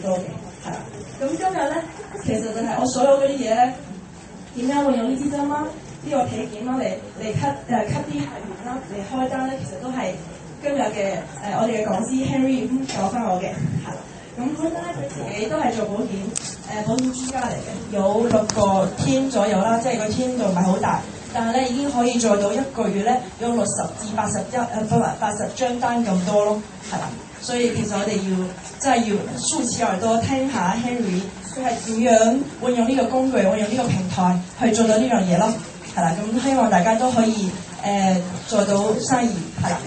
多嘅，係啦。咁今日咧，其實就係我所有嗰啲嘢咧，點解會用呢支針啦、呢個體檢啦嚟吸啲客源啦嚟開單咧，其實都係今日嘅我哋嘅講師 Henry 教翻我嘅，係啦。咁開單咧，佢自己都係做保險保險專家嚟嘅，有6個 team 左右啦，即係個 team 度唔係好大，但係咧已經可以做到一個月咧有60至80張單咁多咯，係啦。所以其實我哋真係要豎起耳朵聽下 Henry 佢係點樣運用呢個工具，運用呢個平台去做到呢樣嘢咯，係啦。咁希望大家都可以做到生意，係啦。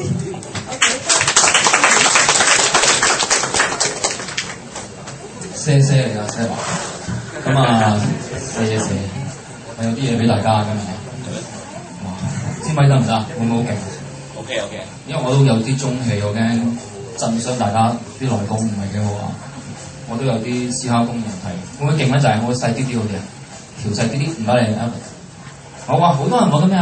謝謝你啊，Sarah。咁啊，謝，我有啲嘢俾大家今日。哇，支咪得唔得？會唔會好勁 ？OK。因為我都有啲中氣，我驚震傷大家啲內功唔係幾好啊。我都有啲思考功問題，會唔會勁咧？就係我細啲好啲啊，調細啲，唔該你啊。好啊，好多人講今日，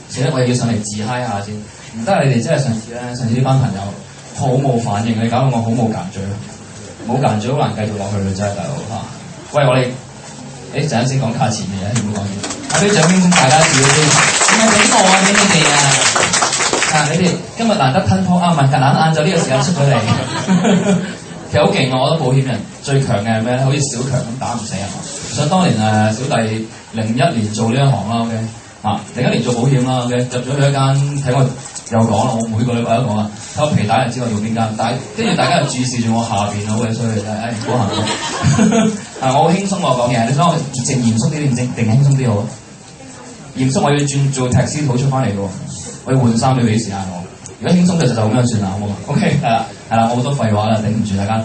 死啦！我又要上嚟自嗨下先。唔得，你哋真係上次呢班朋友好冇反應，你搞到我好冇間嘴。冇間嘴好難繼續落去啦，真係大佬嚇。喂，我哋陣間先講價錢嘅嘢，唔好講嘢。阿啲獎金大家自己先，唔係俾我啊，俾你哋啊。你哋今日難得吞泡啊，文格蘭晏晝呢個時間出咗嚟，其實好勁啊！我覺得保險人最強嘅係咩咧？好似小強咁打唔死人啊！想當年小弟01年做呢一行啦 ，OK 01年做保險啦 ，OK 入咗去一間睇我。又講啦，我每個禮拜都講啦，睇個皮帶就知我用邊間，但係跟住大家又注視住我下邊好嘅，所以唔好行我好輕鬆我講嘢，你想我靜嚴肅啲定輕鬆啲好？嚴肅我要轉做踢師土出翻嚟嘅喎，我要換衫要俾時間我。如果輕鬆就咁樣算啦，好唔好 ？OK 係啦，我好多廢話啦，頂唔住大家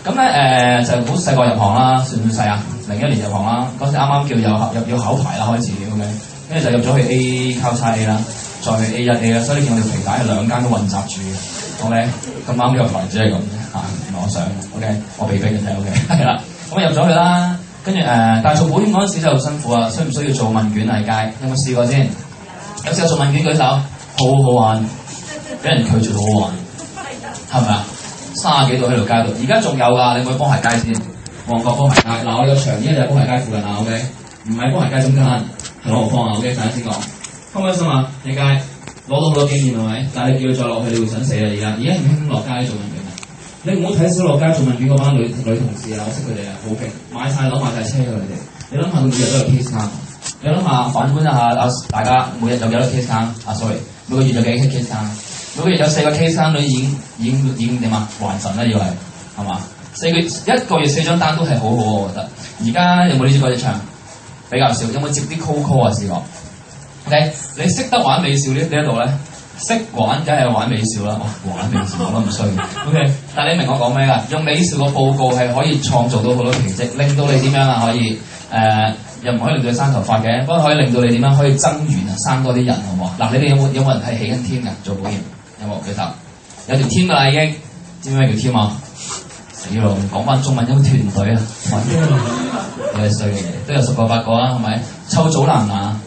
咁咧就好細個入行啦，算唔算細啊？01年入行啦，嗰時啱啱叫要考牌啦開始咁樣，跟住就入咗去 A 交叉 A 啦。再去 A1A 啦，所以你見我條皮帶係2間都混雜住嘅 ，OK？咁啱呢個牌子係咁唔係我想 ，OK？我被逼嘅啫 ，OK？係啦，咁入咗去啦，跟住但係做保險嗰陣時就好辛苦啊，需唔需要做問卷藝界？有冇試過先？有試過做問卷舉手，好玩，俾人拒絕好好玩，係咪啊？30幾度喺條街度，而家仲有㗎，你可以幫鞋街先，旺角幫鞋街。嗱，我哋個場依家就係幫鞋街附近啊 ，OK？唔係幫鞋街中間，係何方啊 ？OK？大家先講。開唔開心啊？你街攞到好多經驗係咪？但係你叫佢再落去，你會想死啦！而家唔興落街做問卷啊！你唔好睇小落街做問卷嗰班女同事啊！我識佢哋啊，好勁，買晒樓買晒車㗎佢哋。你諗下，佢每日都有 case 單。你諗下，反觀一下大家每日有幾多 case 單？sorry， 每個月有幾多 case 單？每個月有4個 case 單，你已經點啊？還神啦要係嘛？1個月4張單都係好好我覺得。而家有冇呢支歌仔唱？比較少。有冇接啲 cold call 啊？試過？OK， 你識得玩美笑呢一度咧？識玩梗係玩美笑啦，玩美笑我都唔衰。OK， 但係你明我講咩㗎？用美笑個報告係可以創造到好多奇蹟，令到你點樣啊？可以又唔可以令到你生頭髮嘅，不過可以令到你點樣可以增緣啊，生多啲人好唔好？嗱，你哋有冇人係起緊 team 㗎？做保險有冇舉手？有條 team 㗎啦已經，知唔知咩叫 team 啊？死咯！講翻中文有冇團隊啊？你係衰嘅，都有10個8個啊，係咪？湊組難唔難啊？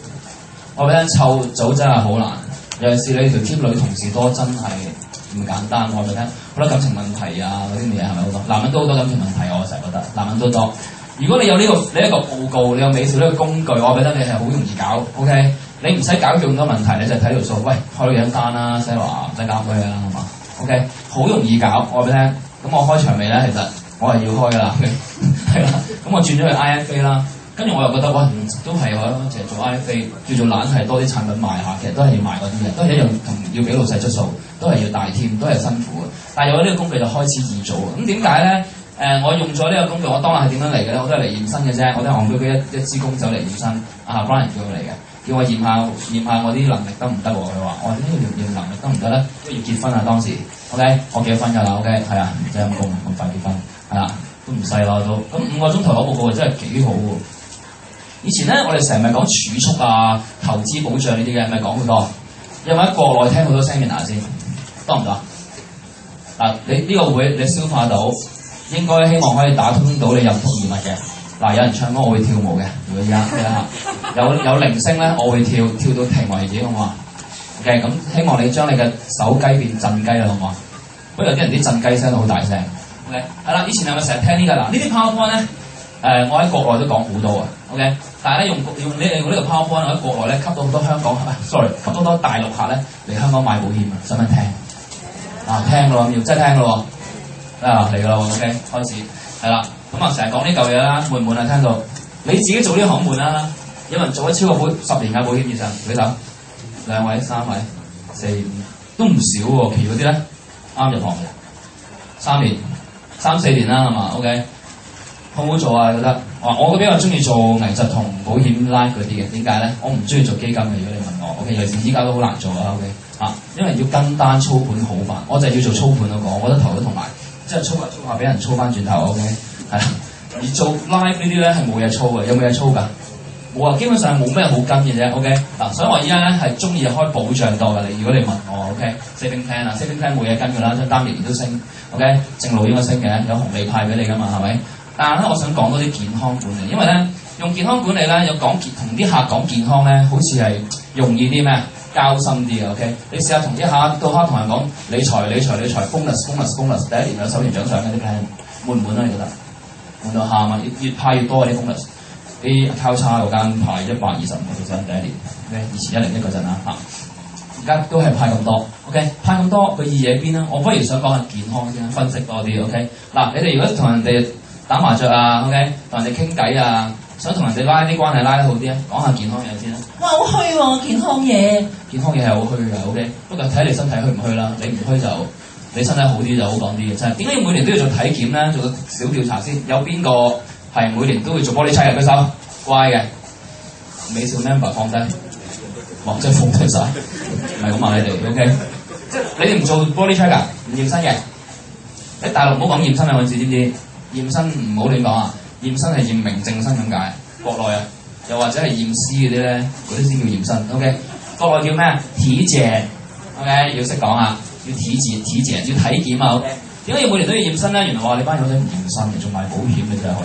我俾你聽，湊組真係好難，尤其是你條 team 女同事多，真係唔簡單。我俾你聽，好多感情問題啊，嗰啲嘢係咪好多？男人都好多感情問題，我成日覺得男人都多。如果你有呢個報告，你有美笑呢個工具，我覺得你係好容易搞。OK， 你唔使搞咁多問題，你就睇條數，喂，開到幾單啦，西華唔使搞佢啦，係嘛 ？OK， 好容易搞，我俾你聽。咁我開場未咧？其實我係要開㗎啦，係啦。咁我轉咗去 IFA 啦。跟住我又覺得，都係我咯，其實做 IFA 叫做懶係多啲產品賣下，其實都係要賣嗰啲嘢，都係一樣同要俾老細出數，都係要大 team，都係辛苦嘅。但係有咗呢個工具就開始易做。咁點解咧？我用咗呢個工具，我當日係點樣嚟嘅咧？我都係嚟驗身嘅啫，我都係戇居居一支公走嚟驗身。Brian 叫我嚟嘅，叫我驗下我啲能力得唔得喎？佢話：我點解要驗能力得唔得咧？都要結婚啊當時。OK， 我結咗婚㗎啦。OK， 係啊，唔使咁講咁快結婚，係啦，都唔細啦都。咁5個鐘頭攞報告真係幾好喎。以前咧，我哋成日講儲蓄啊、投資保障呢啲嘅，咪講好多。有冇喺國內聽好多 seminar 先？多唔多？嗱，你呢個會你消化到，應該希望可以打通到你任督二脈嘅。嗱，有人唱歌，我會跳舞嘅。如果而家睇下，有鈴聲咧，我會跳到停為止，好唔好啊 ？OK， 咁希望你將你嘅手雞變震雞啦，好唔好啊？不過有啲人啲震雞聲都好大聲。OK， 係啦，以前係咪成日聽呢個嗱？呢啲 PowerPoint 咧，我喺國內都講好多啊。OK， 但係咧用呢個 PowerPoint 我喺國內咧吸到好多香港，sorry， 吸到好多大陸客咧嚟香港買保險啊，使唔使聽？啊，聽咯，要真係聽咯喎，嚟㗎啦喎 ，OK， 開始係啦。咁啊，成日講呢嚿嘢啦，悶唔悶啊？聽到你自己做呢行悶啦，有人做咗超過10年嘅保險以上，舉手，2位、3位、4、5都唔少喎，其餘嗰啲咧啱入行嘅3年、3、4年啦，係嘛 ？OK， 好唔好做啊？覺得我比較中意做危疾同保險 life 嗰啲嘅，點解咧？我唔中意做基金嘅，如果你問我 ，OK， 尤其是依家都好難做啊 ，OK。因為要跟單操盤好煩，我就係要做操盤嗰個，我覺得頭都痛埋，即係操下俾人操翻轉頭 ，OK， 係啦。而做 live 呢啲咧係冇嘢操嘅，有冇嘢操㗎？冇啊，基本上冇咩好跟嘅啫 ，OK。所以我依家咧係中意開保障多嘅。如果你問我 ，OK，saving plan 啊 ，saving plan 冇嘢跟㗎啦，張單年年都升 ，OK， 正路應該升嘅，有紅利派俾你㗎嘛，係咪？但係咧，我想講多啲健康管理，因為咧用健康管理咧，有同啲客講健康咧，好似係容易啲咩？交心啲嘅 ，OK？ 你試下同啲客到黑同人講理財 bonus， 第一年有首年獎賞嘅啲 plan， 悶唔悶啊？你覺得悶到喊啊！越派越多啲 bonus， 啲交叉嗰間派125%第一年 ，OK？ 以前101嗰陣啦嚇，而家都係派咁多 ，OK？ 派咁多個意義喺邊咧？我不如想講下健康先，分析多啲 ，OK？ 嗱，你哋如果同人哋打麻雀啊 ，OK？ 同人哋傾偈啊。想同人哋拉啲關係拉得好啲啊，講下健康嘢先啦。哇，好虛喎，健康嘢。健康嘢係好虛嘅 ，OK。不過睇你身體虛唔虛啦，你唔虛就你身體好啲就好講啲嘅。真係點解要每年都要做體檢咧？做個小調查先。有邊個係每年都會做 body check 嘅？舉手。乖嘅。美少 member 放低。哇！真係放低晒。唔係咁話你哋 ，OK。即係你哋唔做 body check 㗎，唔驗身嘅。喺大陸唔好講驗身兩個字，知唔知？驗身唔好亂講啊！驗身係驗明正身咁解，國內啊，又或者係驗屍嗰啲咧，嗰啲先叫驗身 ，OK？ 國內叫咩？體檢 ，OK？ 要識講啊，要體檢，要體檢啊 ，OK？ 點解要每年都要驗身咧？原來話你班友仔唔驗身嘅，仲賣保險嘅真係，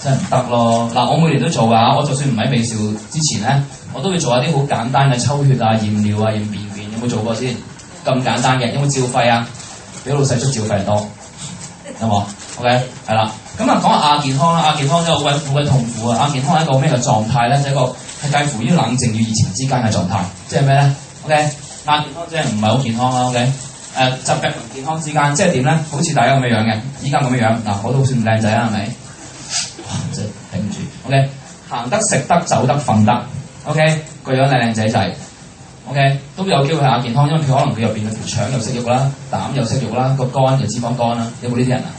真係唔得咯。嗱，我每年都做㗎，我就算唔喺美少之前咧，我都會做下啲好簡單嘅抽血啊、驗尿啊、驗便便，有冇做過先？咁簡單嘅，有冇照肺啊？俾老細出照肺多，有冇 ？OK？ 係啦。咁啊，講下亞健康啦，亞健康真係好鬼痛苦啊！亞健康係一個咩嘅狀態咧？就係一個係介乎於冷靜與熱情之間嘅狀態，即係咩咧 ？OK， 亞健康即係唔係好健康啦 ，OK？ 疾病同健康之間即係點咧？好似大家咁嘅樣嘅，依家咁嘅樣，嗱，我都好算唔靚仔啦，係咪？哇！真係頂唔住 ，OK？ 行得、食得、走得、瞓得 ，OK？ 個樣靚仔仔 ，OK？ 都有機會係亞健康，因為佢可能佢入邊嘅條腸又息肉啦，膽又息肉啦，個肝又脂肪肝啦，有冇呢啲人啊？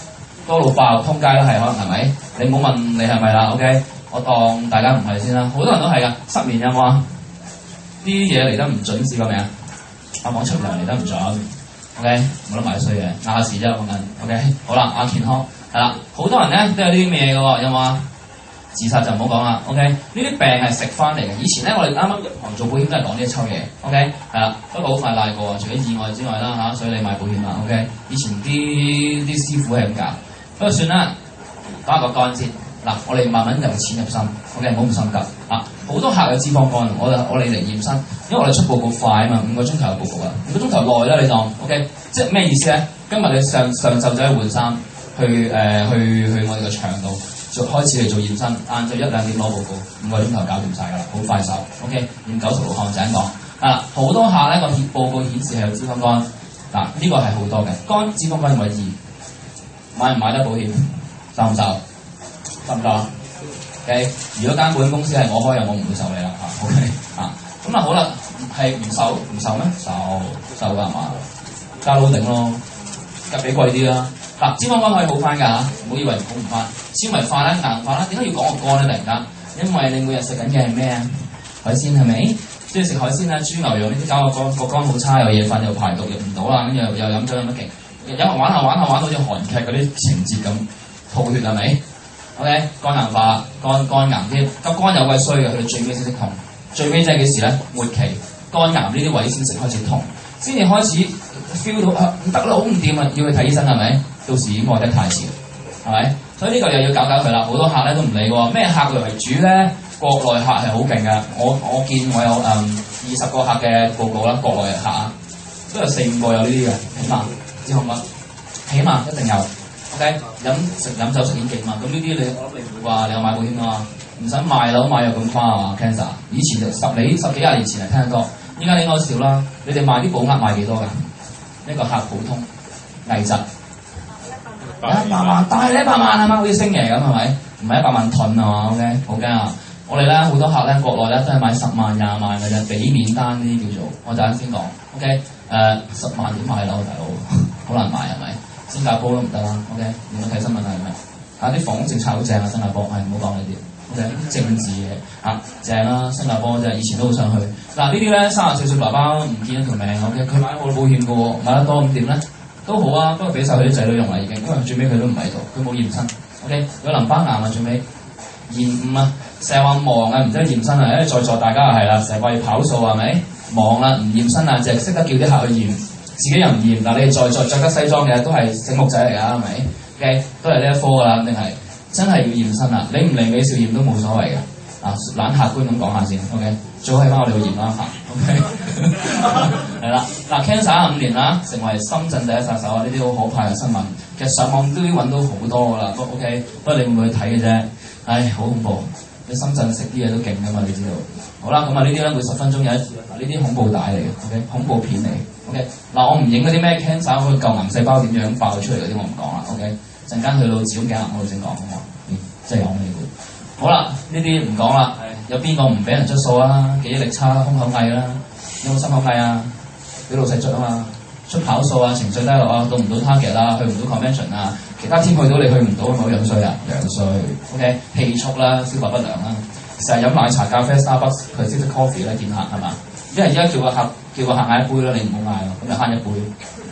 多腦爆通街都係，可能係咪？你唔好問你係咪啦 ，OK？ 我當大家唔係先啦，好多人都係㗎。失眠有冇啊？啲嘢嚟得唔準，試過未啊？我講出嚟嚟得唔準 ，OK？ 冇得埋衰嘅，亞視啫，我講緊 ，OK？ 好啦，亞健康係啦，好多人咧都有啲咩嘅喎，有冇啊？自殺就唔好講啦 ，OK？ 呢啲病係食翻嚟嘅。以前咧我哋啱啱入行做保險都係講呢一抽嘢 ，OK？ 係啦，不過好快賴過，除咗意外之外啦嚇，所以你買保險啦 ，OK？ 以前啲師傅係咁搞。不過算啦，講下個肝先。嗱，我哋慢慢由淺入深 ，OK， 唔好咁心急。好多客有脂肪肝，我哋嚟驗身，因為我哋出報告快啊嘛，5個鐘頭有報告啊，5個鐘頭內啦，你當 OK， 即係咩意思咧？今日你上晝就去換衫，去我哋個場度就開始嚟做驗身，晏晝1、2點攞報告，5個鐘頭搞掂晒㗎啦，好快手 ，OK， 驗96項就咁講。好多客咧個報告顯示係有脂肪肝，嗱呢個係好多嘅，肝脂肪肝有冇意？買唔買得保險？受唔受？得唔得？OK， 如果間保險公司係我開嘅，我唔會受你啦嚇。OK 咁好啦，係唔受咩？受㗎係嘛？加佬頂咯，加俾貴啲啦。脂肪肝可以好翻㗎嚇，唔好以為好唔翻。纖維化啦、硬化啦，點解要講個肝咧？突然間，因為你每日食緊嘅係咩啊？海鮮係咪？中意食海鮮啊、豬牛肉呢啲搞個肝好差，有嘢瞓又排毒入唔到啦，跟住又飲咗咁乜勁。有玩下好似韓劇嗰啲情節咁，吐血係咪 ？OK， 肝硬化、肝癌添，肝有鬼衰嘅，去到最尾先識痛，最尾即係幾時咧？末期肝癌呢啲位先食開始痛，先至開始 feel 到唔得啦，好唔掂啊，要去睇醫生係咪？到時已經愛得太遲，係咪？所以呢個又要搞佢啦，好多客咧都唔理喎，咩客類為主咧？國內客係好勁㗎，我見我有20個客嘅報告啦，國內嘅客都有4、5個有呢啲嘅，起碼。知好唔好？起碼一定有 OK， 飲酒出現勁嘛，咁呢啲我諗你唔會話你有買保險㗎嘛，唔使賣樓買又咁誇啊 cancer。以前就十幾廿年前係聽得多，依家你應該少啦。你哋賣啲保額賣幾多㗎？一個客普通危疾100萬，但係你100萬係嘛？好似星爺咁係咪？唔係100萬盾係嘛 ？OK， 好驚啊！我哋咧好多客咧，國內咧都係買10萬、20萬嘅啫，俾面單呢啲叫做。我陣間先講 ，OK， 10萬點買樓大佬，好難買係咪？新加坡都唔得啦 ，OK， 你有冇睇新聞係咪？啲房屋政策好正啊，新加坡係唔好講呢啲 ，OK， 政治嘅正啦，新加坡真係以前都好想去。嗱呢啲咧34歲爸爸唔見咗條命 ，OK， 佢買我保險嘅喎，買得多咁點咧？都好啊，不過俾晒佢啲仔女用啦已經，因為最尾佢都唔喺度，佢冇驗身 ，OK， 有淋巴癌啊最尾。延誤啊，成日話忙啊，唔知驗身啊，在座大家係啦，成日話要跑數係咪？忙啦，唔驗身啊，淨係識得叫啲客去驗，自己又唔驗。嗱，你哋在座着得西裝嘅都係醒目仔嚟㗎，係咪 ？OK， 都係呢一科㗎啦，肯定係真係要驗身啊！你唔嚟美少驗都冇所謂嘅，懶客觀咁講下先 ，OK， 最好係翻我哋去驗啦嚇 ，OK， 係啦，嗱 cancer 5年啦，成為深圳第一殺手啊！呢啲好可怕嘅新聞，其實上網都揾到好多㗎啦，都 OK， 不過你會唔會去睇嘅啫？唉，好恐怖！你深圳食啲嘢都勁㗎嘛，你知道？好啦，咁啊呢啲咧每10分鐘有一次，嗱呢啲恐怖帶嚟嘅 ，OK， 恐怖片嚟嘅 ，OK。嗱我唔影嗰啲咩 cancer 去救癌細胞點樣爆出嚟嗰啲我唔講啦 ，OK。陣間去到子宮頸癌嗰度先講好嘛？真係講呢個。好啦，呢啲唔講啦。有邊個唔俾人捽數啊？記憶力差、胸口翳啦，有冇心口翳啊？俾老細捽啊嘛，出跑數啊，情緒低落啊，到唔到 target 啊，去唔到 convention 啊。其他天去到你去唔到，咪好樣衰啊！樣衰 ，OK， 氣促啦，消化不良啦，成日飲奶茶、咖啡、Starbucks，佢識得 coffee 咧，見客係嘛？因為而家叫個客嗌一杯啦，你唔好嗌咯，咁就慳一杯，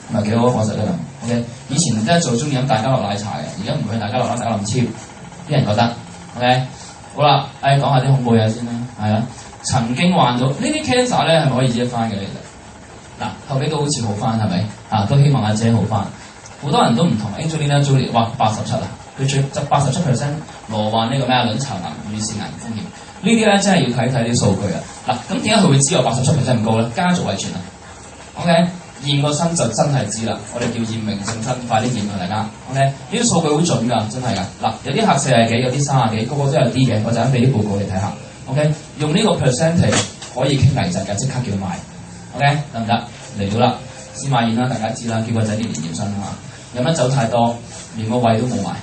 咪幾好啊！確實咧 ，OK。以前真係做中意飲大家樂奶茶嘅，而家唔去大家樂啦，大家樂咁 cheap，啲人覺得 OK。好啦，講下啲恐怖嘢先啦，係啊，曾經患到呢啲 cancer 咧，係咪可以醫得翻嘅？其實嗱，後尾都好似好翻係咪？都希望阿姐好翻。好多人都唔同 Angelina Jolie 哇87啦，佢最就87% 羅患呢個咩卵巢癌、乳腺癌風險。呢啲咧真係要睇睇啲數據啊！嗱，咁點解佢會知有87% 咁高咧？家族遺傳啊 ，OK， 驗個身就真係知啦。我哋叫驗明正身，快啲驗啊大家 ，OK， 呢啲數據好準㗎，真係㗎。嗱，有啲客40幾，有啲30幾，個個都有啲嘅。我陣間俾啲報告你睇下 ，OK， 用呢個 percentage 可以傾危疾嘅，即刻叫佢買 ，OK， 得唔得？嚟到啦，先買驗啦，大家知啦，叫個仔年年驗身啊嘛。飲得酒太多，連個胃都冇埋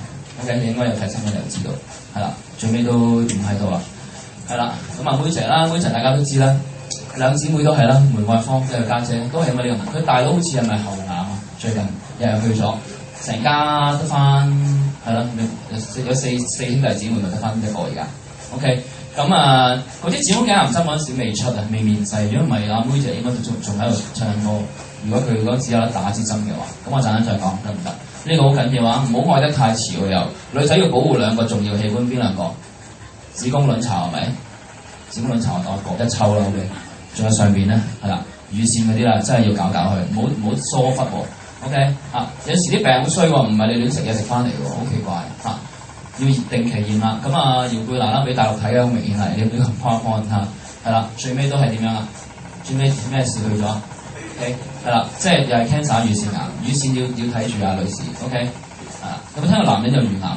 ，OK， 你應該有睇新聞就知道，係啦，最尾都唔喺度啦，係啦，咁啊妹姐啦，妹姐大家都知啦，兩姊妹都係啦，梅愛芳即係家姐，都係因為呢個問題，佢大佬好似係咪喉癌啊？最近日日去咗，成家得翻係啦，有四兄弟姊妹咪得翻一個而家 ，OK， 咁啊嗰啲子宮頸癌針嗰陣時未出啊，未面世，如果唔係阿妹姐應該仲喺度唱緊歌。如果佢嗰陣時有得打支針嘅話，咁我陣間再講得唔得？呢個好緊要啊！唔好愛得太遲喎又。女仔要保護兩個重要器官，邊兩個？子宮卵巢係咪？子宮卵巢我一抽啦 ，OK。仲有上邊咧，係啦，乳腺嗰啲啦，真係要搞佢，唔好疏忽喎 ，OK。有時啲病好衰喎，唔係你亂食嘢食翻嚟喎，好奇怪要定期驗啦。咁姚貝娜啦，俾大陸睇嘅好明顯係，你呢個 PowerPoint 係啦，最尾都係點樣啊？最尾咩事去咗？ OK， 係啦，即係又係 cancer 乳腺癌，乳腺要睇住啊，女士 ，OK， 有冇聽過男人有乳癌？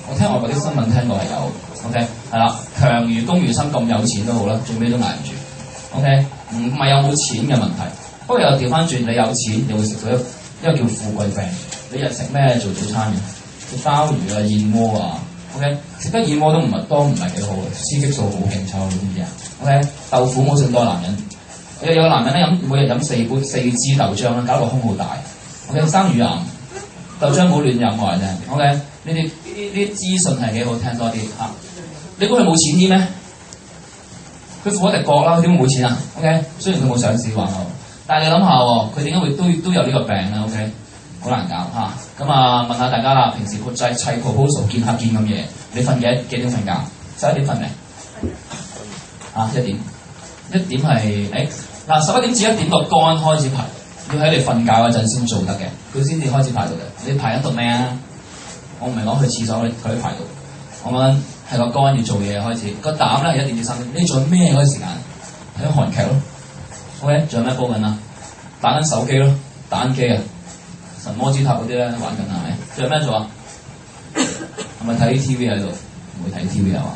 我聽外國啲新聞聽過係有 ，OK， 係啦，強如公如心咁有錢都好啦，最尾都捱唔住 ，OK， 唔係有冇錢嘅問題，不過又調翻轉，你有錢又會食到一個叫富貴病，你日食咩做早餐嘅？食鮑魚啊、燕窩啊 ，OK， 食得燕窩都唔係幾好嘅，雌激素好勁抽，知唔知啊 ？OK， 豆腐冇食多男人。有個男人咧每日飲4支豆漿啦，搞到胸好大。OK， 生乳癌，豆漿唔好亂飲喎，真係。OK， 呢啲資訊係幾好聽多啲嚇。你估佢冇錢啲咩？佢富一敵國啦，佢點會冇錢啊 ？OK， 雖然佢冇上市話我，但係你諗下喎，佢點解會都有呢個病咧 ？OK， 好難搞嚇。咁問下大家啦，平時砌 proposal 見客見咁嘢，你瞓幾點瞓覺？11點瞓未？1點。1點係11點至1點個肝開始排，要喺你瞓覺嗰陣先做得嘅，佢先至開始排到嘅。你排緊毒咩啊？我唔係講去廁所嗰啲排毒，我講係個肝要做嘢開始。個膽咧係1點至3點，你做咩嗰啲時間？睇韓劇咯。OK， 仲有咩煲緊啊？打緊手機咯，打緊機啊，神魔之塔嗰啲咧玩緊係咪？仲有咩做啊？係咪睇 TV 喺度？唔會睇 TV 係嘛？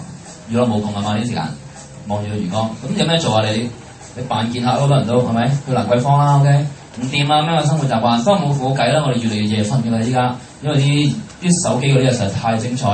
娛樂無窮係嘛？呢啲時間望住個魚缸，咁有咩做啊？你扮見客好多人都係咪？去蘭桂坊啦 ，OK？ 唔掂啊！咩嘅生活習慣，不過冇計啦。我哋越嚟越夜瞓㗎啦，依家因為啲手機嗰啲實在太精彩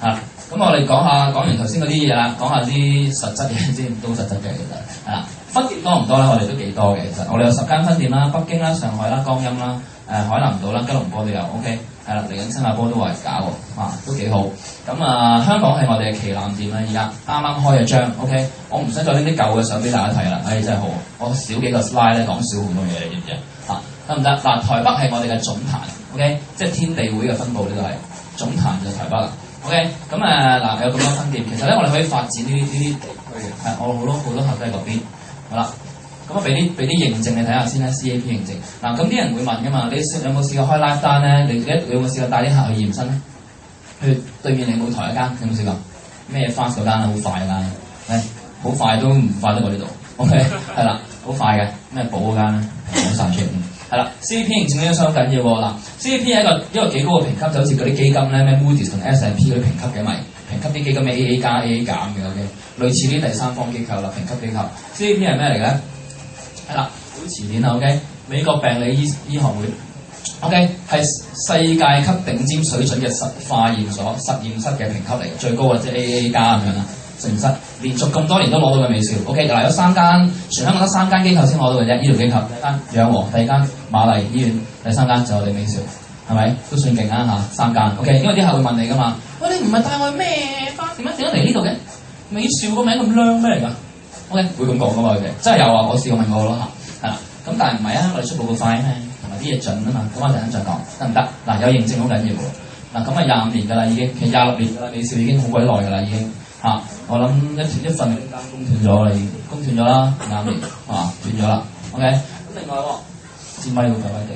啊！咁我哋講完頭先嗰啲嘢啦，講下啲實質嘢先，都實質嘅其實係啦。分店多唔多咧？我哋都幾多嘅其實，我哋有10間分店啦，北京啦、上海啦、江陰啦、海南島啦、吉隆坡都有 ，OK？ 係啦，嚟緊新加坡都話搞喎，都幾好。咁香港係我哋嘅旗艦店啦，而家啱啱開咗張 ，OK？ 我唔使再拎啲舊嘅相俾大家睇啦，真係好。我少幾個 slide 咧，講少好多嘢，你知唔知啊？得唔得？嗱，台北係我哋嘅總壇 ，OK？ 即係天地會嘅分佈呢度係總壇就台北啦 ，OK？ 咁嗱有咁多分店，其實咧我哋可以發展呢啲地區嘅，係我好多客都喺嗰邊，好啦。咁啊，俾啲認證你睇下先啦 ，CAP 認證。嗱，咁啲人會問噶嘛？你有冇試過開 live 單咧？你有冇試過帶啲客去驗身咧？去對面你舞台一間，有冇試過？咩 fast 嗰間啊？好快㗎，好快都唔快得過呢度。OK， 係啦，好快嘅。咩寶嗰間咧？講曬出嚟。係啦 ，CAP 認證呢啲相當緊要喎。嗱 ，CAP 係一個幾高嘅評級，就好似嗰啲基金咧，咩 Moody's 同 S&P 嗰啲評級嘅咪評級啲基金咩 AA 加 AA 減嘅 OK， 類似啲第三方機構啦，評級機構。CAP 係咩嚟嘅？係啦，好遲年啦 ，OK？ 美國病理醫學會 ，OK？ 係世界級頂尖水準嘅化驗所實驗室嘅評級嚟，最高或者 AA 加咁樣啦，實驗室連續咁多年都攞到嘅美兆 ，OK？ 嗱有3間，全香港得3間機構先攞到嘅啫，醫療機構，第一間養和，第二間瑪麗醫院，第3間就我哋美兆，係咪？都算勁啊嚇，3間 ，OK？ 因為啲客會問你噶嘛，喂你唔係帶我去咩花？點解嚟呢度嘅？美兆個名咁靚咩嚟㗎？OK， 會咁講噶嘛佢哋，真係有啊！我試過問過咯嚇，係啦。咁但係唔係啊？我哋出報告快咩？同埋啲嘢準啊嘛。咁我陣間再講，得唔得？嗱，有認證好緊要喎。嗱，咁25年㗎啦已經，其實26年㗎啦，美兆已經好鬼耐㗎啦已經嚇。我諗一份名單公斷咗啦，已經公斷咗啦，25年斷咗啦。OK， 咁另外喎，支咪會快地。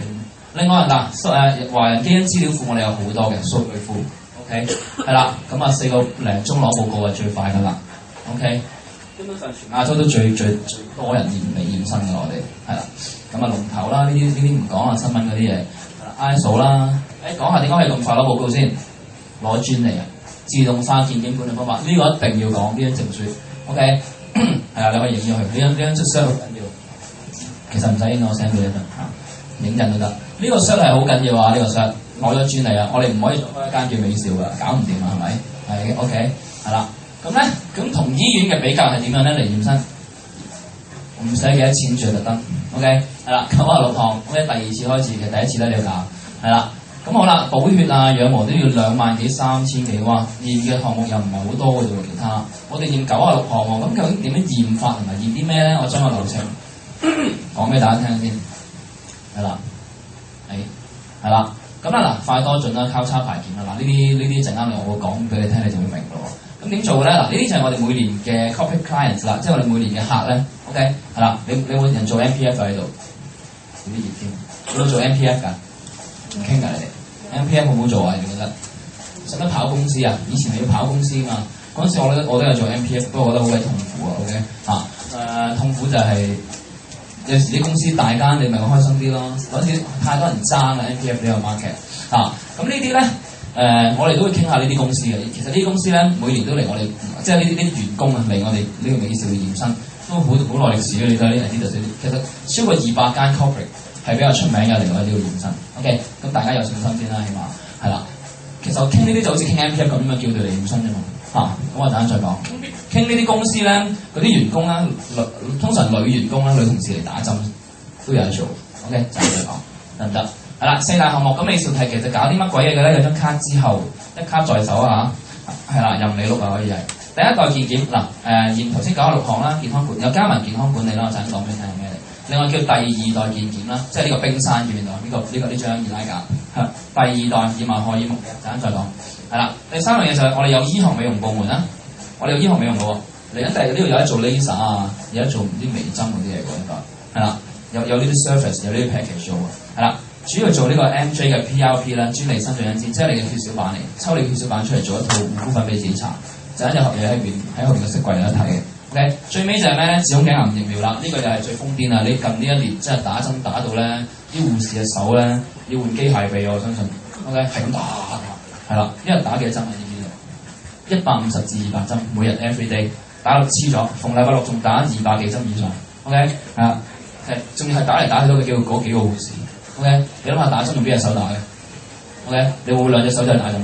另外嗱，華人基因資料庫我哋有好多嘅數據庫 ，OK， 係啦。咁4個零鐘攞報告係最快㗎啦 ，OK。基本上全亞洲都最多人驗身㗎，我哋係啦。咁龍頭啦，呢啲唔講啊，新聞嗰啲嘢，ISO 啦，講下點解可以咁快攞報告先？攞專利啊，自動化健檢管理方法，呢個一定要講呢張證書 ，OK， 係啊，你可以影咗佢，呢張 cert 好緊要。其實唔使影，我 send 俾你得嚇，影印都得。呢個 cert 係好緊要啊，呢個 cert 攞咗專利啊，我哋唔可以做開一間叫美兆㗎，搞唔掂啊，係咪？係 OK， 係啦。咁咧，咁同醫院嘅比較係點樣咧？嚟驗身唔使幾多錢住特登 ，OK， 係啦，96項，咁第2次開始嘅，第1次咧你要搞，係啦，咁好啦，補血啊、養和都要2萬幾、3千幾哇，驗嘅項目又唔係好多嘅啫喎，其他，我哋驗96項喎，咁究竟點樣驗法同埋驗啲咩咧？我將個流程講俾大家聽先，係啦，係啦，咁啦嗱，快多進啦，交叉排檢啦，嗱呢啲陣間我會講俾你聽，你就會明咯。咁點做咧？嗱，呢啲就係我哋每年嘅 corporate clients 啦，即係我哋每年嘅客咧。OK， 係啦，你會人做 MPF 喺度，有啲熱添，有冇做 MPF 㗎？唔傾㗎你哋 ，MPF 好唔好做啊？你覺得？使乜跑公司啊？以前係要跑公司嘛。嗰陣時我都有做 MPF，不過我覺得好鬼痛苦啊。OK，痛苦就係有時啲公司大間，你咪開心啲咯。嗰陣時太多人爭啦 MPF 呢個 market 咁呢啲咧。我哋都會傾下呢啲公司嘅。其實呢啲公司咧，每年都嚟我哋，即係呢啲員工啊嚟我哋呢個美兆嘅驗身，都好耐歷史嘅。你睇呢啲就少啲。其實超過200間 corporate 係比較出名嘅嚟我哋呢個驗身。OK， 咁大家有信心先啦，起碼係啦。其實我傾呢啲就好似傾 MPF 咁樣叫佢哋驗身啫嘛。咁我陣間再講。傾呢啲公司咧，嗰啲員工咧，通常女員工咧，女同事嚟打針都有得做。OK， 陣間再講，得唔得？係啦，4大項目咁美兆係其實搞啲乜鬼嘢嘅咧？有張卡之後，一卡在手啊嚇，係啦，任你碌啊可以係。第一個健檢嗱，驗頭先96項啦，健康管又加埋健康管理啦，我陣間講俾你聽係咩嚟。另外叫第2代健檢啦，即係呢個冰山見唔見到？呢張易拉架係第2代驗埋荷爾蒙嘅，陣間再講。係啦，第3樣嘢就係我哋有醫學美容部門啦，我哋有醫學美容嘅喎。嚟緊第呢度有得做 laser 啊，有得做唔知微針嗰啲嘢喎應該係啦，有呢啲 service 有呢啲 package 做喎，係啦。主要做呢個 MJ 嘅 PRP 啦，專利生長因子，即係你嘅血小板嚟，抽你血小板出嚟做一套護膚粉俾自己搽，就一隻盒嘢喺後邊嘅色櫃有得睇嘅。OK， 最尾就係咩咧？子宮頸癌疫苗啦，呢個又係最瘋癲啦！你近呢1年真係打針打到咧，啲護士嘅手咧要換機械臂，我相信 OK 係咁打，係啦，一日打幾多針啊？知唔知道？150至200針，每日 every day 打到黐咗，逢禮拜六仲打200幾針以上。OK 係啦，仲要係打嚟打去都叫嗰幾個護士。OK 你諗下打針用邊隻手打嘅 ？OK 你會唔會兩隻手就打針？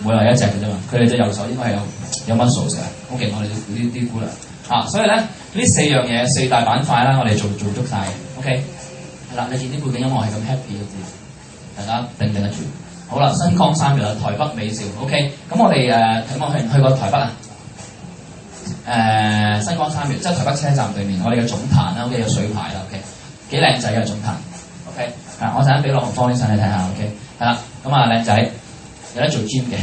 唔會係一隻嘅啫嘛。佢哋隻右手應該係有 muscle 嘅，好勁我哋啲姑娘。所以咧呢4樣嘢4大板塊啦，我哋做足晒嘅。OK 係啦，你見啲背景音樂係咁 happy 嘅字，大家定唔定得住？好啦，新光3月啦，台北美兆 OK， 咁我哋睇我去過台北啊？新光3月即係台北車站對面，我哋嘅總壇啦 ，OK 有水牌啦 ，OK 幾靚仔嘅總壇 ，OK 我陣間俾羅紅芳啲相你睇下 ，OK 係啦，咁靚仔有得做 gym 嘅，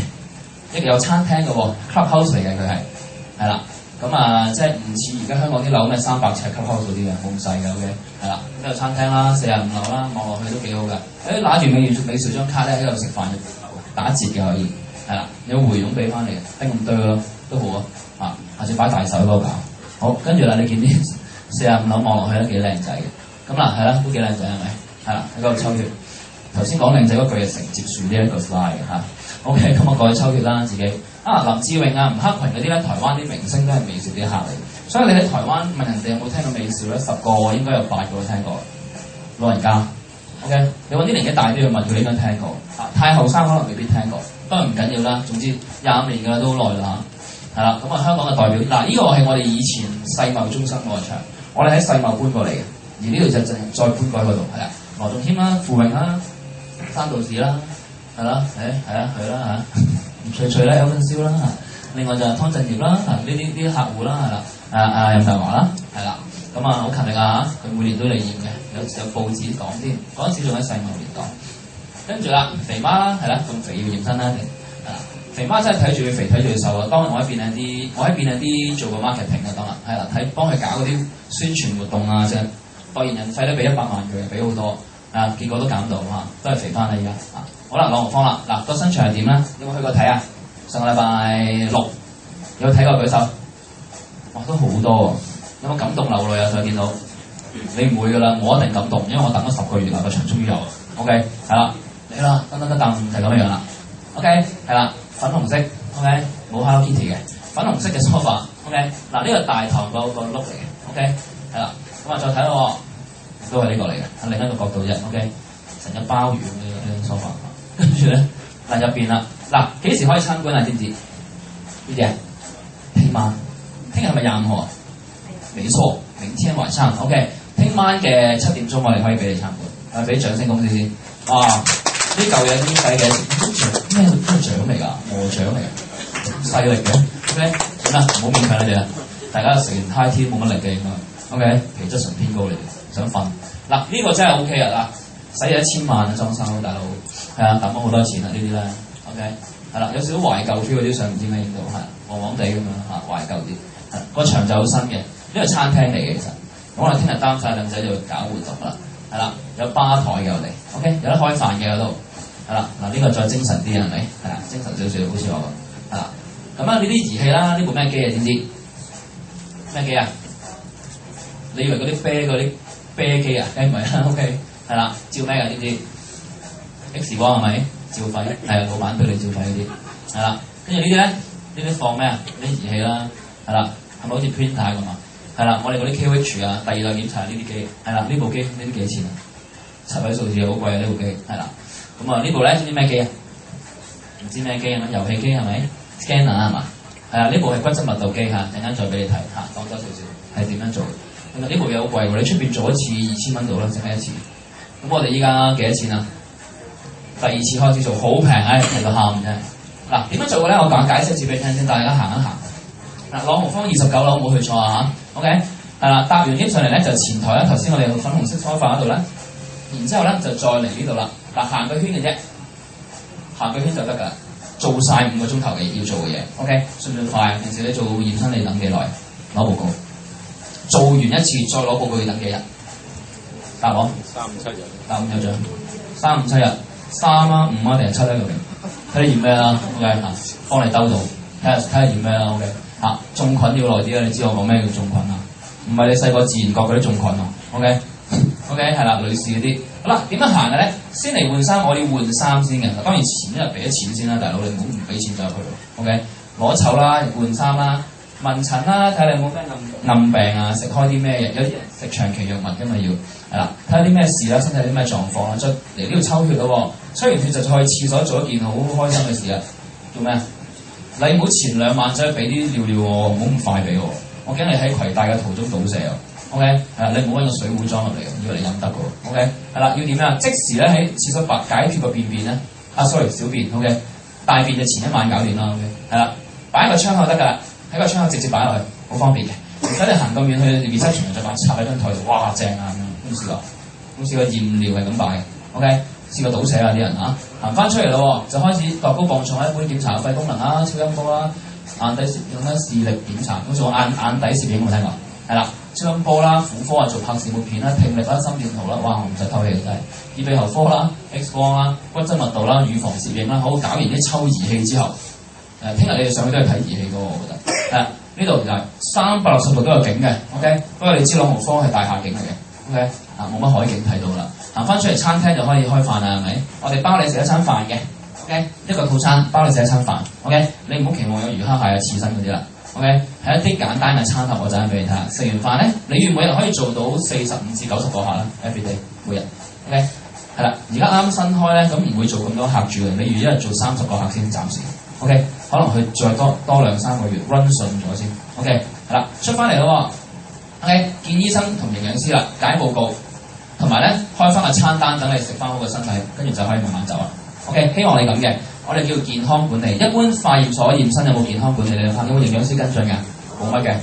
一個有餐廳嘅喎 ，clubhouse 嚟嘅佢係啦。咁即係唔似而家香港啲樓咩300尺 clubhouse 嗰啲嘅，冇咁細嘅 OK， 係啦，咁有餐廳啦，45樓啦，望落去都幾好㗎。拿住美兆張卡咧喺度食飯打折嘅可以，係啦，有回傭俾翻你嘅，冰咁多咯，都好啊，下次擺大手嗰個搞。好，跟住啦，你見啲45樓望落去都幾靚仔嘅，咁係啦，都幾靚仔係咪？係啦，喺嗰度抽血。頭先講靚仔嗰句係承接住呢一個 slide 嘅嚇。OK， 咁我過去抽血啦，自己。林志穎啊、吳克群嗰啲咧，台灣啲明星都係美兆啲客嚟，所以你喺台灣問人哋有冇聽過美兆咧，10個應該有8個都聽過。老人家 ，OK， 你揾啲年紀大啲去問佢應該聽過。太後生可能未必聽過，不過唔緊要啦。總之25年㗎啦，都好耐啦嚇。係啦，咁香港嘅代表嗱，呢個係我哋以前世貿中心外場，我哋喺世貿搬過嚟嘅，而呢度就再搬過去嗰度，係啦，羅仲謙啦、傅穎啦、山道士啦，係啦，係啊，佢啦嚇。徐徐啦，有份燒啦，另外就係湯鎮業啦，呢啲客戶啦，係啦，任達華啦，係啦，咁好勤力啊佢每年都嚟驗嘅，有報紙講添，嗰陣時仲喺世貿年代，跟住啦，肥媽啦，係啦，咁肥要驗身啦，係啦，肥媽真係睇住佢肥，睇住佢瘦啊，當日我喺便利啲做個 marketing 嘅當日，係啦，幫佢搞嗰啲宣傳活動啊，即係代言人費都俾100萬佢，俾好多，結果都減到都係肥翻啦而家。好啦，朗豪坊啦，嗱個身材係點咧？有冇去過睇啊？上個禮拜6有睇過舉手，哇都好多喎！有冇感動流淚啊？再見到你唔會噶啦，我一定感動，因為我等咗10個月啦，個場終於有 OK 係啦，嚟啦，噔就係咁樣啦。OK 係啦，粉紅色 OK 冇 Hello Kitty 嘅粉紅色嘅 sofa OK 嗱呢個大堂個碌嚟嘅 OK 係啦，咁再睇咯，都係呢個嚟嘅，喺另一個角度啫 OK 成隻鮑魚咁嘅 sofa。跟住咧，入邊啦，幾時可以參觀啊？知唔知？呢啲啊，聽晚，聽日係咪25號啊？沒錯，明天晚上 OK， 聽晚嘅7點鐘我哋可以俾你參觀，俾掌聲公司先。呢嚿嘢點計嘅？咩獎嚟㗎？鵝獎嚟㗎？咁犀利嘅 OK， 點啊？唔好勉強你哋啦，大家食完 high tea 冇乜力嘅應該 OK， 皮質醇偏高嚟嘅，想瞓。呢個真係 OK 啊使咗1000萬啊裝修，大佬係啊，抌咗好多錢啊呢啲咧 ，OK 係啦，有少少懷舊 feel 嗰啲相唔知咩影到係黃黃地咁樣懷舊啲，個場就好新嘅，呢個餐廳嚟嘅其實，咁我哋聽日擔晒凳仔就搞活動啦，係啦，有吧台嘅我哋 ，OK 有得開飯嘅嗰度，係啦呢個再精神啲係咪？係啦，精神少少好似我咁，係啦，咁呢啲儀器啦，呢部咩機啊？知唔知？咩機啊？你以為嗰啲啤機啊？唔係啦 ，OK。係啦，照咩㗎？知唔知 ？X 光係咪？照肺係老闆俾你照肺嗰啲，係啦。跟住呢啲咧，呢啲放咩啊？呢啲儀器啦，係啦，係咪好似 printer 咁啊？係啦，我哋嗰啲 KH 啊，第2代檢查呢啲機，係啦，呢部機呢啲幾錢啊？7位數字好貴啊！呢部機係啦，咁呢部咧知唔知咩機啊？唔知咩機啊？遊戲機係咪 ？Scanner 係嘛？係啊，呢部係骨質密度機嚇，陣間再俾你睇嚇，講多少少係點樣做？咁呢部嘢好貴喎，你出邊做一次2000蚊到啦，淨係一次。咁我哋依家幾多錢啊？第2次開始做，好平，平到喊真係。點樣做嘅咧？我解釋一次俾你聽先，大家行一行。朗豪坊29樓冇去錯啊 OK 係啦，搭完 lift 上嚟咧就前台啦，頭先我哋去粉紅色梳化嗰度咧，然之後咧就再嚟呢度啦。行個圈嘅啫，行個圈就得㗎，做晒5個鐘頭嘅要做嘅嘢 OK， 算唔算快？平時你做驗身你等幾耐？攞報告。做完一次再攞報告要等幾日？答我。3、5、7日。答5有獎。3、5、7日。3啊、5啊定係7咧？究竟？睇你驗咩啦 ？OK 幫你兜到，睇下驗咩啦 ？OK 種菌要耐啲啦，你知我講咩叫種菌啊？唔係你細個自然覺嗰啲種菌啊 ？OK 係啦，女士嗰啲好啦，點樣行嘅咧？先嚟換衫，我要換衫先嘅。當然前一日俾咗錢先啦，大佬你唔好唔俾錢就入去喎。OK， 攞籌啦，換衫啦，問診啦，睇下你有冇咩暗病啊，食開啲咩嘢？有啲人食長期藥物㗎嘛要，係啦，睇下啲咩事啦，身體有啲咩狀況啦，再嚟呢度抽血咯喎，抽完血就再去廁所做一件好開心嘅事啊！做咩啊？你唔好前2晚走去俾啲尿尿喎，唔好咁快俾我，我驚你喺攜帶嘅途中倒瀉啊！ OK， 係啦，你唔好揾個水壺裝入嚟，以為你飲得嘅喎。OK， 係啦，要點啊？即時咧喺廁所解決個便便咧。sorry， 小便。OK， 大便就前1晚搞掂啦。OK， 係啦，擺喺個窗口得㗎啦，喺個窗口直接擺落去，好方便嘅。唔使你行咁遠去 reception 就把插喺張台度，哇正啊咁樣。試過，試過驗尿係咁擺嘅。OK， 試過倒瀉啊啲人嚇，行翻出嚟咯喎，就開始度高磅重，一般檢查肺功能啦、超音波啦、眼底攝影啦、視力檢查，好似我眼底攝影有冇聽過？係啦。超音波啦、婦科啊做拍視活片啦、聽力啦、心電圖啦，哇！我唔使透氣嘅真係。耳鼻喉科啦、X 光啦、骨質密度啦、乳房攝影啦，好搞完啲抽儀器之後，聽日你哋上去都係睇儀器嘅喎，我覺得。呢度就係360度都有景嘅 ，OK。不過你知朗豪坊係大廈景嚟嘅 ，OK。冇乜海景睇到啦。行翻出嚟餐廳就可以開飯啦，係咪？我哋包你食一餐飯嘅 ，OK。一個套餐包你食一餐飯 ，OK。你唔好期望有魚蝦蟹啊、刺身嗰啲啦。OK， 係一啲簡單嘅餐盒，我陣間俾你睇下。食完飯咧，你預每日可以做到45至90個客啦 ，every day 每日。OK， 係啦，而家啱新開咧，咁唔會做咁多客住嘅。你預一日做30個客先，暫時。OK， 可能佢再多2-3個月 run 順咗先。OK， 係啦，出翻嚟咯喎。OK， 見醫生同營養師啦，解報告，同埋咧開翻個餐單，等你食翻好個身體，跟住就可以慢慢走啦。OK， 希望你咁嘅。我哋叫健康管理，一般化驗所驗身有冇健康管理？你有冇營養師跟進㗎？冇乜嘅，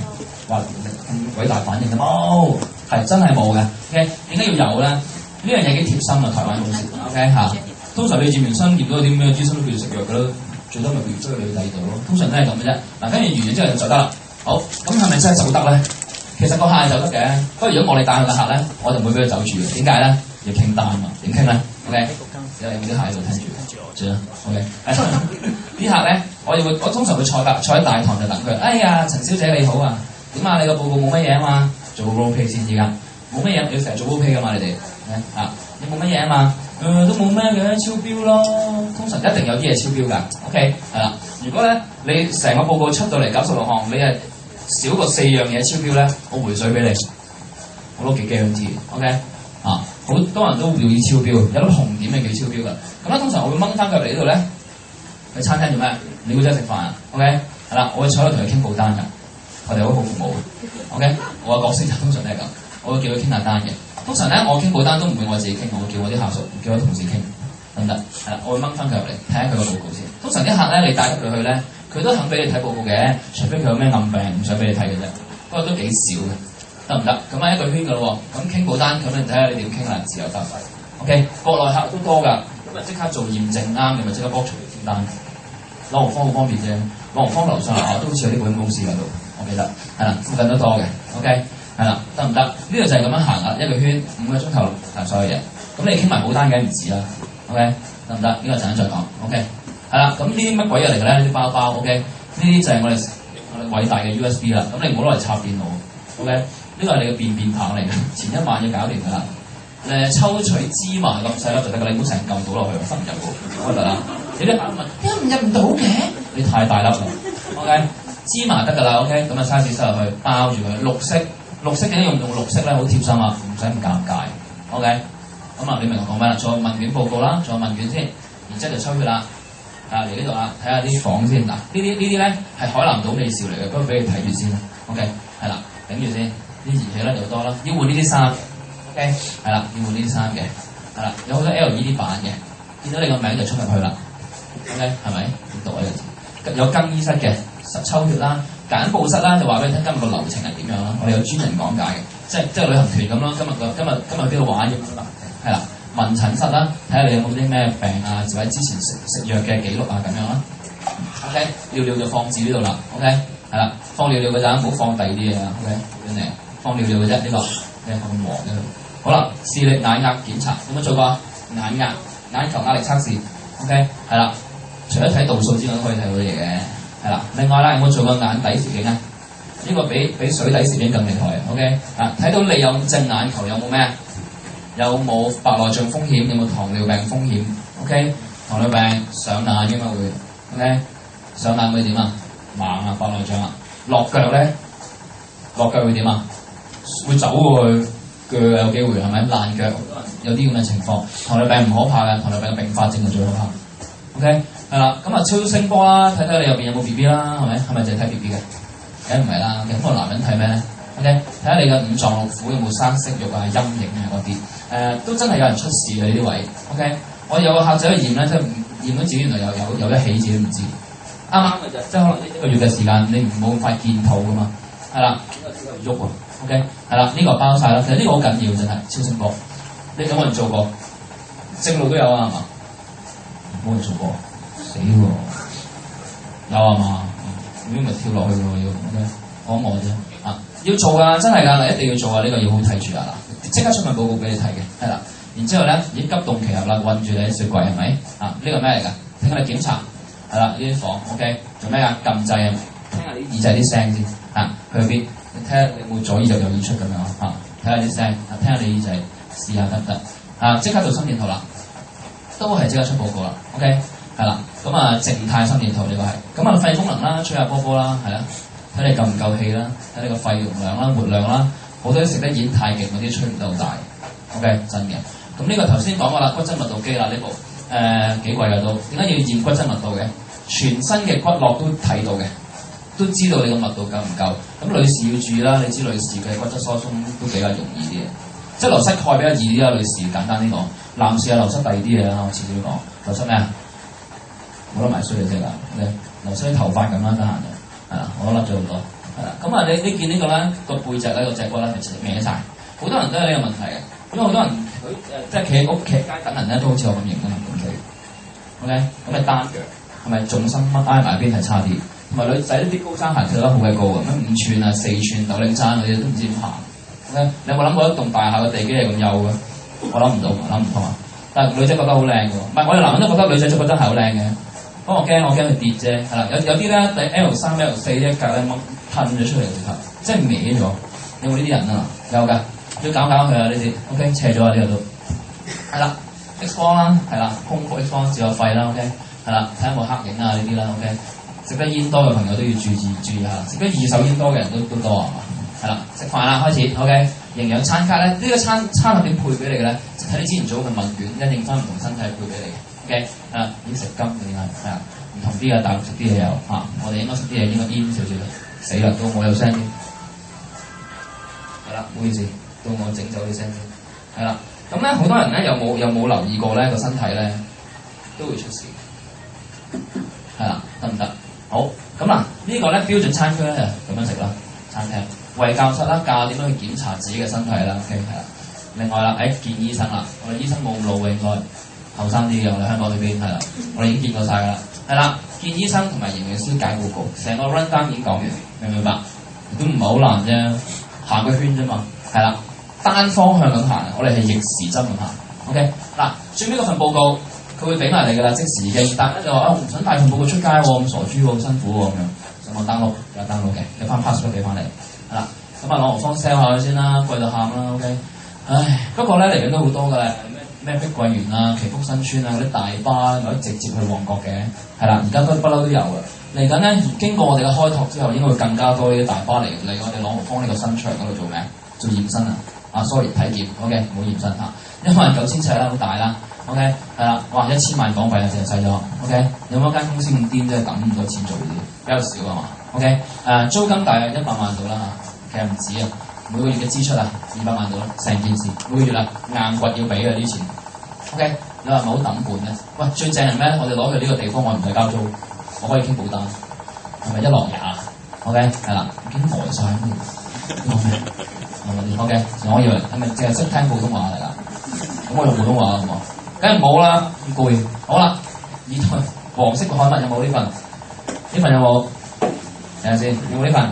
哇咁鬼大反應嘅冇，係真係冇嘅。OK， 點解要有咧？呢樣嘢幾貼心啊，台灣公司。OK 嚇，通常你驗完身驗到啲咩醫生都叫你食藥㗎啦，最多咪回追你去第二度咯。通常都係咁嘅啫。嗱，跟住完之後就得啦。好，咁係咪真係走得咧？其實個客係走得嘅，不過如果我哋帶佢嘅客咧，我就唔會俾佢走住嘅。點解咧？要傾單嘛，點傾咧 ？OK， 有冇啲客喺度聽住？OK， 啲客咧，我通常會坐喺大堂就等佢。哎呀，陳小姐你好啊，點啊？你個報告冇乜嘢啊嘛，做個 role play 先而家，冇乜嘢，你要成日做 role play 噶嘛你哋，你冇乜嘢啊嘛，都冇咩嘅，超標咯。通常一定有啲嘢超標㗎。OK， 係啦。如果咧你成個報告出到嚟96項，你係少過4樣嘢超標咧，我回水俾你，我都幾驚知 OK。好多人都會超標，有粒紅點係叫超標㗎。咁咧通常我會掹翻佢入嚟呢度咧，去餐廳做咩？你估真係食飯啊 ？OK， 係啦，我會坐喺度同佢傾報單㗎。我哋好好服務 ，OK。我嘅角色就通常都係咁，我會叫佢傾下單嘅。通常咧我傾報單都唔會我自己傾，我會叫我啲下屬，叫我啲同事傾，得唔得？係啦，我會掹翻佢入嚟睇下佢個報告先。通常啲客咧你帶佢去咧，佢都肯俾你睇報告嘅，除非佢有咩暗病唔想俾你睇嘅啫。不過都幾少嘅。得唔得？咁啊一個圈㗎咯喎，咁傾報單，咁你睇下你點傾啦，自由得。OK， 國內客都多㗎，咁啊即刻做驗證啱，你咪即刻幫隨簽單。朗豪坊好方便啫，朗豪坊樓上都好似有啲保險公司㗎度，我記得係啦，附近都多嘅。OK， 係啦，得唔得？呢度就係咁樣行啦，一個圈5個鐘頭談所有嘢。咁你傾埋報單梗係唔止啦。OK， 得唔得？呢個陣間再講。OK， 係啦，咁呢啲乜鬼嘢嚟嘅咧？呢啲包包 OK， 呢啲就係我哋偉大嘅 USB 啦。咁你唔好攞嚟插電腦。OK。呢個係你嘅便棒嚟嘅，前1晚要搞掂㗎啦。抽取芝麻咁細粒就得㗎，你唔好成嚿倒落去，分唔入喎，得啦。你啲客問點解入唔到嘅？你太大粒啦。OK， 芝麻得㗎啦。OK， 咁啊 size 塞入去，包住佢。綠色點解用綠色咧？好貼心啊，唔使咁尷尬。OK， 咁啊，你明我講咩啦？做問卷報告啦，做問卷先，然之後就抽血啦。嚟呢度啊，睇下啲房先。嗱，呢啲咧係海南島美兆嚟嘅，不過俾你睇住先。OK， 係啦，頂住先。啲儀器咧就多啦，要換呢啲衫 ，OK， 係啦，要換呢啲衫嘅，係啦，有好多 LED 板嘅，見到你個名就衝入去啦 ，OK， 係咪？點讀啊？有更衣室嘅，抽血啦，簡報室啦，就話俾你聽今日個流程係點樣啦，我哋有專人講解嘅，即係旅行團咁咯，今日邊度玩咁啦，係啦，問診室啦，睇下你有冇啲咩病啊，或者之前食藥嘅記錄啊咁樣啦 ，OK， 尿就放置呢度啦 ，OK， 係啦，放尿嘅咋，唔好放第二啲嘢啊 ，OK， 真係。放尿嘅啫，呢個你係咁黃嘅。好啦，視力眼壓檢查有冇做過？眼壓、眼球壓力測試 ，OK， 係啦。除咗睇度數之外，都可以睇好多嘢嘅，係啦。另外啦，有冇做過眼底攝影啊？呢個比水底攝影更厲害 ，OK。睇到你有隻眼球有冇咩？有冇白內障風險？有冇糖尿病風險 ？OK， 糖尿病上眼嘅嘛會 ，OK， 上眼會點啊？盲啊，白內障啊。落腳咧，落腳會點啊？會走喎，腳有機會係咪爛腳？有啲咁嘅情況。糖尿病唔可怕嘅，糖尿病嘅併發症係最可怕。OK， 係啦，咁啊超聲波啦，睇睇你入邊有冇 BB 啦，係咪？係咪淨係睇 BB 嘅？梗唔係啦，咁個男人睇咩咧 ？OK， 睇下你嘅五臟六腑有冇生息肉啊、陰影啊嗰啲。都真係有人出事嘅呢啲位。OK， 我有個客仔去驗咧，即係驗到自己原來有一起自己都唔知。啱啱嘅啫，即係可能呢一個月嘅時間，你唔冇咁快見肚噶嘛。係啦，呢個喐喎。OK， 係啦，呢個包晒啦。其實呢個好緊要，真係超聲波。你有冇人做過？正路都有啊，係嘛？冇人做過，死喎！有啊嘛？咁咪跳落去喎要。OK， 講我啫。要做㗎，真係㗎，一定要做啊！呢個要好睇住啊嗱，即刻出份報告俾你睇嘅，係啦。然之後咧，已經急凍期入啦，韞住你喺雪櫃係咪？呢個咩嚟㗎？聽下你檢查，係啦，呢啲房 OK， 做咩啊？撳掣啊，聽下啲耳仔啲聲先去邊？你睇下你有冇左耳就右耳出咁樣睇下啲聲，聽下你耳仔試下得唔得？即刻做心電圖啦，都係即刻出報告啦。OK， 係啦，咁靜態心電圖呢個係，咁肺功能啦，吹下波波啦，係啦。睇你夠唔夠氣啦，睇你個肺容量啦、活量啦，好多啲食得煙太勁嗰啲吹唔到大 ，OK 真嘅。咁呢個頭先講過啦，骨質密度機啦呢部幾貴㗎都，點解要驗骨質密度嘅？全身嘅骨骼都睇到嘅，都知道你個密度夠唔夠。咁女士要注意啦，你知女士嘅骨質疏鬆都比較容易啲嘅，即係流失鈣比較易啲啦。女士簡單啲講，男士係流失第二啲嘢啦。我遲啲講流失咩啊？冇得埋衰嘅啫㗎，流失啲頭髮咁啦，得閒就。係啦，我都甩咗好多，係啦。咁你見呢個咧個背脊咧個脊骨咧係歪晒，好多人都有呢個問題嘅。因為好多人佢即係企喺屋企街等人咧，都好似我咁型咁企。OK， 咁咪單腳，係咪重心乜挨埋邊係差啲？同埋女仔啲高踭鞋跳得好鬼高嘅，咩5寸啊、4寸斗零踭嗰啲都唔知點行。OK， 你有冇諗過一棟大廈嘅地基係咁幼嘅？我諗唔到，諗唔通啊！但係女仔覺得好靚㗎喎，唔係我哋男人都覺得女仔覺得係好靚嘅。不過我驚佢跌啫，係啦，有啲咧第 L3、L4 一格咧掹褪咗出嚟直頭，即係歪咗。有冇呢啲人啊？有㗎，要搞佢啊呢啲。OK， 斜咗啊呢個都。係啦 ，X 光啦，係啦，胸部 X 光照下肺啦。OK， 係啦，睇下有冇黑影啊呢啲啦。OK， 食得煙多嘅朋友都要注意下，食得二手煙多嘅人都多啊嘛。係啦，食飯啦開始。OK， 營養餐卡咧，呢個餐盒點配俾你嘅咧？睇你之前做嘅問卷，因應翻唔同身體配俾你嘅。OK， 已經食金嘅應該係唔同啲嘅，大陸食啲嘢有我哋應該食啲嘢應該煙少少嘅。死啦，到我有聲添，係啦，唔好意思，到我整走啲聲先，係啦。咁咧好多人咧有冇留意過咧個身體咧都會出事，係啦，得唔得？好，咁嗱呢個咧標準餐區咧咁樣食啦，餐廳衛教室啦，教點樣去檢查自己嘅身體啦。OK， 係啦。另外啦，見醫生啦，我哋醫生冇咁老嘅應該。後生啲嘅，我哋香港呢邊係啦，我哋已經見過晒㗎啦，係啦，見醫生同埋營養師解報告，成個 run down 已經講完，明唔明白？都唔係好難啫，行個圈啫嘛，係啦，單方向咁行，我哋係逆時針咁行 ，OK， 嗱，最尾嗰份報告佢會俾埋你㗎啦，即時已經，但係就話我唔想帶份報告出街喎，咁傻豬喎，好辛苦喎咁樣，上網 download 有 download 嘅，有翻 password 俾翻你，係啦，咁攞何方 sell 下佢先啦，貴到喊啦 ，OK， 唉，不過咧嚟緊都好多㗎啦。咩碧桂園啊、祈福新村啊嗰啲大巴可以直接去旺角嘅，係啦，而家都不嬲都有嘅。嚟緊咧，經過我哋嘅開拓之後，應該會更加多呢啲大巴嚟我哋朗豪坊呢個新場嗰度做咩？做驗身啊！sorry 體檢 ，OK， 冇驗身嚇，因為9000尺啦，好大啦 ，OK， 係啦，哇1000萬港幣啊，淨係細咗 ，OK， 有冇間公司咁癲啫？抌咁多錢做呢啲，比較少啊嘛 ，OK， 租金大約100萬到啦嚇，其實唔止啊。每個月嘅支出200萬到啦，成件事每個月硬掘要俾嘅啲錢。OK， 你話唔係好抌本咧？喂，最正係咩？我哋攞去呢個地方，我唔使交租，我可以傾保單，係咪1落廿 ？OK， 係啦，已經呆晒咁。OK， 我以為係咪淨係識聽普通話嚟㗎？咁我用普通話好唔好？梗係冇啦，咁攰。好啦，呢台黃色嘅刊物有冇呢份？呢份有冇？睇下先，有冇呢份？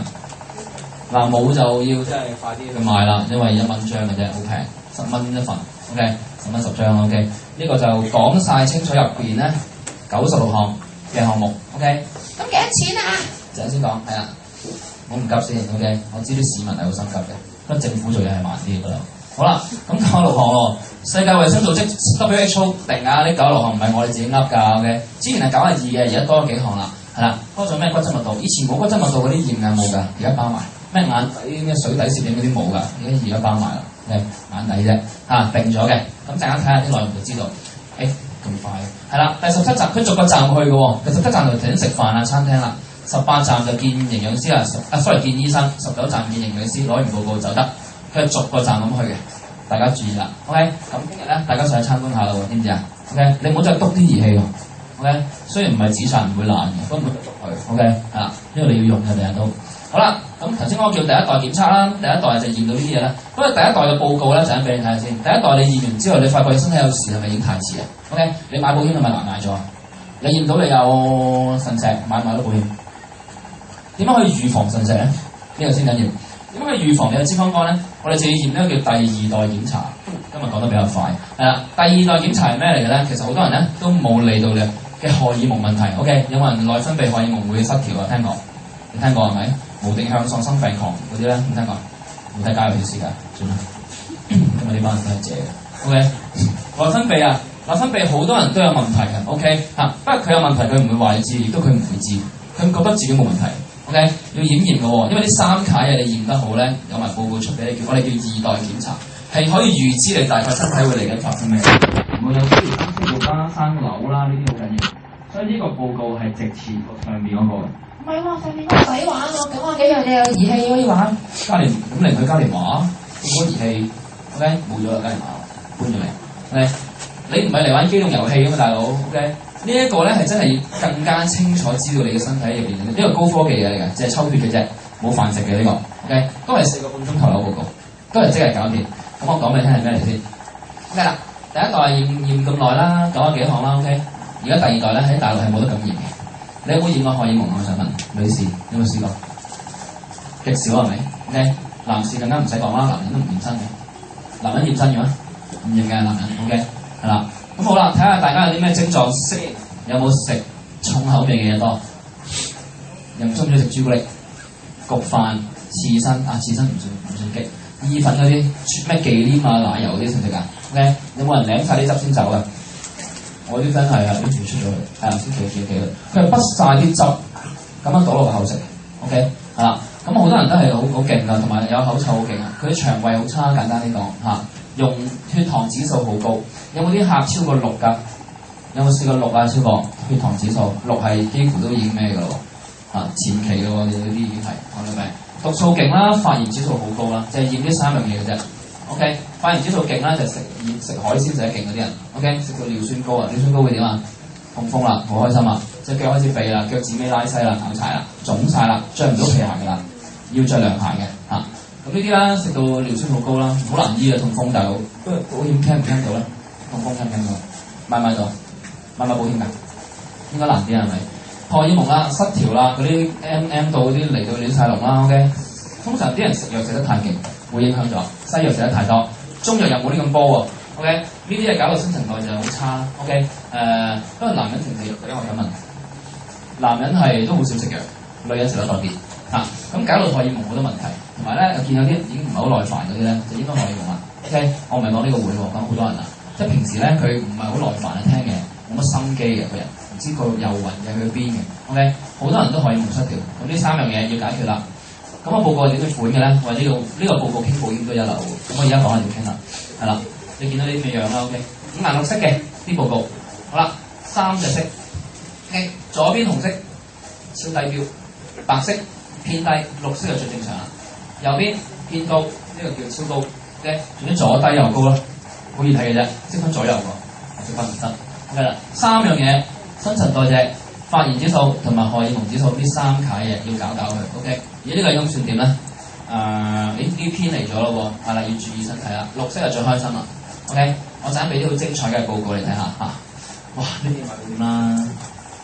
嗱冇就要即係快啲去買啦，因為1蚊張嘅啫，好平，10蚊一份 ，OK， 10蚊10張 ，OK， 呢個就講晒清楚入邊咧96項嘅項目 ，OK， 咁幾多錢啊？陣先講，係啦，我唔急先 ，OK， 我知啲市民係好心急嘅，不過政府做嘢係慢啲嘅嗰度好啦，咁96項喎，世界衛生組織 WHO 定啊，呢96項唔係我哋自己噏㗎 ，OK？ 之前係92嘅，而家多咗幾項啦，係啦，多咗咩骨質密度？以前冇骨質密度嗰啲驗㗎冇㗎，而家包埋。咩眼底咩水底攝影嗰啲冇㗎，而家包埋啦，眼底啫定咗嘅。咁陣間睇下啲內容就知道。咁快係啦，第17站佢逐個站去嘅喎，第17站就頭先食飯啊餐廳啦，18站就見營養師sorry 見醫生，19站見營養師攞完報告走得，佢係逐個站咁去嘅，大家注意啦。OK， 咁聽日咧大家上去參觀下啦喎，知唔知啊 ？OK， 你唔好再篤啲儀器喎。OK， 雖然唔係紙刷唔會爛嘅，都唔會篤佢。OK， 係啦，因為你要用嘅第日都。好啦，咁頭先我叫第一代檢測啦，第一代就驗到呢啲嘢啦。不過第一代嘅報告咧，陣間俾你睇下先。第一代你驗完之後，你發覺你身體有事係咪已經太遲啊 ？OK， 你買保險係咪買咗啊？你驗到你有腎石，買唔買到保險？點樣可以預防腎石咧？呢個先緊要。點樣可以預防你有脂肪肝咧？我哋就要驗呢個叫第二代檢查。今日講得比較快，係啦。第二代檢查係咩嚟嘅咧？其實好多人咧都冇理到你嘅荷爾蒙問題。OK， 有冇人內分泌荷爾蒙會失調啊？聽過？你聽過係咪？無定向喪心病狂嗰啲咧，冇聽過？冇睇《家有喜事》㗎，算啦。因為呢班人都係借嘅。OK， 內分泌啊，內分泌好多人都有問題嘅。OK 不過佢有問題，佢唔會話你知，亦都佢唔會知，佢覺得自己冇問題。OK， 要驗嘅喎，因為啲三楷嘢你驗得好咧，有埋報告出俾你，我哋叫二代檢查，係可以預知你大概身體會嚟緊發生咩，唔會有啲生息肉啦、生瘤啦，呢啲好緊要。所以呢個報告係直持上面嗰個嘅。唔係喎，上面個仔玩喎，咁我幾樣嘢有儀器可以玩。嘉年咁嚟去嘉年華，咁個儀器 OK 冇咗啦，嘉年華搬咗嚟。OK， 你唔係嚟玩機動遊戲㗎嘛，大佬 OK？ 呢一個咧係真係要更加清楚知道你嘅身體入邊呢個高科技嘢嚟嘅，即係抽血嘅啫，冇飯食嘅呢個 OK， 都係4個半鐘頭有報告，都係即日搞掂。咁我講俾你聽係咩嚟先 ？OK 啦，第一代驗咁耐啦，90幾項啦 OK， 而家第二代咧喺大陸係冇得咁驗嘅。你有冇驗過荷爾蒙？我想問女士有冇試過？極少係咪 ？OK， 男士更加唔使講啦，男人都唔驗身嘅。男人驗身嘅咩？唔驗嘅男人 OK 係啦。咁好啦，睇下大家有啲咩症狀先。有冇食重口味嘅嘢多？又唔中意食朱古力、焗飯、刺身啊？刺身唔算激。意粉嗰啲咩忌廉啊、奶油嗰啲食唔食㗎 ？OK， 有冇人舐晒啲汁先走㗎？我啲 friend 係啊，啲住出咗去，係啊，先企佢係剝晒啲汁，咁樣倒落個口食 ，OK， 係啦。咁好多人都係好勁㗎，同埋有口臭好勁啊。佢啲腸胃好差，簡單啲講嚇，用血糖指數好高。有冇啲客超過6㗎？有冇試過6啊？超過血糖指數6係幾乎都已經咩㗎咯喎？前期嘅喎，你嗰啲已經係我明唔明？毒素勁啦，發炎指數好高啦，就係驗呢3樣嘢嘅啫。OK， 發炎指數勁啦，就食海鮮食得勁嗰啲人。OK， 食到尿酸高啊，尿酸高會點啊？痛風啦，好開心啊！隻腳開始痹啦，腳趾尾拉西啦，咬柴啦，腫晒啦，着唔到皮鞋㗎啦，要着涼鞋嘅嚇。咁呢啲啦，食到尿酸好高啦，好難醫嘅痛風大佬。不過保險聽唔聽到咧？痛風聽唔聽到？買唔買到？買保險㗎？應該難啲係咪？荷爾蒙啦、失調啦，嗰啲 MM 度嗰啲嚟到亂晒龍啦。OK， 通常啲人食藥食得太勁，會影響咗；西藥食得太多，中藥又冇呢咁煲喎。OK， 呢啲係搞到新陳代謝好差。OK， 不過男人食唔食藥嘅？我想問，男人係都好少食藥，女人食得多啲嚇。咁搞到荷爾蒙好多問題，同埋咧，我見有啲已經唔係好耐煩嗰啲咧，就應該荷爾蒙啦。OK， 我唔係講呢個會喎，講好多人啊，即係平時咧佢唔係好耐煩啊，聽嘅冇乜心機嘅個人。唔知佢遊魂嘅去邊嘅 ，OK， 好多人都可以蒙失調，咁呢3樣嘢要解決啦。咁個報告係點樣款嘅咧？我呢個報告傾保險都一流，咁我而家講下點傾啦，係啦，你見到呢啲咩樣啦 ？OK， 五顏六色嘅啲報告，好啦，3隻色 ，OK， 左邊紅色超低標，白色偏低，綠色就最正常啦。右邊偏高，呢個叫超高 ，OK， 總之左低右高啦，好易睇嘅啫，識分左右喎，識分唔得。OK 啦，3樣嘢，新陳代謝、發炎指數同埋荷爾蒙指數呢3楷嘢要搞佢。OK， 而呢個應該算點咧？呢啲偏離咗咯喎，係啦，要注意身體啦。綠色係最開心啦。OK， 我陣間俾啲好精彩嘅報告你睇下嚇。哇，呢啲咪點啦？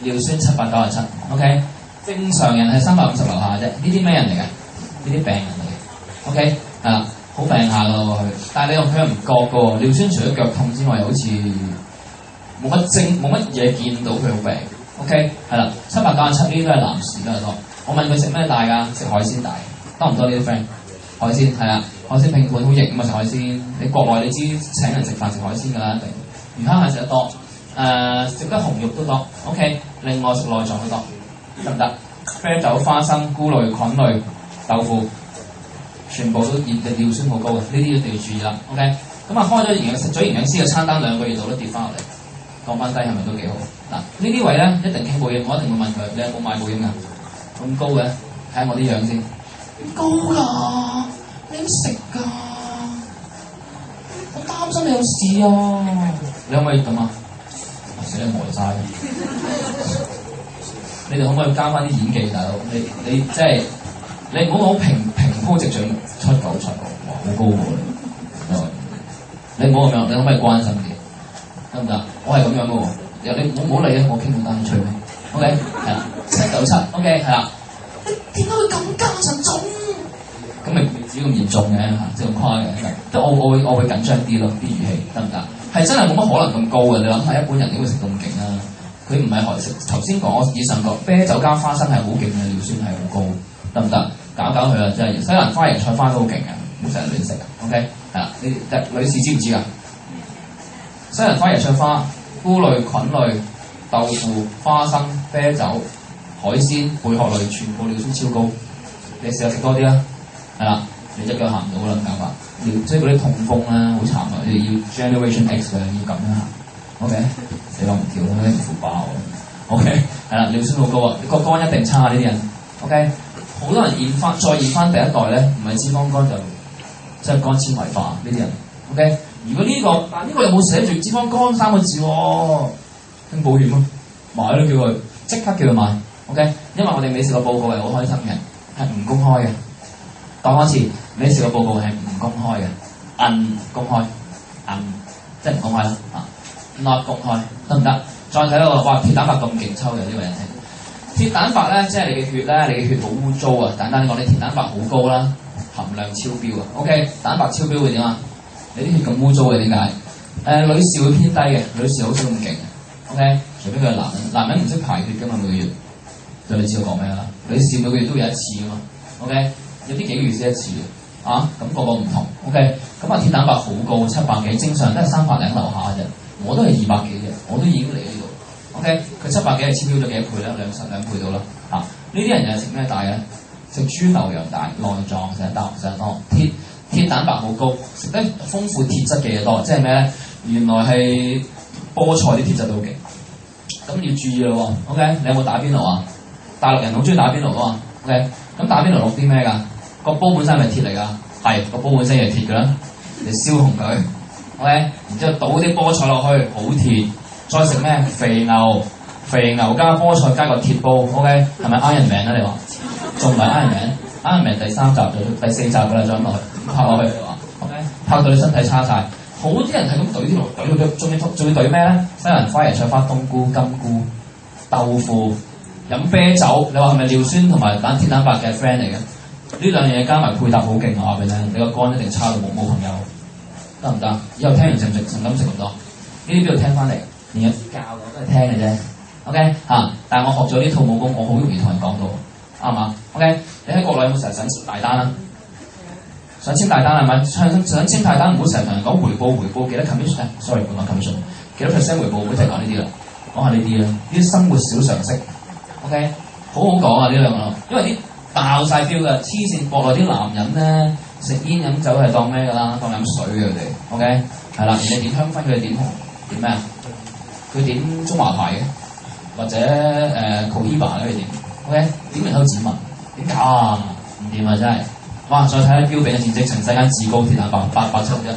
尿酸797。OK， 正常人係350樓下啫。呢啲咩人嚟嘅？呢啲病人嚟嘅。OK， 係啦，好病下㗎喎佢。但係你用佢又唔覺㗎喎。尿酸除咗腳痛之外，又好似冇乜嘢見到佢好病 ，OK 係啦，797呢啲都係男士都係多。我問佢食咩大㗎？食海鮮大，多唔多呢啲 friend？海海鮮係啦，海鮮拼盤好型咁啊食海鮮。你國內你知請人食飯食海鮮㗎啦，一定魚蝦係食得多，食得紅肉都多。OK， 另外食內臟都多，得唔得？啤酒、花生、菇類、菌類、豆腐，全部都尿酸好高嘅，呢啲一定要注意啦。OK， 咁啊開咗食咗營養師嘅餐單2個月度都跌翻落嚟，降翻低係咪都幾好？嗱，呢啲位咧一定傾保險，我一定會問佢：你有冇買保險㗎？咁高嘅，睇下我啲樣先。高㗎，你點食㗎？我擔心你有事啊！你可唔可以咁啊？死得呆晒！你哋可唔可以加翻啲演技，大佬？你即係你唔好平鋪直敍出9出9，哇好高喎你唔好咁樣，你可唔可以關心啲？得唔得？我係咁樣嘅喎，你唔好理啊，我傾到單吹咩 ？OK 係啦，797 OK 係啦。你點解會咁加沉重？咁咪至於咁嚴重嘅嚇，即係咁誇嘅，即係我會緊張啲咯，啲語氣得唔得？係真係冇乜可能咁高嘅，你諗下一般人點會食咁勁啊？佢唔係海食，頭先講以上個啤酒加花生係好勁嘅，尿酸係好高，得唔得？搞佢啊！真係西蘭花椰菜花都好勁嘅，唔好成日亂食啊 ！OK 係啦，你女士知唔知㗎？西蘭花椰菜花、菇類、菌類、豆腐、花生、啤酒、海鮮、貝殼類，全部尿酸超高。你試下食多啲啦，係啦，你隻腳行唔到啦，搞法。即係嗰啲痛風啦，好慘啊！你要 Generation X 嘅，要咁樣行。OK， 死我唔跳啦，啲腐爆。OK， 係啦，尿酸好高啊，個肝一定差呢啲人。OK， 好多人再驗翻第一代咧，唔係脂肪肝就即係肝纖維化呢啲人。OK， 如果但呢個有冇寫住脂肪肝3個字喎？傾保險咯，買咯叫佢，即刻叫佢買。OK， 因為我哋美食個報告係好開心嘅，係唔公開嘅。講多次，美食個報告係唔公開嘅，公開，即係唔公開啦啊 ，not 公開，得唔得？再睇到哇，鐵蛋白咁勁抽嘅呢個人聽。鐵蛋白咧，即係你嘅血咧，你嘅血好污糟啊！簡單啲講，你鐵蛋白好高啦，含量超標啊。OK， 蛋白超標會點啊？你啲血咁污糟嘅點解？女士會偏低嘅，女士好少咁勁嘅。OK， 除非佢係男人，男人唔識排血㗎嘛，每個月。就你知我講咩啦？女士每個月都有一次㗎嘛。OK， 有啲幾個月先一次嘅，啊咁個唔同。OK， 咁啊鐵蛋白好高，700幾，正常都係300零樓下啫。我都係200幾嘅，我都已經嚟呢度。OK， 佢700幾係超標咗幾多倍咧？兩倍到啦。啊，呢啲人又係食咩大嘅？食豬牛羊大，內臟成日多。鐵蛋白好高，食得豐富鐵質嘅嘢多，即係咩咧？原來係菠菜啲鐵質都好勁。咁要注意咯喎。OK， 你有冇打邊爐啊？大陸人好中意打邊爐啊嘛。OK， 咁打邊爐落啲咩㗎？個煲本身係咪鐵嚟㗎？係，個煲本身係鐵㗎啦。你燒紅佢。OK， 然之後倒啲菠菜落去，好甜。再食咩？肥牛加菠菜加個鐵煲。OK， 係咪 Iron Man 啊？你話？仲唔係 Iron Man？Iron Man 第3集就第4集㗎啦，再落去拍落去。OK， 拍到你身體差晒。好啲人係咁懟啲落，懟到仲要懟咩咧？西蘭花、椰菜花、冬菇、金菇、豆腐、飲啤酒。你話係咪尿酸同埋鐵蛋白嘅 friend 嚟嘅？呢兩樣嘢加埋配搭好勁，我話俾你聽，你個肝一定差到冇朋友，得唔得？以後聽完食唔食？甚敢食咁多？呢啲邊度聽翻嚟？連有教我都係聽嘅啫。OK 嚇，但係我學咗呢套武功，我好容易同人講到，啱嘛 ？OK， 你喺國內有冇成日想大單啊？想簽大單係咪？想簽大單唔好成日同人講回報幾多 commission？sorry 唔講 commission， 幾多 percent 回報，唔好淨係講呢啲啦，講下呢啲啦，呢啲生活小常識。OK， 好好講啊呢兩個，因為啲爆晒標㗎，黐線！國內啲男人咧食煙飲酒係當咩㗎啦？當飲水嘅佢哋。OK， 係啦，人哋點香薰，佢哋點紅點咩啊？佢點中華牌嘅，或者Cohiba 咧佢點 ？OK， 點人口指紋？點搞啊？唔掂啊真係！哇！再睇下標炳嘅戰績，全世界至高鐵蛋白871，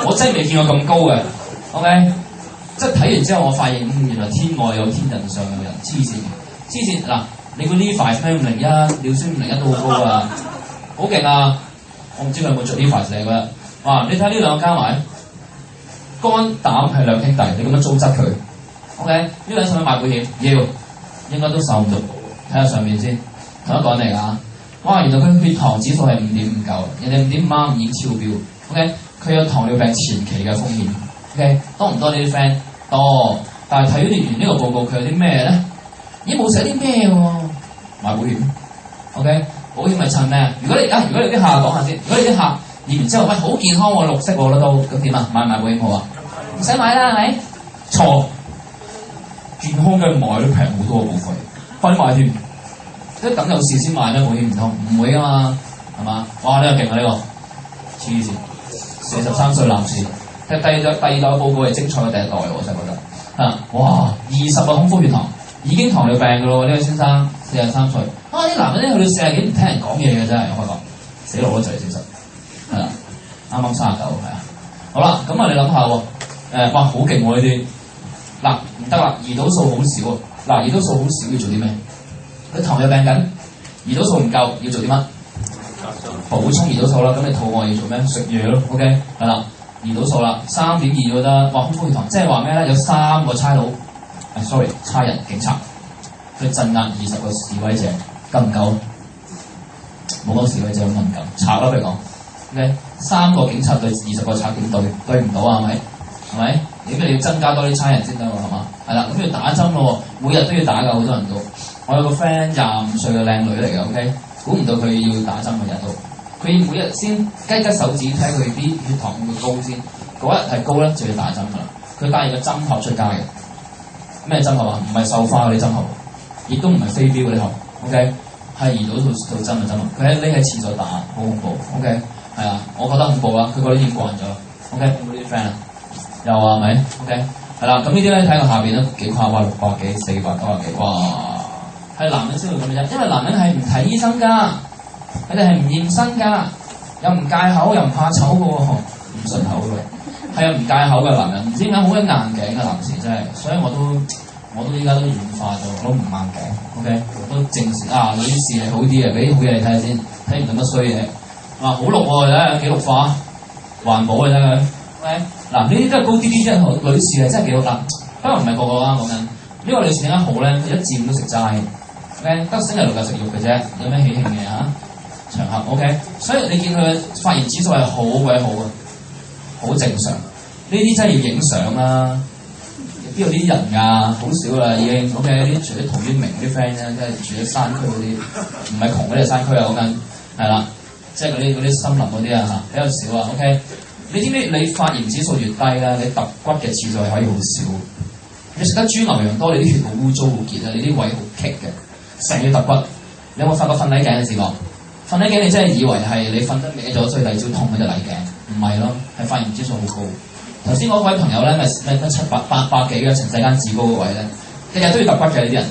我真係未見過咁高嘅。OK， 即係睇完之後，我發現原來天外有天，人上有人，黐線嗱！你個 Levi's 咩501，尿酸501都好高啊，好勁啊！我唔知佢有冇着 Levi's 嚟㗎。哇！你睇呢兩個加埋，肝膽係兩兄弟，你咁樣糟質佢。OK， 呢兩使唔使買保險？要，應該都受唔到。睇下上面先，同一個人嚟㗎。哇！原來佢血糖指數係5.59，人哋5.5已經超標。OK， 佢有糖尿病前期嘅風險。OK， 多唔多呢啲 friend？多，但係睇完呢個報告，佢有啲咩咧？咦，冇寫啲咩喎？買保險。OK，保險咪襯咩？如果你啲客講下先，如果你啲客驗完之後，喂好健康喎，綠色喎都，咁點啊？買唔買保險好啊？唔使買啦，係咪？錯，健康嘅買都平好多保費，快啲買添。即係等有事先買咩保險唔通？唔會噶嘛，係嘛？哇！呢個勁啊呢個，黐線，43歲男士，第二代報告係精彩嘅第一代喎，我真係覺得。哇！20個空腹血糖，已經糖尿病㗎咯喎，呢位先生43歲。啲男人咧去到40幾唔聽人講嘢嘅真係，我發覺死佬嗰陣其實係啦，啱啱39係啊。好啦，咁啊你諗下喎，哇好勁喎呢啲。嗱唔得啦，胰島素好少喎。嗱胰島素好少要做啲咩？佢糖尿病緊，胰島素唔夠要做啲乜？補充胰島素啦。咁你肚餓要做咩？食嘢咯。OK 係啦，胰島素啦，3.2都得。哇空腹血糖，即係話咩咧？有3個差佬，sorry 差人警察去鎮壓20個示威者，夠唔夠？冇講示威者咁敏感，賊啦佢講。OK 3個警察對20個賊點對唔到啊？係咪？係咪？點解你要增加多啲差人先得喎？係嘛？係啦，咁要打針咯喎，每日都要打㗎，好多人都。我有個 friend 25歲嘅靚女嚟嘅 ，OK， 估唔到佢要打針嘅日都。佢每日先雞手指睇佢啲血糖會唔會高先，嗰日係高咧就要打針㗎啦。佢帶住個針盒出街嘅，咩針盒啊？唔係繡花嗰啲針盒，亦都唔係飛鏢嗰啲盒 ，OK， 係胰島素針嘅針盒。佢匿喺廁所打，好恐怖 ，OK， 係啊，我覺得恐怖啦，佢覺得已經慣咗 ，OK， 有冇呢啲 friend 啊？有啊，係咪 ？OK， 係啦，咁呢啲咧睇個下邊咧幾誇哇，600幾、490幾，哇！係男人先會咁嘅啫，因為男人係唔睇醫生㗎，佢哋係唔驗身㗎，又唔戒口，又唔怕醜嘅喎，唔順口嘅，係啊，唔戒口嘅男人，唔知點解好鬼硬頸嘅男士真係，所以我都依家都軟化咗，我都唔硬頸 ，OK， 我都正視啊，女士係好啲嘅，俾啲好嘢你睇下先，睇唔到乜衰嘢，哇，好綠喎，睇幾綠化，環保嘅真係 ，OK， 嗱呢啲都係高啲啲啫，女士係真係幾好啦，不過唔係個個啦講緊，呢個女士點解好咧？佢1至5都食齋。OK， 得星期6日食肉嘅啫，有咩喜慶嘅嚇場合 ？OK， 所以你見佢嘅發炎指數係好鬼好嘅，好正常。呢啲真係要影相啦，邊有啲人㗎？好少啦已經。OK， 啲除咗陶淵明啲 friend 咧，即係住喺山區嗰啲，唔係窮嗰啲山區啊，講緊係啦，即係嗰啲森林嗰啲啊嚇，比較少啊。OK， 你知唔知你發炎指數越低咧，你揼骨嘅次數係可以好少。你食得豬牛羊多，你啲血好污糟好結啊，你啲胃好棘嘅。成日揼骨，你有冇發覺瞓捩頸嘅試過？瞓捩頸你真係以為係你瞓得歪咗，所以第二朝痛嗰隻捩頸，唔係咯，係發炎指數好高。頭先嗰位朋友咧，咪得700-800幾嘅全世界至高嘅位咧，日日都要揼骨嘅呢啲人，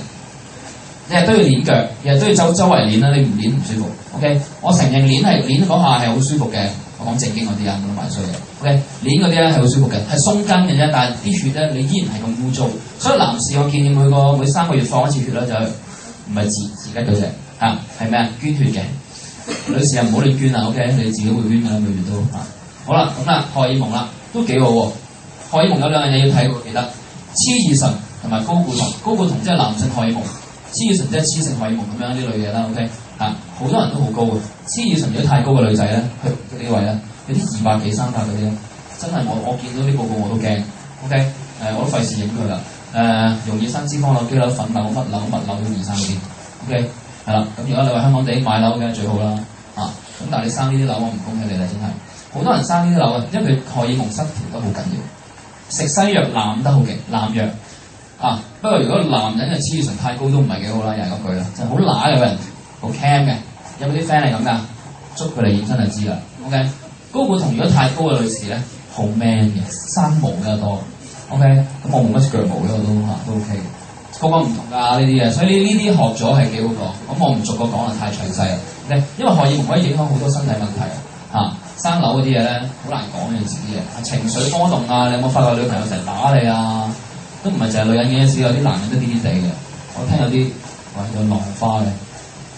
日日都要攣腳，日日都要周圍攣啦，你唔攣唔舒服。OK， 我承認攣嗰下係好舒服嘅，我講正經嗰啲啊，冇得埋衰嘅。OK， 攣嗰啲咧係好舒服嘅，係鬆筋嘅啫，但係啲血咧你依然係咁污糟。所以男士我建議每3個月放一次血咧就。唔係自己嗰隻嚇，係咩啊？捐血嘅女士又唔好亂捐啊 ，OK？ 你自己會捐㗎啦，每月都嚇。好啦，咁啦，荷爾蒙啦，都幾好喎。荷爾蒙有2樣嘢要睇喎，記得雌二醇同埋睾固酮。睾固酮即係男性荷爾蒙，雌二醇即係雌性荷爾蒙咁樣呢類嘢啦 ，OK？ 嚇，好多人都好高嘅。雌二醇如果太高嘅女仔咧，去呢位咧，有啲200幾300嗰啲咧，真係我見到啲報告我都驚 ，OK？ 我都費事影佢啦。容易生脂肪瘤、肌瘤、粉瘤、乜瘤都易生嗰啲 ，OK 係啦。咁如果你話香港地買樓嘅最好啦，咁但係你生呢啲瘤，我唔恭喜你啦，真係。好多人生呢啲瘤啊，因為佢荷爾蒙失調得好緊要，食西藥濫得好勁，濫藥不過如果男人嘅雌二醇太高都唔係幾好啦，又係嗰句啦，就係好乸嘅人，好 cam 嘅。有冇啲 friend 係咁㗎？捉佢嚟驗身就知啦。OK， 睾固酮如果太高嘅女士咧，好 man 嘅，生毛比較多。OK， 咁我冇乜腳毛嘅我都 OK 嘅，個個唔同㗎呢啲嘢，所以呢啲學咗係幾好講。咁我唔逐個講啦，太詳細啦。OK， 因為荷爾蒙可以影響好多身體問題生瘤嗰啲嘢咧好難講嘅自己嘅，情緒波動啊，你有冇發覺女朋友成日打你啊？都唔係淨係女人嘅事，有啲男人都癲癲地嘅。我聽有啲有浪花嘅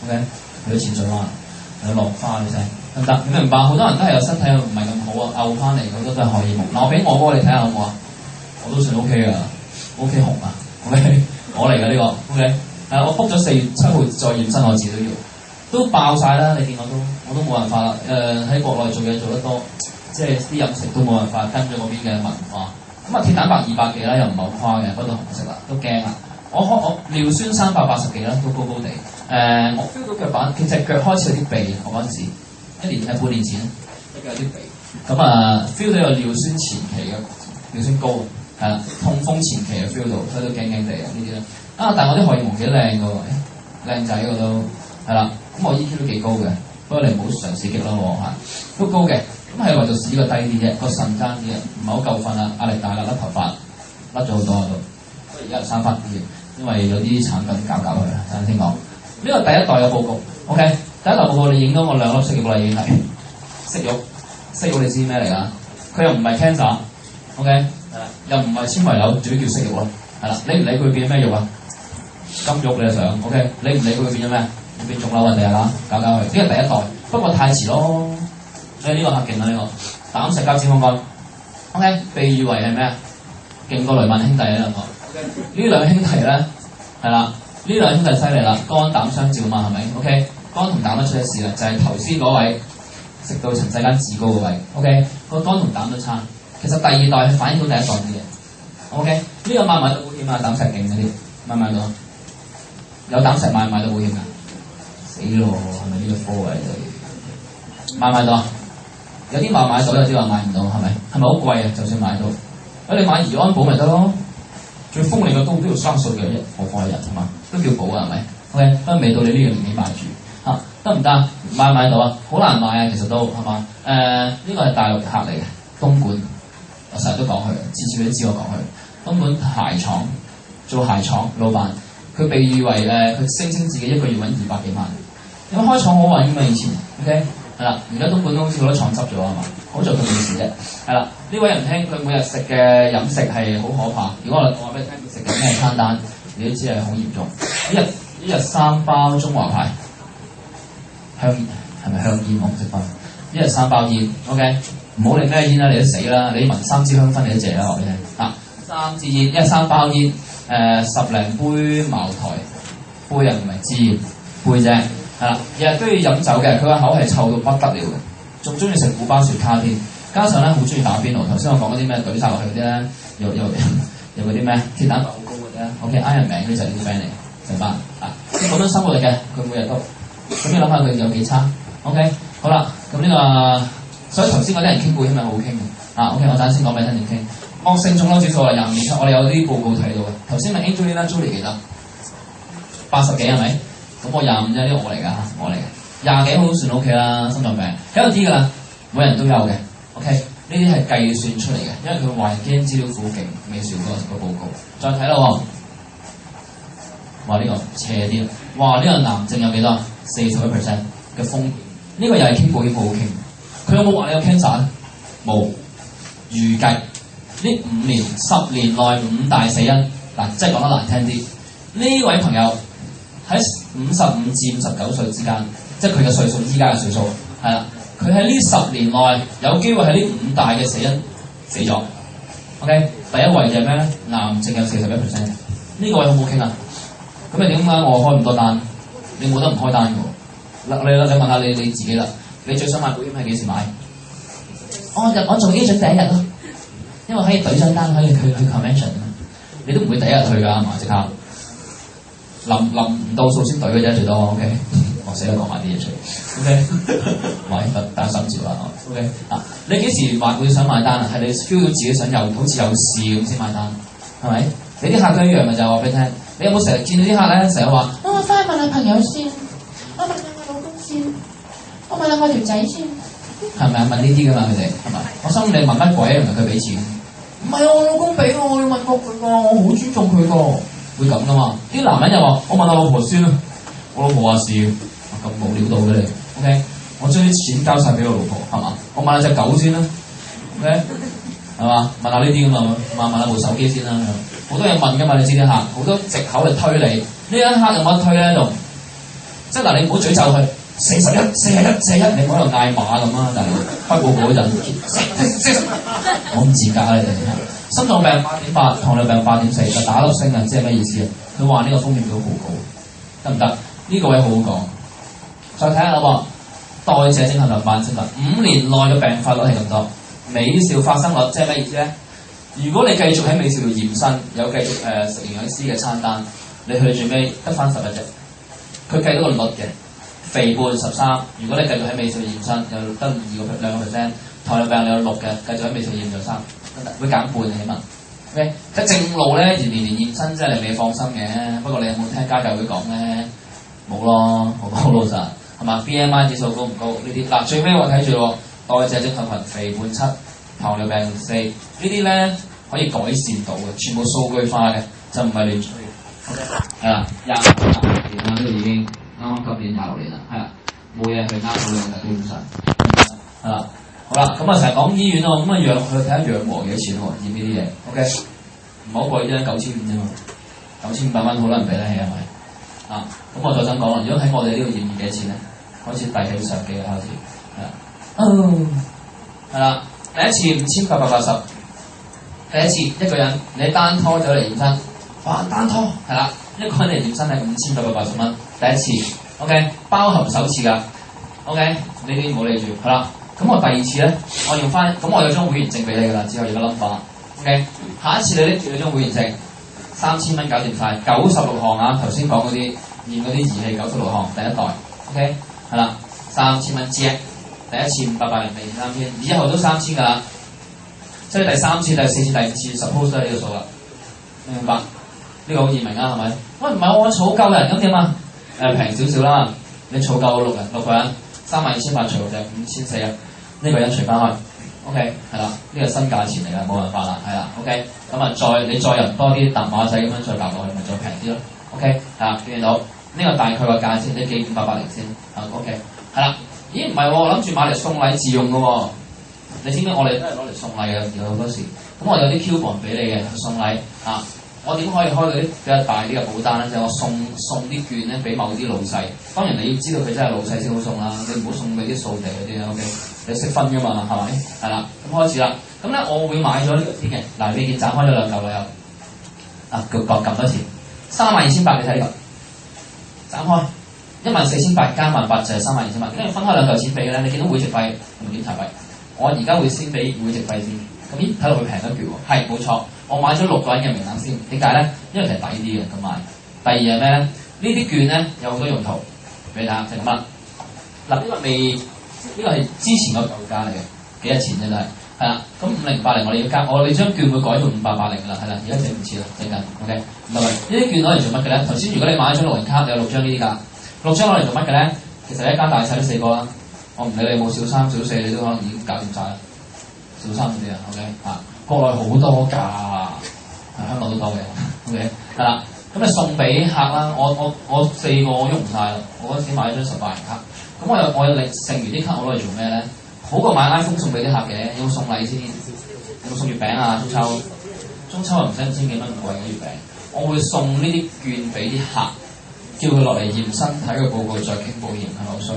，OK， 有啲潛水蛙，有浪花嘅聲。得唔得？你明白？好多人都係有身體唔係咁好啊，嘔翻嚟好多都係荷爾蒙。嗱，我俾我波你睇下好唔好啊？我都算 OK 㗎 ，OK 紅啊 ，OK 我嚟㗎呢個 ，OK 我 book 咗4月7號再驗身，我自己都爆晒啦，你見我都冇辦法啦。喺國內做嘢做得多，即係啲飲食都冇辦法跟咗嗰邊嘅文化。咁鐵蛋白200幾啦，又唔係好誇嘅，不過紅色啦，都驚啦。我尿酸380幾啦，都高高地。我 feel 到腳板，佢隻腳開始有啲痹，我嗰陣時半年前隻腳有啲痹，咁啊 feel 到有尿酸前期嘅尿酸高，係啦，痛風前期嘅 feel 到，所以都驚驚地啊呢啲啦。啊，但係我啲荷爾蒙幾靚㗎喎，靚仔我都係啦，咁我 EQ 都幾高嘅，不過你唔好嘗試激啦喎嚇，都高嘅，咁係為做屎個低啲啫，個腎爭啲啊，唔係好夠瞓啊，壓力大啦，甩頭髮甩咗好多都，不過而家又生翻啲嘅。因為有啲產品搞佢啦，等陣先講。呢個第一代嘅報告 ，OK， 第一代報告你影到我2粒息肉啦，已經係息肉，息肉你知咩嚟㗎？佢又唔係 cancer，OK， 係啦，又唔係纖維瘤，主要叫息肉咯，係啦。你唔理佢變咗咩肉啊？金肉你就想 ，OK， 你唔理佢變咗咩？變腫瘤啊，第日啦，搞佢。呢個第一代，不過太遲咯。所以呢個客勁啦，呢個膽石加脂肪肝 ，OK， 被譽為係咩啊？勁過雷曼兄弟啊兩個。呢兩兄弟咧係啦，呢兩兄弟犀利啦，肝膽相照嘛係咪 ？OK， 肝同膽都出咗事啦，就係頭先嗰位食到塵世間至高嗰位 ，OK， 個肝同膽都差。其實第二代係反映到第一代啲嘢 ，OK， 呢個買唔買到保險啊？膽石勁嗰啲買唔買到？有膽石買唔買到保險㗎？死咯，係咪呢個科位嚟？買唔買到？有啲話買到，有啲話買唔到，係咪？係咪好貴啊？就算買到，你買怡安保咪得咯？最鋒利嘅刀都要3歲嘅啫，何況係人係嘛？都叫寶啊，係咪 ？OK， 不過未到你呢個年紀買住嚇，得唔得？買唔買到啊？好難買啊，其實都係嘛？呢個係大陸客嚟嘅，東莞，我成日都講佢，次次都知我講佢。東莞鞋廠做鞋廠老闆，佢被譽為佢聲稱自己一個月揾200幾萬，有開廠好揾㗎嘛以前 ，OK。係啦，而家東莞都好似好多廠執咗係嘛？好在佢冇事啫。係啦，呢位仁兄佢每日食嘅飲食係好可怕。如果我話俾你聽，佢食緊咩餐單，你都知係好嚴重。一日3包中華牌香煙，係咪香煙？我唔識分。一日3包煙 ，OK， 唔好理咩煙啦，你都死啦！你聞3支香薰你都謝啦，話俾你聽。3支煙，一日3包煙，10零杯茅台，杯又唔係支杯啫。係啦，日日都要飲酒嘅，佢個口係臭到不得了嘅，仲中意食古巴雪茄添，加上咧好中意打邊爐。頭先我講嗰啲咩懟晒落去嗰啲咧，有嗰啲咩鐵蛋白好高嗰啲咧 ，OK，Iron Man 嗰啲就係呢啲 friend 嚟，成班啊，咁樣生活嚟嘅，佢每日都，咁你諗下佢有幾差 ？OK， 好啦，咁呢個，所以頭先嗰啲人傾保險係好傾嘅，啊 OK， 我等陣先講俾你聽點傾。惡性腫瘤指數係25.7，我哋有啲報告睇到嘅。頭先咪 Angelina Jolie 幾多？80幾係咪？咁我25啫，呢個我嚟㗎，我嚟嘅。20幾好算 OK 啦，心臟病有啲㗎啦，每人都有嘅。OK， 呢啲係計算出嚟嘅，因為佢話基因資料庫勁，未算過個報告。再睇啦喎，話呢個斜啲，哇呢個癌症有幾多？41% 嘅風險，呢個又係傾保險好傾。佢有冇話你有 cancer 咧？冇。預計呢5年、10年內5大死因，嗱，即係講得難聽啲，呢位朋友喺55至59歲之間，即係佢嘅歲數，依家嘅歲數係啦。佢喺呢10年內有機會喺呢5大嘅死因死咗。OK， 第一位就係咩咧？癌症有41%，呢個位好唔好傾啊？咁你點解我開咁多單？你冇得唔開單嘅喎？你問下你自己啦。你最想買保險係幾時買？我做 agent 第一日咯，因為可以懟張單，可以去 convention。你都唔會第一日去㗎嘛，即刻臨唔到數先懟嘅啫，最多 OK。我死啦，講埋啲嘢出嚟 OK。喂，打心照啦 OK。啊，你幾時會想買單啊？係你 feel 到自己想有好似有事咁先買單，係咪？你啲客都一樣嘅就係話俾你聽。你有冇成日見到啲客咧？成日話我翻去問下朋友先，我問下我老公先，我問下我條仔先。係咪啊？問呢啲㗎嘛，佢哋係咪？我心你問乜鬼啊？唔係佢俾錢，唔係我老公俾我要問過佢㗎，我好尊重佢㗎，會咁㗎嘛？啲男人又話：我問下老婆先啦，我老婆話事，咁冇料到嘅你 ，OK？我將啲錢交晒俾我老婆，係嘛？我問下隻狗先啦 ，OK？係嘛？問下呢啲㗎嘛，問下部手機先啦，好多嘢問㗎嘛，你知啲客好多藉口嚟推你，呢一刻有冇得推咧？仲即係嗱，你唔好詛咒佢。41、41，你唔好喺度嗌馬咁啊！但係開報告嗰陣，我唔自格啊！你哋心臟病8.8，糖尿病8.4，就打粒星啊！即係咩意思啊？佢話呢個風險都好高，得唔得？呢個位好好講。再睇下啦喎，代謝症候群慢性疾5年內嘅病發率係咁多，美兆發生率即係咩意思咧？如果你繼續喺美兆度驗身，有繼續食營養師嘅餐單，你去到最尾得翻11隻，佢計到個率嘅。肥胖13，如果你繼續喺美少驗身，有得2%，糖尿病你有6嘅，繼續喺美少驗就3，會減半起碼。OK， 即係正路咧，年驗身即係令你放心嘅。不過你有冇聽家教會講咧？冇咯，好老實係嘛 ？BMI 指數高唔高？呢啲嗱最尾我睇住代謝症候群肥胖7，糖尿病4，呢啲咧可以改善到嘅，全部數據化嘅，就唔係亂吹。OK， 係啦，26年啦，呢度已經啱啱今年26年啦，係啦，冇嘢去呃到你嘅基本上係啦。好啦，咁啊成日講醫院喎，咁啊去睇下養和幾多錢喎？驗呢啲嘢 ，OK， 唔好貴啫，9500啫嘛，9500蚊好多人俾得起係咪？啊，咁我再想講啦，如果喺我哋呢度驗幾多錢咧？開始遞起上機嘅開始，係啦，第一次5880，第一次一個人你單拖走嚟驗身，哇單拖係啦，一個人嚟驗身係5880蚊，第一次 ，OK， 包含首次㗎 ，OK， 呢啲唔好理住，係啦。咁我第二次咧，我用翻，咁我有張會員證俾你㗎啦，之後有個 number，OK， 下一次你拎住嗰張會員證，3000蚊搞掂晒，96項啊，頭先講嗰啲驗嗰啲儀器96項，第一代 ，OK， 係啦，3000蚊啫，第一次580，第二次3000，以後都3000㗎啦，所以第3次、第4次、第5次 suppose 都係呢個數啦，明白？呢個好易明啊，係咪？喂，唔係我儲夠人咁點啊？平少少啦，你儲夠6個人，32,800除6就5400啊。呢個人除翻開 ，OK， 係啦，呢個新價錢嚟㗎，冇辦法啦，係啦 ，OK， 咁啊你再人多啲搭馬仔咁樣再搭落去，咪再平啲咯 ，OK， 係啦，見到呢個大概個價錢，你記580先，啊 ，OK， 係啦，咦唔係喎，我諗住買嚟送禮自用㗎喎，你知唔知我哋都係攞嚟送禮嘅，有好多時，咁我有啲 coupon 俾你嘅送禮啊。我點可以開到啲比較大啲嘅保單咧？就係、我送啲券咧俾某啲老細，當然你要知道佢真係老細先好送啦，你唔好送俾啲掃地嗰啲 OK， 你識分㗎嘛，係咪？係啦，咁開始啦。咁咧我會買咗呢個啲嘅，嗱你見斬開咗2嚿啦又，啊撳多次，32,800你睇呢個，斬開14,800加18就係32,800，點解要分開2嚿錢俾嘅咧？你見到會籍費同檢查費，我而家會先俾會籍費先，咁咦睇落去平一橛喎，係冇錯。我買咗6個人嘅名額先，點解咧？因為其實抵啲嘅咁買。第二係咩咧？呢啲券咧有好多用途，俾你睇下，就咁啦。嗱，呢個係之前個舊價嚟嘅，幾多錢啫都係。係啦，咁5080我哋要加，我哋將券會改到580㗎啦，係啦，而家整唔切啦，整緊 ，OK。唔係，呢啲券攞嚟做乜嘅咧？頭先如果你買咗張6人卡，你有6張呢啲㗎，6張攞嚟做乜嘅咧？其實一家大細都4個啦，我唔理你冇小3、小4，你都可能已經搞掂晒啦。小3嗰啲啊 ，OK 啊。國內好多㗎，香港都多嘅 ，OK， 係啦。咁你送俾客啦，我4個我用唔晒啦，我嗰陣時買咗張18人卡。咁我又剩餘啲卡我攞嚟做咩咧？好過買 iPhone 送俾啲客嘅，有冇送禮先？有冇送月餅啊？中秋又唔使5000幾蚊咁貴嘅月餅。我會送呢啲券俾啲客，叫佢落嚟驗身睇個報告再傾保險，係咪好衰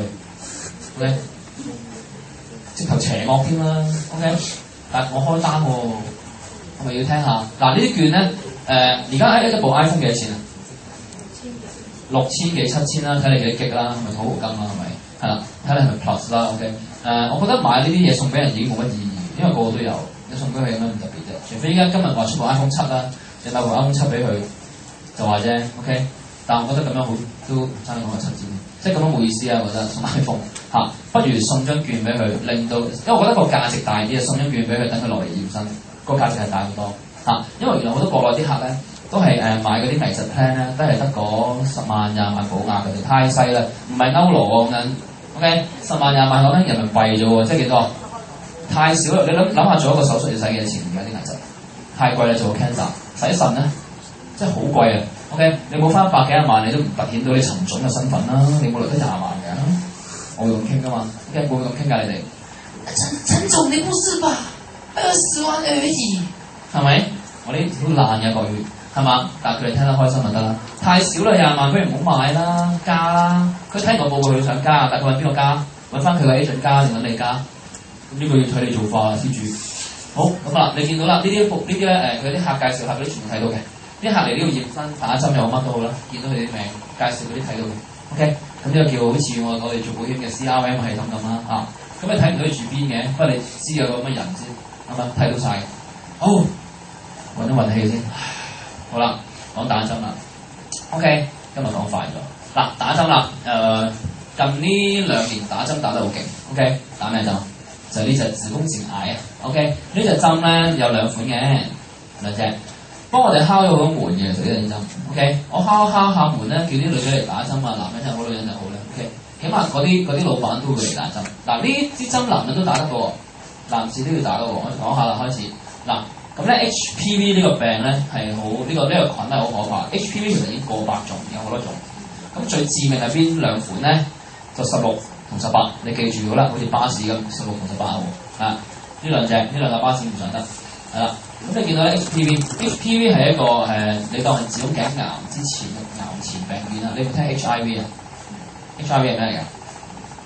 ？OK， 直頭邪惡添啦 ，OK。但我開單喎，我咪要聽下。嗱呢啲券咧，而家一部 iPhone 幾多錢啊？6000幾7000啦，睇你幾激啦，係咪土豪金啦，係咪？係啦，睇你係咪 Plus 啦 ，OK。我覺得買呢啲嘢送俾人已經冇乜意義，因為個個都有，你送俾佢有乜咁特別啫？除非依家今日話出部 iPhone 7啦，你買部 iPhone 7俾佢就話啫 ，OK。但係我覺得咁樣好都爭啲講話7折，即係咁樣冇意思啊！我覺得送 iPhone 嚇，不如送張券俾佢，令到，因為我覺得個價值大啲啊，送張券俾佢，等佢落嚟驗身，個價值係大好多嚇。因為原來好多國內啲客咧都係買嗰啲危疾 plan 咧，都係得嗰10萬20萬保額嘅，太細啦，唔係歐羅講緊 ，OK， 10萬20萬講緊人民幣啫喎，即係幾多？太少啦！你諗下做一個手術要使幾多錢？而家啲危疾太貴啦，做個 cancer 洗腎咧，真係好貴啊！ OK， 你冇翻100幾廿萬，你都唔凸顯到你沉重嘅身份啦。你冇嚟得20萬嘅，我會咁傾噶嘛 ？OK， 會唔會咁傾㗎？你哋陳總，你不是吧？20萬而已，係咪？我啲好爛嘅國語係嘛？但係佢哋聽得開心就得啦。太少啦，20萬，不如唔好買啦，加啦。佢睇個報告佢想加，但係佢揾邊個加？揾翻佢個 agent 加定揾你加？咁呢個要睇你做法啦，施主。好咁啦，你見到啦，呢啲咧佢啲客介紹客嗰啲全部睇到嘅。啲客嚟呢度驗身打針又好乜都好啦，見到佢啲名介紹嗰啲睇到嘅 ，OK， 咁呢個叫好似我哋做保險嘅 CRM 系統咁啦嚇，咁你睇唔到佢住邊嘅，不過你知有個乜人先，係咪睇到晒？好，揾啲運氣先，好啦，講打針啦 ，OK， 今日講快咗，嗱打針啦，近呢2年打針打得好勁 ，OK？ 打咩針？就係呢隻子宮頸癌啊 ，OK？ 呢隻針咧有2款嘅，2隻。幫我哋敲咗好多門嘅，其實呢隻針 ，OK？ 我敲下門咧，叫啲女仔嚟打針啊，男人就好，女人就好咧 ，OK？ 起碼嗰啲老闆都會嚟打針。嗱，呢啲針男人都打得過，男士都要打得過。我講下啦，開始。嗱，咁咧 HPV 呢個病咧係好呢個菌係好可怕。HPV 其實已經過百種，有好多種。咁最致命係邊2款咧？就16同18，你記住咗啦，好似巴士咁，16同18喎。啊，呢兩架巴士唔上得，係啦。咁你見到咧 HPV 係一個你當係子宮頸癌之前嘅癌前病變啦。你有冇聽 HIV 啊 ？HIV 係咩嚟㗎？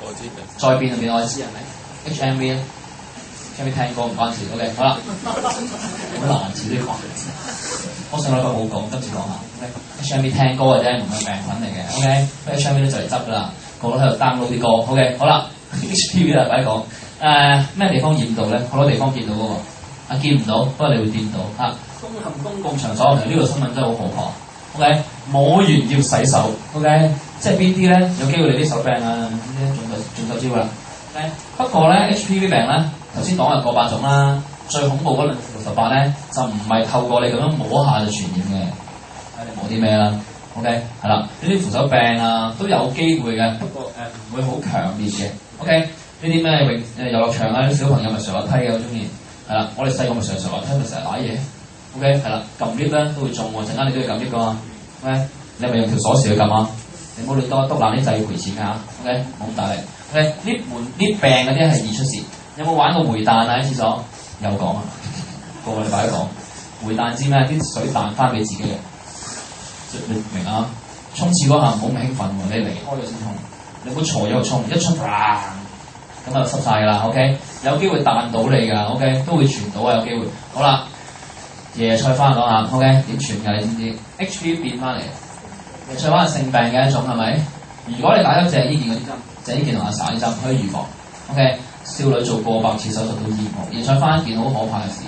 我知嘅。再變就變愛滋係咪 ？HMV 啊 ？HMV 聽過唔關事 ，OK 好啦。好難字呢個，我上禮拜冇講，今次講下。OK，HMV 聽歌嘅啫，唔係病菌嚟嘅。OK，HMV 都就嚟執㗎啦，個個喺度 download 啲歌。OK， 好啦 ，HPV 啦，快講。咩地方驗到咧？好多地方見到嗰個。見唔到，不過你會掂到嚇。公共場所，其實呢個新聞真係好可怕。OK， 摸完要洗手。OK， 即係邊啲咧？有機會你啲手病啊，中手招啦。OK， 不過咧 HPV 病咧，頭先講係過百種啦。最恐怖嗰68咧，就唔係透過你咁樣摸下就傳染嘅。睇你摸啲咩啦。OK， 係啦，呢啲扶手病啊都有機會嘅，不過唔會好強烈嘅。OK， 呢啲咩遊樂場啊，啲小朋友咪上滑梯嘅，好中意。係啦，我哋細個咪上滑梯咪成日揦嘢 ，OK 係啦，撳 lift 咧都會中喎，陣間你都要撳 lift 噶嘛 ，OK 你係咪用條鎖匙去撳啊？你唔好亂篤爛啲掣要賠錢㗎嚇 ，OK 冇咁大力 ，OK 呢病嗰啲係易出事，有冇玩過回彈啊？喺廁所有講啊，個禮拜都講回彈知咩？啲水彈翻俾自己嘅，你明啊？沖廁嗰下唔好咁興奮喎，你離開咗先沖，你唔好坐咗度沖，一沖咁就濕晒㗎啦 ，OK？ 有機會彈到你㗎 ，OK？ 都會傳到啊，有機會。好啦，椰菜花講下 ，OK？ 點傳㗎？你知唔知 ？HPV 變翻嚟，椰菜花係性病嘅一種係咪？如果你打咗鄭伊健嗰啲針，鄭伊健同阿 Sa 啲針可以預防 ，OK？ 少女做過百次手術都醫好。椰菜花一件好可怕嘅事。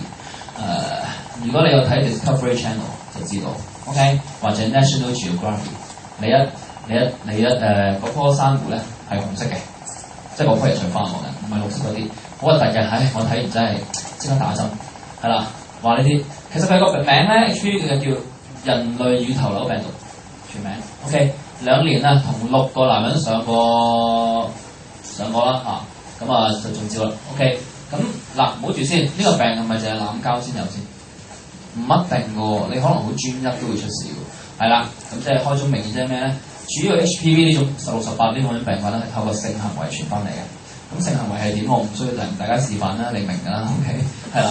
如果你有睇 Discovery Channel 就知道 ，OK？ 或者 National Geographic， 你一嗰棵珊瑚咧係紅色嘅。即係嗰棵椰菜花講嘅，唔係綠色嗰啲，好核突嘅。唉，我睇完真係即刻打針，係啦。話呢啲其實佢個名咧 HPV 嘅叫人類乳頭瘤病毒，全名 OK。2年啦，同6個男人上過啦嚇，咁啊就中招啦 OK。咁嗱，唔好住先，呢個病係咪淨係濫交先有先？唔一定嘅喎，你可能好專一都會出事喎。係啦，咁即係開宗明義即係咩咧？主要 HPV 呢種16、18呢種病菌咧係透過性行為傳翻嚟嘅。咁性行為係點？我唔需要同大家示範啦，你明㗎啦 OK。係啦，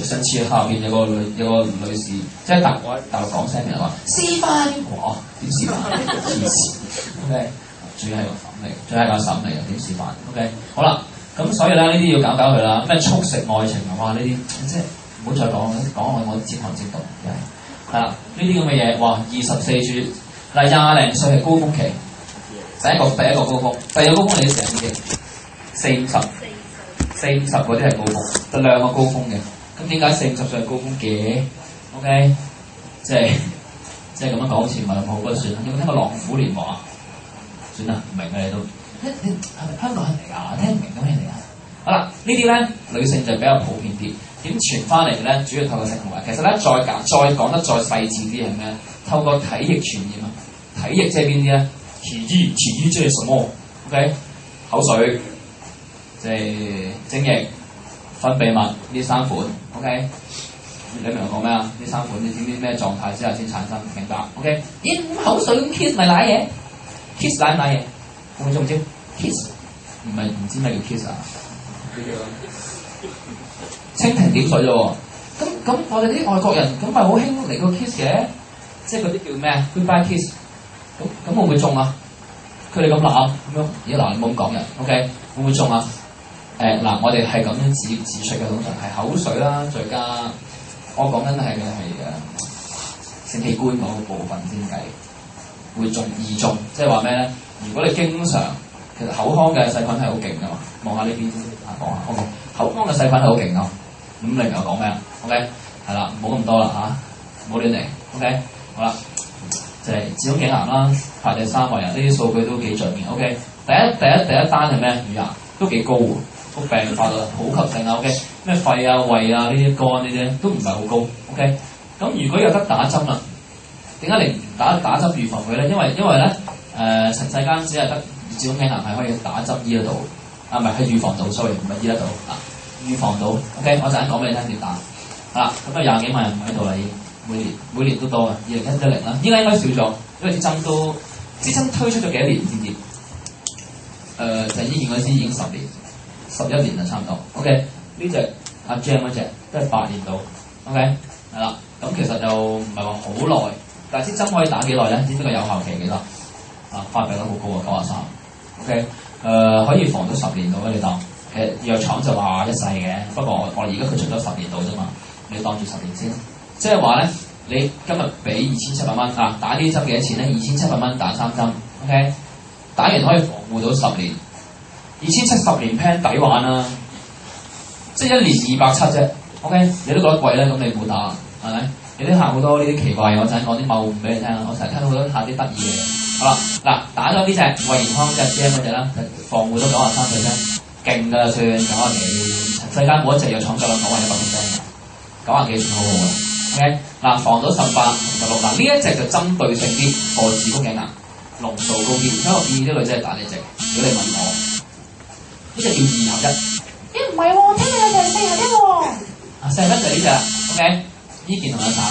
上次下邊有個女士，即係大陸講聲嘅話示範，哇點示範？黐線 OK， 主要係個嬸嚟，主要係個嬸嚟嘅，點示範 OK。好啦，咁所以咧呢啲要搞佢啦。咩速食愛情啊？哇呢啲即係唔好再講我接行接到係啦，呢啲咁嘅嘢，哇24歲。嗱20零歲係高峰期，第一個高峰，第二個高峰你成幾？40、50嗰啲係高峰，就2個高峰嘅。咁點解40、50歲係高峰嘅 ？OK， 即係咁樣講，好似唔係咁好，不過算啦。有冇聽過《狼虎年華》？算啦，唔明嘅你都，係咪香港人嚟㗎？聽唔明咁咩嚟㗎？好啦，呢啲咧女性就比較普遍啲。點傳翻嚟嘅咧？主要透過性行為。其實咧再講得再細緻啲係咩？透過體液傳染啊！體液即係邊啲咧？體液即係什麼 ？OK， 口水、即係精液、分泌物呢3款 OK。你明我講咩啊？呢3款你知唔知咩狀態之下先產生？明白 OK？ 咦，口水咁 kiss 咪瀨嘢 ？kiss 瀨唔瀨嘢？會唔會中招 ？kiss 唔知咩叫 kiss 啊？蜻蜓點水啫喎，咁我哋啲外國人咁咪好興嚟個 kiss 嘅，即係嗰啲叫咩啊 ？Goodbye kiss，咁會唔會中啊？佢哋咁鬧咁樣，咦嗱，你冇咁講人 ，OK？ 會唔會中啊？嗱，我哋係咁樣指出嘅，通常係口水啦，再加我講緊係性器官嗰個部分先計，會中易中，即係話咩咧？如果你經常其實口腔嘅細菌係好勁噶嘛，望下呢邊先講下 ，OK？ 口腔嘅細菌係好勁啊！咁你明我講咩啊 ？OK， 係啦，唔好咁多啦嚇，唔好亂嚟 ，OK， 好啦。就係子宮頸癌啦，排第3位啊，呢啲數據都幾準嘅。OK， 第一單係咩？乳癌都幾高喎，個病發率普及性啊。OK， 咩肺啊、胃啊呢啲肝呢啲都唔係好高。OK， 咁如果有得打針啦，點解你唔打針預防佢咧？因為咧塵世間只係得子宮頸癌係可以打針醫得到，啊唔係預防到 ，sorry 唔係醫得到啊，預防到。OK， 我陣間講俾你聽點打。咁啊20幾萬人喺度啦，已經每年都多嘅，2010啦，依家應該少咗，因為啲針推出咗幾多年先至？就醫院嗰時已經11年啦，差唔多。OK， 呢隻阿 Gem 嗰隻都係8年到。OK， 係啦，咁其實就唔係話好耐，但係啲針可以打幾耐咧？知唔知個有效期幾多？發病率好高啊，93。OK， 可以防到10年到嘅，你當。其實藥廠就話一世嘅，不過我而家佢出咗10年到啫嘛，你當住10年先。即係話咧，你今日俾2700蚊啊，打呢啲針幾多錢咧？2700蚊打3針。OK， 打完可以防護到10年，2710年 plan 抵玩啦，即係1年270啫。OK， 你都覺得貴咧，咁你唔好打，係咪？有啲客好多呢啲奇怪嘅，我陣講啲謬誤俾你聽啊！我成日聽到好多客啲得意嘅。好啦，嗱打咗呢隻衛健康隻 Gem 嗰隻啦，防護到93%，勁㗎算90幾。世界冇一隻藥廠夠膽講話100%，90幾算好好嘅。OK， 嗱防到18、16，嗱呢一隻就針對性啲，防子宮頸癌，濃度高啲。所以我建議啲女仔係打呢隻。如果你問我，呢隻叫2合1。唔係喎，聽日有隻4合1喎。4合1就呢隻 OK， 呢件同佢打，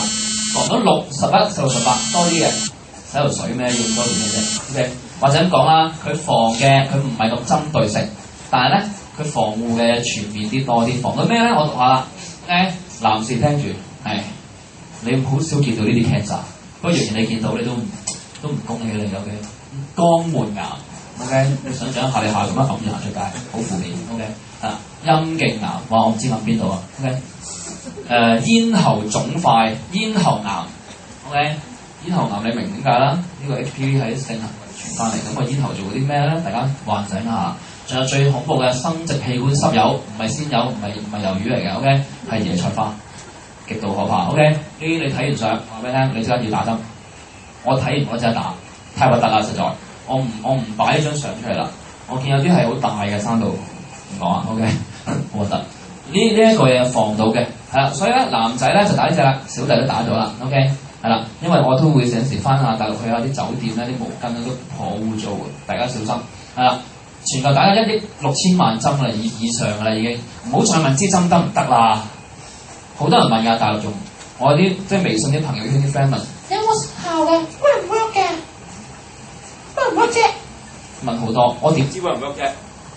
防到61、16、18多啲嘅，洗頭水咩？要咁多年嘅啫。OK， 或者咁講啦，佢防嘅佢唔係咁針對性，但係咧佢防護嘅全面啲多啲。防到咩咧？我讀下啦。OK， 男士聽住係。你好少見到呢啲 cancer， 不過若然你見到，你都唔恭喜你。OK， 肛門癌 OK， 你想象一下，你下咁樣揞住行出街，好負面。OK， 陰莖癌，哇，我唔知諗邊度啊。OK， 咽喉腫塊、咽喉癌。OK， 咽喉癌你明點解啦？呢個 HPV 係性行為傳翻嚟，咁個咽喉做嗰啲咩咧？大家幻想一下。仲有最恐怖嘅生殖器官濕魷，唔係鮮魷，唔係魷魚嚟嘅。OK， 係椰菜花。極度可怕 ，OK？ 呢啲你睇完相話俾你聽，你即刻要打針。我睇完我即刻打，太核突啦，實在。我唔擺呢張相出嚟啦。我見有啲係好大嘅生到，唔講啊 ，OK？ 好核突。呢一個嘢防到嘅，係啦。所以咧，男仔咧就打呢隻啦，小弟都打咗啦 ，OK？ 係啦，因為我都會有時翻下大陸去下啲酒店咧，啲毛巾咧都頗污糟嘅，大家小心。係啦，全球打咗1億6千萬針啦，以上㗎啦已經。唔好再問支針得唔得啦。好多人問㗎，大陸仲我啲即係微信啲朋友圈啲 friend 問有冇效嘅 work 唔 work 嘅 work 唔 work 啫？問好多，我點知 work 唔 work 啫？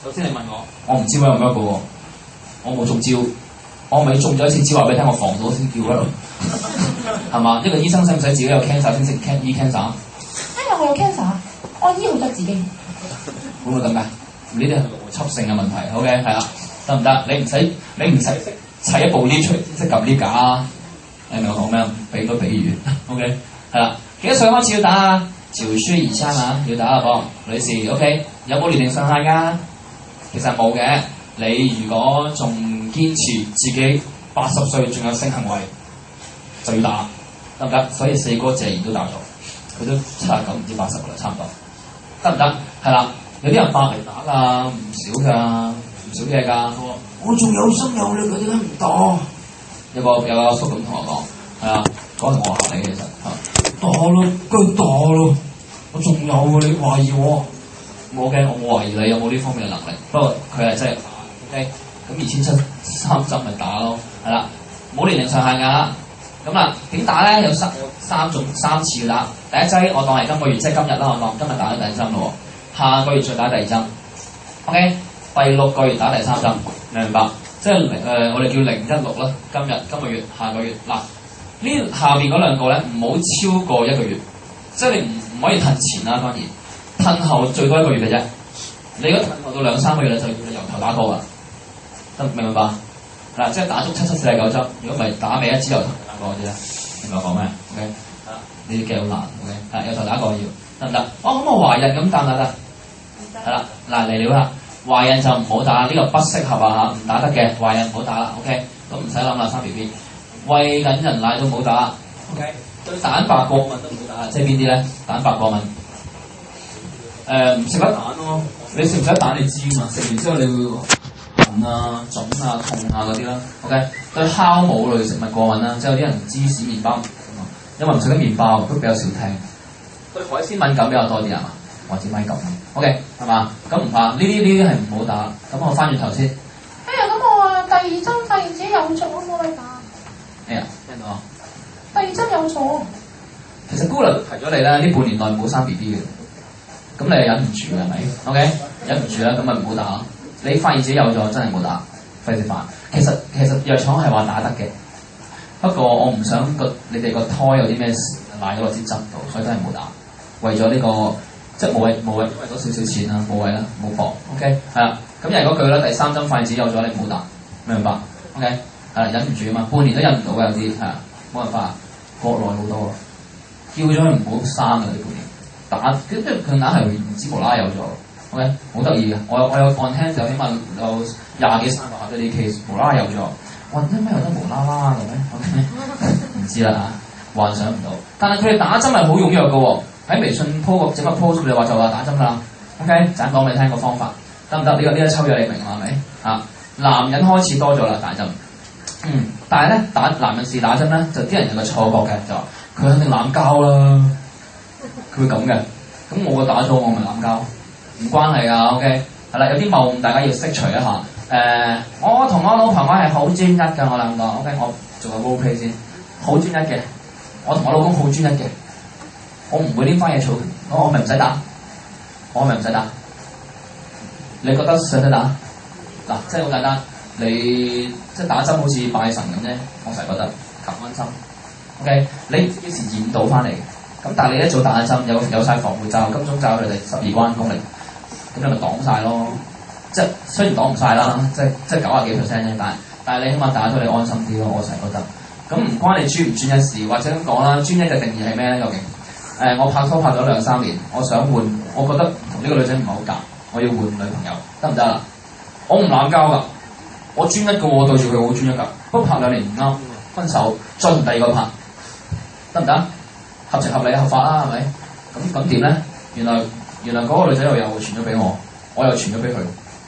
首先你問我唔知 work 唔 work 嘅喎，我冇中招，我咪中咗一次招話俾你聽，我防到先叫 work 係嘛？一個醫生使唔使自己有 cancer 先識醫 cancer？因為我有 cancer， 我醫好咗自己。會唔會咁㗎？呢啲係邏輯性嘅問題。OK 係啦，得唔得？你唔使砌一部 lift 出識撳 lift 架，你明我講咩？俾個比喻 ，OK 係啦。幾多歲開始要打啊？9歲以下啊，要打啦噃，女士 OK。有冇年齡上限㗎？其實冇嘅。你如果仲堅持自己80歲仲有性行為，就要打，得唔得？所以4哥謝賢都打咗，佢都79唔知80啦，差唔多，得唔得？係啦，有啲人8嚟打㗎，唔少㗎，唔少嘢㗎。我仲有心有力，佢點解唔打？有個阿叔咁同我講，係啊，嗰陣我學你其實嚇，打咯，佢打咯，我仲有喎，你懷疑我？冇嘅，我冇懷疑你有冇呢方面嘅能力，不過佢係真係打 ，OK， 咁2703針咪打咯，係啦，冇年齡上限㗎。咁啦，點打咧？有3次要打。第一劑我當係今個月，即係今日啦，我當今日打咗第一針咯喎，下個月再打第2針 ，OK， 第6個月打第3針。明白，即係我哋叫016啦。今個月、下個月嗱，呢下邊嗰2個咧，唔好超過1個月，即係你唔可以褪前啦，當然褪後最多1個月嘅啫。你如果褪後到2-3個月咧，就要你由頭打過啦。得明唔明白？嗱，即係打足7749針，如果唔係打尾1支由頭打過嗰啲咧，明白我講咩 ？OK， 呢啲幾好難 ，OK， 由頭打過要得唔得？咁我懷孕咁得唔得？係啦，嗱嚟了啦。懷孕就唔好打，呢個不適合啊嚇，唔打得嘅，懷孕唔好打啦 ，OK， 咁唔使諗啦，生 BB， 餵緊人奶都唔好打 ，OK，對蛋白過敏都唔好打，即係邊啲咧？蛋白過敏，唔食得蛋咯。你食唔食得蛋你知嘛？食完之後你會痕啊、腫啊、痛啊嗰啲啦。OK， 對酵母類食物過敏啦，即係有啲人芝士麵包，因為唔食得麵包都比較少聽。對海鮮敏感比較多啲係嘛？或者米感 OK 係嘛？咁唔怕，呢啲係唔好打。咁我翻轉頭先。哎呀，咁我話第二針發現自己有咗，冇得打。哎呀，聽到啊？第二針有咗。其實姑娘提咗你咧，呢半年內唔好生 B B 嘅。咁你係忍唔住嘅係咪 ？OK， 忍唔住啦，咁咪唔好打。你發現自己有咗，真係唔好打，費事煩。其實藥廠係話打得嘅，不過我唔想你哋個胎有啲咩事賴咗落支針度，所以真係唔好打。為咗呢個即係無謂，因為多少少錢啦，無謂啦，冇搏。OK， 係啦。咁又係嗰句啦，第三針發現自己有咗，你唔好打，明唔明白 ？OK， 係啦，忍唔住啊嘛，半年都忍唔到嘅有啲係啊，冇辦法。國內好多，叫咗佢唔好生啊！呢半年打，跟住佢硬係唔知無啦啦有咗。OK， 好得意嘅，我有on hand就起碼有20幾30個呢啲 case 無啦啦有咗。我話點解有得無啦啦嘅咩 ？OK， 唔知啦嚇，幻想唔到。但係佢哋打針係好踴躍嘅喎，喺微信 po 個整個 post 佢哋話就話打針啦。OK， 陣講俾你聽個方法得唔得？呢一抽嘢你明係咪啊？男人開始多咗啦打針。但係咧男人士打針咧，就啲人有個錯覺嘅，就話佢肯定濫交啦，佢會咁嘅。咁我打咗我咪濫交，唔關係啊。OK， 係啦，有啲謬誤大家要釋除一下。我同我老婆我係好專一嘅，我兩個 OK， 我做個 role play 先，好專一嘅。我同我老公好專一嘅，我唔會拎翻嘢嘈，我咪唔使打，我咪唔使打。你覺得使唔使打？嗱，真係好簡單。你即係打針好似拜神咁啫，我成日覺得求安心。OK， 你幾時驗到翻嚟？咁但係你一早打針，有晒防護罩、金鐘罩佢哋12關功力，咁你咪擋晒咯。即係雖然擋唔晒啦，即係90幾%啫，但係你起碼打咗你安心啲咯。我成日覺得。咁唔關你專唔專一事，或者咁講啦，專一嘅定義係咩咧？究竟？我拍拖拍咗2-3年，我想換，我覺得同呢個女仔唔係好夾，我要換女朋友，得唔得啦？我唔濫交㗎。我專一嘅喎，對住佢好專一㗎。不過拍2年唔啱，分手再同第二個拍，得唔得？合情合理合法啦，係咪？咁點咧？原來嗰個女仔又傳咗俾我，我又傳咗俾佢，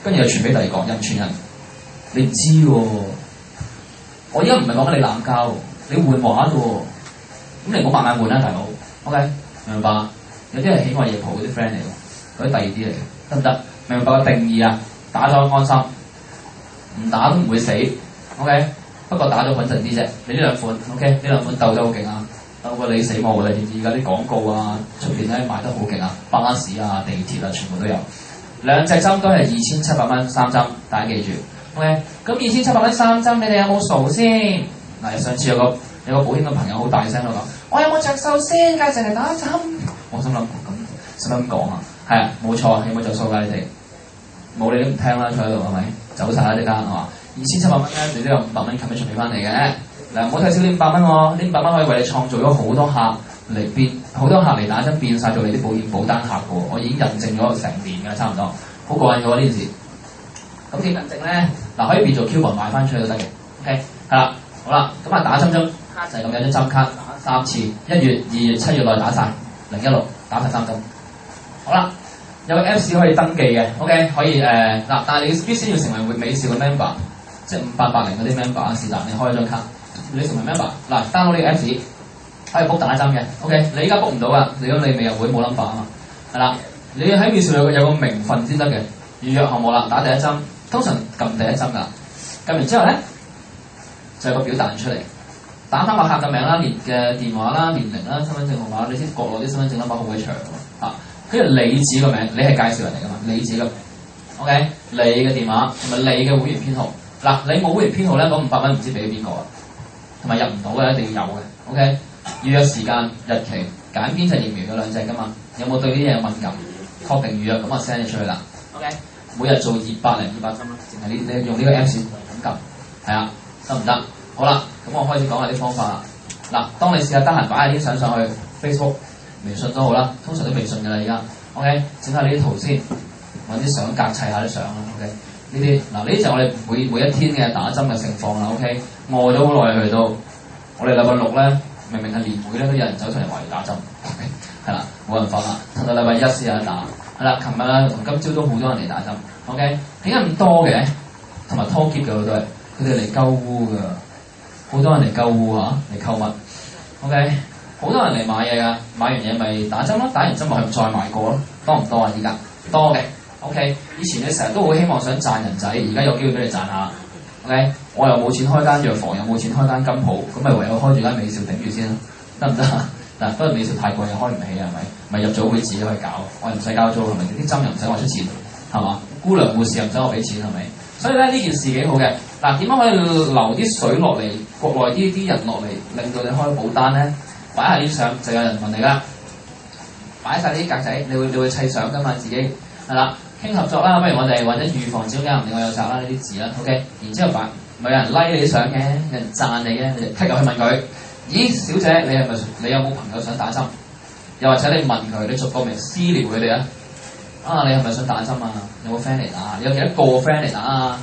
跟住又傳俾第二個，又唔傳人。你唔知喎？我而家唔係講緊你濫交，你換畫啫喎。咁你唔好慢慢換啦，大佬。OK， 明白？有啲係喜愛夜蒲嗰啲 friend 嚟㗎，嗰啲第二啲嚟嘅，得唔得？明白個定義啊？打咗安心。唔打都唔會死 ，OK。不過打咗穩陣啲啫。你呢兩款 ，OK， 呢兩款鬥得好勁啊，鬥過你死我㗎。你知唔知而家啲廣告啊，出邊咧賣得好勁啊，巴士啊、地鐵啊，全部都有。兩隻針都係2700蚊3針，大家記住 ，OK。咁2700蚊3針，你哋有冇數先？嗱，上次有個保險嘅朋友好大聲喺度講，我有冇着數先？介紹嚟打針。我心諗咁使乜咁講啊？係啊，冇錯，有冇着數㗎？你哋冇你都唔聽啦，坐喺度係咪？走晒啦！呢間係嘛？2700蚊咧，你都有500蚊 commission 俾翻你嘅。嗱，唔好睇少呢500蚊喎，呢500蚊可以為你創造咗好多客嚟變，好多客嚟打針變晒做你啲保險保單客嘅喎。我已經印證咗成年㗎，差唔多，好過癮嘅喎呢件事。咁點印證咧？嗱，可以變做 coupon 賣翻出去都得嘅。OK， 係啦，好啦，咁啊打針張卡就係咁，有張針卡打3次，1月、2月、7月內打晒，016打晒3針。好啦。有個 Apps 可以登記嘅 ，OK， 可以但係你必須要成為美少嘅 member， 即係5880嗰啲 member 啊，是但你開咗張卡，你成為 member， 嗱 download 呢個 Apps 可以 book 打針嘅 ，OK， 你依家 book 唔到噶，如果你未入會冇 number 啊嘛，係啦，你喺美少有個名份先得嘅，預約項目啦，打第一針，通常撳第一針㗎，撳完之後咧就有個表彈出嚟，打翻個客嘅名啦、嘅電話啦、年齡啦、身份證號碼，你知國內啲身份證 number 好鬼長㗎嘛，跟住你自己個名，你係介紹人嚟㗎嘛？你自己個名 ，OK， 你嘅電話同埋你嘅會員編號。嗱，你冇會員編號咧，嗰500蚊唔知俾邊個啊？同埋入唔到嘅，一定要有嘅 ，OK。預約時間、日期、揀邊隻疫苗嗰2隻㗎嘛？有冇對呢啲嘢敏感？確定預約咁啊 send 咗出去啦 ，OK。每日做200針啦，淨係你用呢個 Apps 咁撳，係啊，得唔得？好啦，咁我開始講下啲方法啦。嗱，當你試下得閒擺下啲相上去 Facebook。微信都好啦，通常都微信㗎啦，而家 OK， 整下呢啲圖先，揾啲相格砌下啲相啦 ，OK。呢啲嗱，呢啲就我哋每一天嘅打針嘅情況啦 ，OK。餓咗好耐去到，我哋禮拜6咧明明係年會咧，都有人走出嚟話要打針，係啦，冇辦法啦，等到禮拜一先有得打，係啦，琴日同今朝都好多人嚟打針 ，OK， 點解咁多嘅？同埋拖劫嘅好多係，佢哋嚟購物㗎，好多人嚟購物嚇，嚟購物 ，OK， 好多人嚟買嘢㗎，買完嘢咪打針咯，打完針咪係再買過咯，多唔多啊？而家多嘅 ，OK， 以前你成日都好希望想賺人仔，而家有機會俾你賺下。OK， 我又冇錢開間藥房，又冇錢開間金鋪，咁咪唯有開住間美兆頂住先啦，得唔得啊？嗱，不過美兆太貴又開唔起係咪？咪入咗會自己去搞，我又唔使交租係咪？啲針又唔使我出錢係嘛？姑娘護士又唔使我俾錢係咪？所以咧呢件事幾好嘅。嗱，點樣可以留啲水落嚟，國內啲人落嚟，令到你開保單咧？擺下啲相就有人問你啦，擺晒啲格仔，你會砌相㗎嘛？自己係啦。傾合作啦，不如我哋或者預防小家唔另外有責啦呢啲字啦 ，OK， 然之後咪有人 like 你啲相嘅，有人讚你嘅，你就 click 入去問佢，咦，小姐你有冇朋友想打針？又或者你問佢，你逐個名私聊佢哋啊，你係咪想打針啊？有冇 friend 嚟打？有幾多個 friend 嚟打啊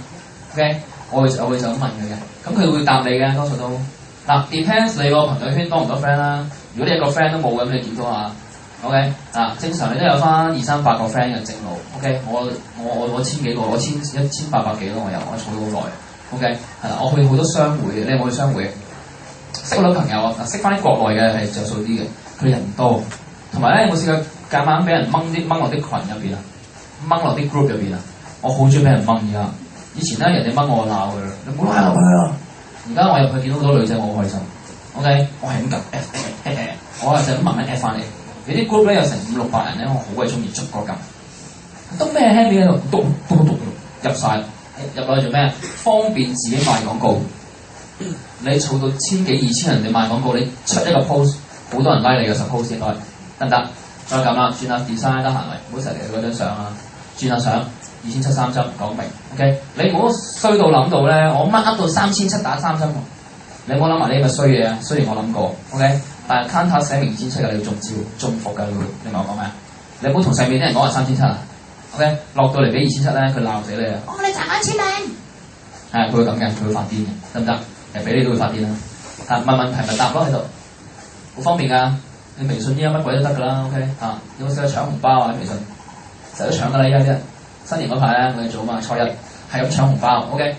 ？OK， 我會就咁問佢嘅，咁佢會答你嘅，多數都嗱 depends 你個朋友圈多唔多 friend 啦。如果你一個 friend 都冇咁，你檢討下。OK， 正常你都有翻200-300個 friend 嘅正路。OK， 我千幾個，我1800幾咯，我儲咗好耐。OK， 係啦，我去好多商會嘅，你有冇去商會？識好多朋友啊，識翻啲國內嘅係着數啲嘅，佢哋人唔多，同埋咧有冇試過夾硬俾人掹落啲群入邊啊，掹落啲 group 入邊啊？我好中意俾人掹㗎。以前咧人哋掹我鬧佢，你唔好拉落去啊！而家我入去見到好多女仔，我好開心。OK， 我係咁撳 我就咁慢慢 at 翻嚟。有啲 group 咧有成500-600人咧，我好鬼中意逐個撳，都咩 hand 喺度篤入晒，入落去做咩？方便自己賣廣告。你儲到1000幾2000人哋賣廣告，你出一個 post， 好多人 like 你嘅 suppose 應該得唔得？再撳啦，轉下 design 得閒咪，唔好成日嚟嗰張相啊，轉下相2700-3針講明 ，OK？ 你唔好衰到諗到咧，我乜噏到3700打3針喎，你唔好諗埋呢啲咁嘅衰嘢啊！雖然我諗過 ，OK？但係 counter 寫明2700嘅，你要中招中伏㗎，你明我講咩？你唔好同上面啲人講話3700啊 ，OK？ 落到嚟俾2700咧，佢鬧死你啊！你賺1000名。係，佢會咁嘅，佢會發癲嘅，得唔得？俾你都會發癲啦。問問題咪答咯喺度，好方便㗎。你微信依家乜鬼都得㗎啦 ，OK？ 有冇試過搶紅包啊？微信成日都搶㗎啦，依家啲新年嗰排咧，我哋做嘛初一係咁搶紅包 ，OK？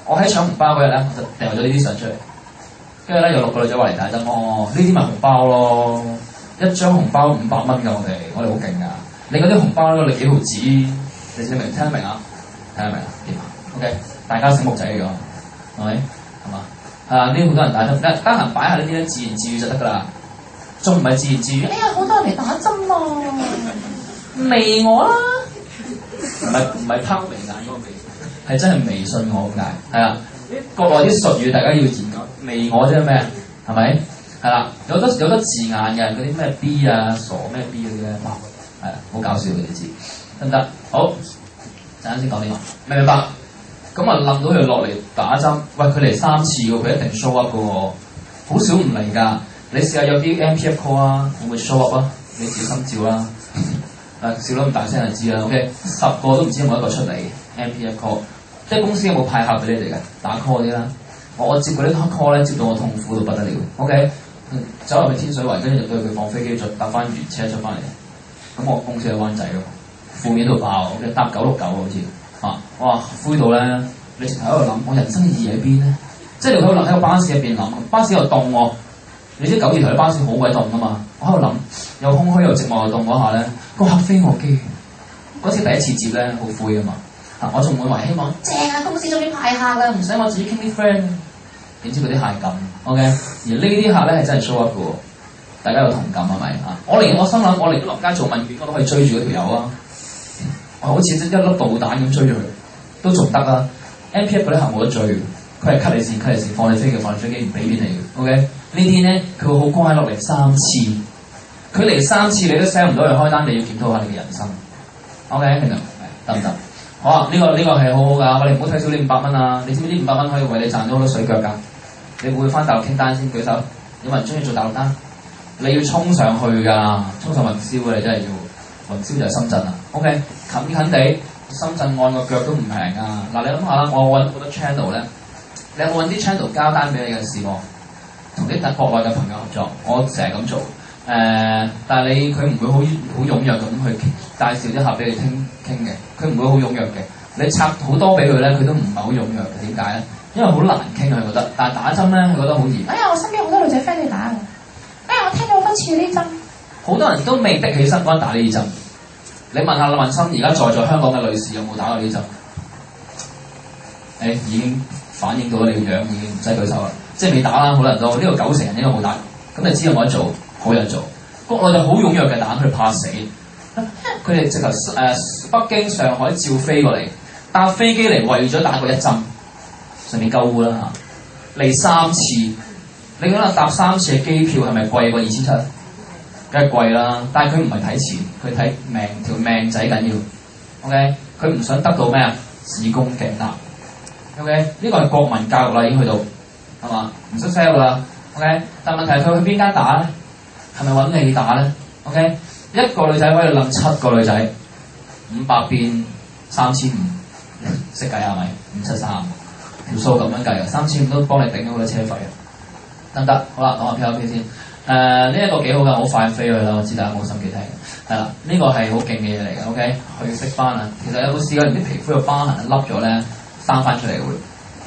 我喺搶紅包嗰日咧，我就掉咗呢啲相出嚟。跟住咧有6個女仔話嚟打針，呢啲咪紅包咯，一張紅包500蚊㗎，我哋好勁㗎。你嗰啲紅包咧，你幾毫子，你聽得明啊？聽得明啊？點啊 ？OK， 大家醒目仔嚟㗎，係咪？係嘛？呢好多人打針，得閒擺下呢啲咧，自言自語就得㗎啦。仲唔係自言自語？好多人嚟打針喎，微我啦，唔係拋眉眼嗰個眉，係真係微信我咁解，係啊。國內啲術語大家要研究，微我即係咩？係咪？係啦，有好多字眼嘅，嗰啲咩 B 啊、傻咩 B 嗰啲咧，係啊，好搞笑嘅啲字，得唔得？好，陣間先講呢個，明白？咁啊，冧到佢落嚟打針，喂，佢嚟3次喎，佢一定 show up 嘅喎，好少唔嚟㗎。你試下有啲 MPF call 啊，會唔會 show up 啊？你自己心照啦。笑到咁大聲就知啦。OK， 10個都唔知有冇一個出嚟 MPF call。即係公司有冇派客俾你哋嘅打 call 啲啦？我接嗰啲 call 咧，接到我痛苦到不得了。OK， 走入去天水圍，跟住就對佢放飛機，再搭翻原車出翻嚟。咁我公司喺灣仔咯，負面到爆。OK， 搭969好似哇灰到咧，你直頭喺度諗，我人生嘅意義喺邊咧？即係你喺度諗喺個巴士入邊諗，巴士又凍喎。你知9字頭啲巴士好鬼凍啊嘛，我喺度諗，又空虛又寂寞又凍嗰下咧，個客飛我機。嗰次第一次接咧，好灰啊嘛。我仲滿懷希望，正啊！公司終於派客啦，唔使我自己傾啲 friend。點知嗰啲客咁 ，OK？ 而呢啲客咧係真係 show up 嘅喎，大家有同感係咪啊？我心諗，我嚟落街做問卷，我都可以追住嗰條友啊！我好似一粒導彈咁追住佢，都仲得啊 ！MPF 嗰啲客冇得追，佢係 cut 你線，放你飛機，放你飛機唔俾面你嘅 ，OK？ 呢啲咧佢會好乖落嚟3次，佢嚟3次你都 sell 唔到佢開單，你要檢討下你嘅人生 ，OK？ 明唔明？得唔得？好啊！呢個係好好㗎，我哋唔好睇少呢500蚊啊！你知唔知500蚊可以為你賺咗好多水腳㗎？你會唔會翻大陸傾單先？舉手！有冇人中意做大陸單？你要衝上去㗎，衝上雲霄㗎！你真係要雲霄就係深圳啊 ！OK， 近地，深圳按個腳都唔平㗎。嗱，你諗下啦，我揾好多 channel 咧，你有冇揾啲 channel 交單俾你嘅試過？同啲國內嘅朋友合作，我成日咁做。但係佢唔會好踴躍咁去介紹啲客俾你傾嘅，佢唔會好踴躍嘅。你拆好多俾佢咧，佢都唔係好踴躍嘅。點解咧？因為好難傾啊，佢覺得。但係打針咧，佢覺得好易。哎呀，我身邊好多女仔 friend 你打嘅。哎呀，我聽咗好多次呢針。好多人都未逼起身幫打呢啲針。你問下問心，而家在香港嘅女士有冇打過呢啲針？已經反映到你個樣，已經唔使舉手啦。即係未打啦，好多人都呢個90%人應該冇打。咁你知有冇得做？好有得做。國內就好踴躍嘅打，佢哋怕死。佢哋直頭北京、上海照飛過嚟，搭飛機嚟為咗打過一針，上面鳩烏啦嚇，嚟3次。你可能搭3次嘅機票係咪貴過2700？梗係貴啦，但係佢唔係睇錢，佢睇命，條命仔緊要。OK， 佢唔想得到咩啊？子宮頸癌。OK， 呢個係國民教育啦，已經去到係嘛？唔識 sell 啦。OK， 但問題係佢去邊間打咧？係咪揾你打咧 ？OK， 一個女仔可以冧7個女仔，500變3500，識計係咪？573條數咁樣計啊，3500都幫你頂咗好多車費啊！得唔得？好啦，講下 PRP 先。呢一個幾好㗎，好快飛去啦！我知大家冇心機聽。係啦，呢個係好勁嘅嘢嚟嘅。OK， 去色斑啊，其實有冇試過啲皮膚嘅疤痕凹咗咧，生翻出嚟嘅會？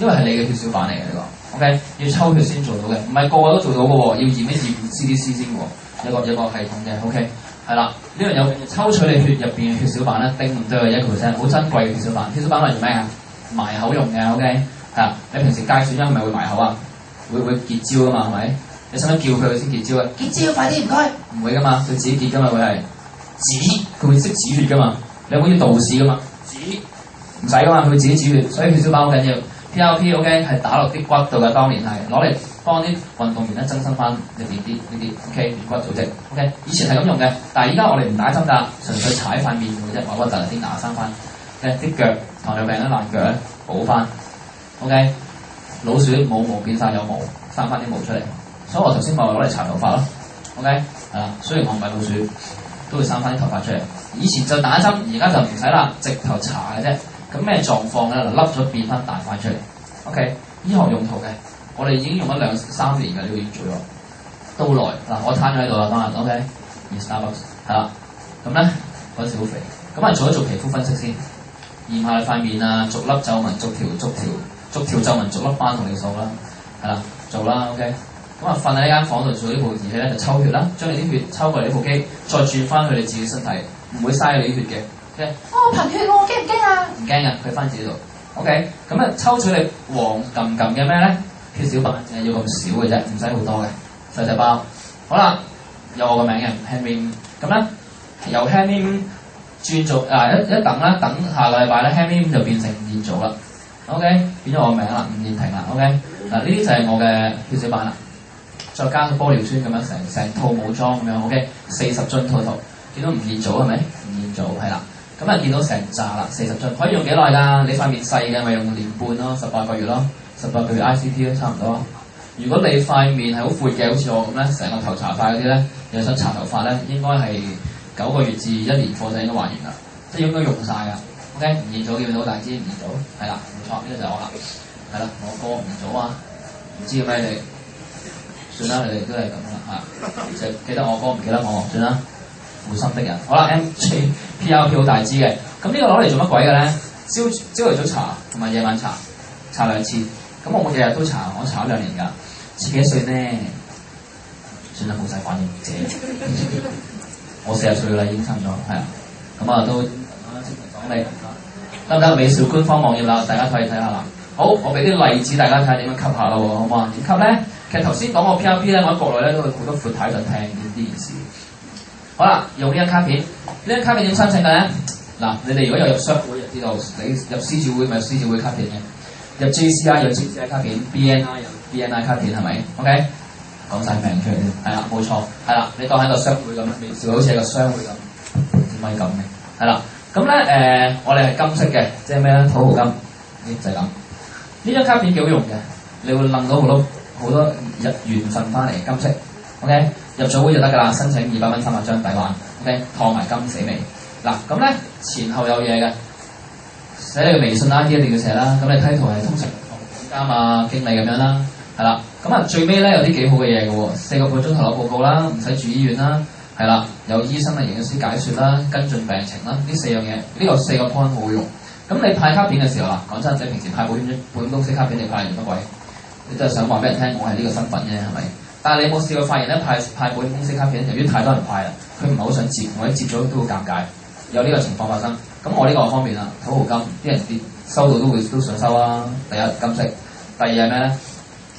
因為係你嘅血小板嚟嘅呢個。OK， 要抽血先做到嘅，唔係個個都做到嘅喎，要驗一驗 CDC 先喎，有個系統嘅。OK， 係啦，呢樣有抽取你血入邊嘅血小板咧，定唔對係1%，好珍貴嘅血小板。血小板係做咩啊？埋口用嘅。OK， 係啦，你平時戒水因係咪會埋口啊？會結焦㗎嘛，係咪？你使唔使叫佢先結焦啊？結焦快啲唔該。唔會㗎嘛，佢自己結㗎嘛，佢係止，佢會識止血㗎嘛。你好似道士㗎嘛，止唔使㗎嘛，佢會自己止血，所以血小板好緊要。PRP OK 係打落啲骨度嘅，當年係攞嚟幫啲運動員咧增生翻入邊啲呢啲 OK 軟骨組織 OK， 以前係咁用嘅，但係依家我哋唔打針㗎，純粹踩塊面嘅啫，話骨突啲牙生翻，啲腳糖尿病咧爛腳咧補翻 OK， 老鼠冇毛變晒有毛，生翻啲毛出嚟，所以我頭先咪話攞嚟搽頭髮咯 OK， 係啦，雖然我唔係老鼠，都會生翻啲頭髮出嚟。以前就打針，而家就唔使啦，直頭搽嘅啫。咁咩狀況咧？嗱，凹咗變翻大塊出嚟。OK， 醫學用途嘅，我哋已經用咗2-3年嘅呢個已經做咗，都耐嗱。我攤咗喺度啦，當日 OK，Starbucks 係啦。咁咧嗰陣時好肥，咁啊做一做皮膚分析先，驗下你塊面啊，逐粒皺紋、逐條皺紋、逐粒斑同你數啦，係啦，做啦 OK。咁啊瞓喺間房度做呢部儀器咧，就抽血啦，將你啲血抽過嚟呢部機，再轉翻去你自己身體，唔會嘥你啲血嘅。Okay? 哦，貧血喎，驚唔驚啊？唔驚啊，佢翻自己度。OK， 咁啊抽取你黃撳嘅咩咧？血小板淨係要咁少嘅啫，唔使好多嘅細細包。好啦，有我個名嘅 Henry， 咁咧由 Henry 轉做一等啦，等下個禮拜咧 Henry 就變成吳彥祖啦。OK， 變咗我個名啦，吳彥廷啦。OK， 嗱呢啲就係我嘅血小板啦，再加個玻尿酸咁樣成套武裝咁樣。OK， 40樽套，見到吳彥祖係咪？吳彥祖係啦。咁啊，見到成紮啦，40樽可以用幾耐㗎？你塊面細嘅咪用1年半咯，18個月咯，18個月 ICT 都差唔多。如果你塊面係好闊嘅，好似我咁咧，成個頭搽晒嗰啲咧，又想搽頭髮咧，應該係9個月至1年課就應該還完啦，即係應該用晒㗎。OK， 吳彥祖見到大支吳彥祖係啦，冇錯，呢個就係我啦，係啦，我哥吳彥祖啊，唔知咩你哋，算啦，你哋都係咁啦嚇，就記得我哥唔記得我，算啦。負心的人，好啦 ，PRP 好大支嘅，咁呢個攞嚟做乜鬼嘅咧？朝頭早搽同埋夜晚搽2次，咁我日日都搽，我搽咗2年㗎。似幾歲呢？算啦，冇晒反應姐，我40歲啦，已經差唔多，係啊，咁啊都講你得唔得？美少官方網頁啦，大家可以睇下啦。好，我俾啲例子大家睇下點樣吸下咯喎，好唔好啊？點吸咧？其實頭先講個 PRP 咧，我喺國內咧都會好多闊太想聽呢件事。好啦，用呢張卡片，呢張卡片點申請嘅咧？嗱，你哋如果有入商會就知道，你入獅子會咪有獅子會卡片嘅，入 JCI 有 JCI 卡片 ，BNI 有 BNI 卡片係咪 ？OK， 講晒名出嚟先，係啦，冇錯，係啦，你當係個商會咁，就好似係個商會咁，點解咁嘅？係啦，咁咧我哋係金色嘅，即係咩咧？土豪金，就係咁。呢張卡片幾好用嘅，你會諗到好多緣分翻嚟，金色 ，OK。入咗會就得㗎啦，申請200蚊300張抵還 ，OK， 燙埋金死未？嗱，咁咧前後有嘢嘅，寫你嘅微信 ID 一定要寫啦。咁你梯圖係通常總監啊、經理咁樣啦，係啦。咁啊，最尾咧有啲幾好嘅嘢嘅喎，4個半鐘頭攞報告啦，唔使住醫院啦，係啦，有醫生啊、營養師解説啦、跟進病情啦，呢4樣嘢，呢個4個 point 好用。咁你派卡片嘅時候啦，講真，你平時派保險公司卡片，你派嚟做乜鬼？你都係想話俾人聽，我係呢個身份啫，係咪？但係你有冇試過發現咧，派保險公司卡片，由於太多人派啦，佢唔係好想接，或者接咗都好尷尬，有呢個情況發生。咁我呢個方面啦，土豪金啲人收到都想收啦。第一金色，第二係咩咧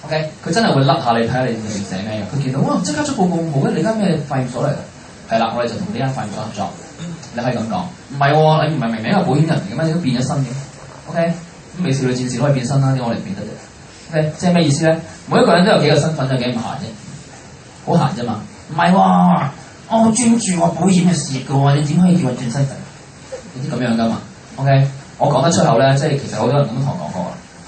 ？OK， 佢真係會甩下你睇下你入面寫咩嘅。佢見到哇，即刻出報告好嘅，你間咩化驗所嚟㗎？係啦，我哋就同呢間化驗所合作。你可以咁講，唔係喎，你唔係明明係保險人嚟嘅咩？你都變咗身嘅。OK， 咁美少女戰士都可以變身啦，點解我哋變得啫 ？OK， 即係咩意思咧？每一個人都有幾個身份，有幾咁閒啫，好閒啫嘛。唔係喎，我好專注我保險嘅事業嘅喎，你點可以叫我轉身份？你啲咁樣噶嘛 ？OK， 我講得出口咧，即係其實好多人咁同我講過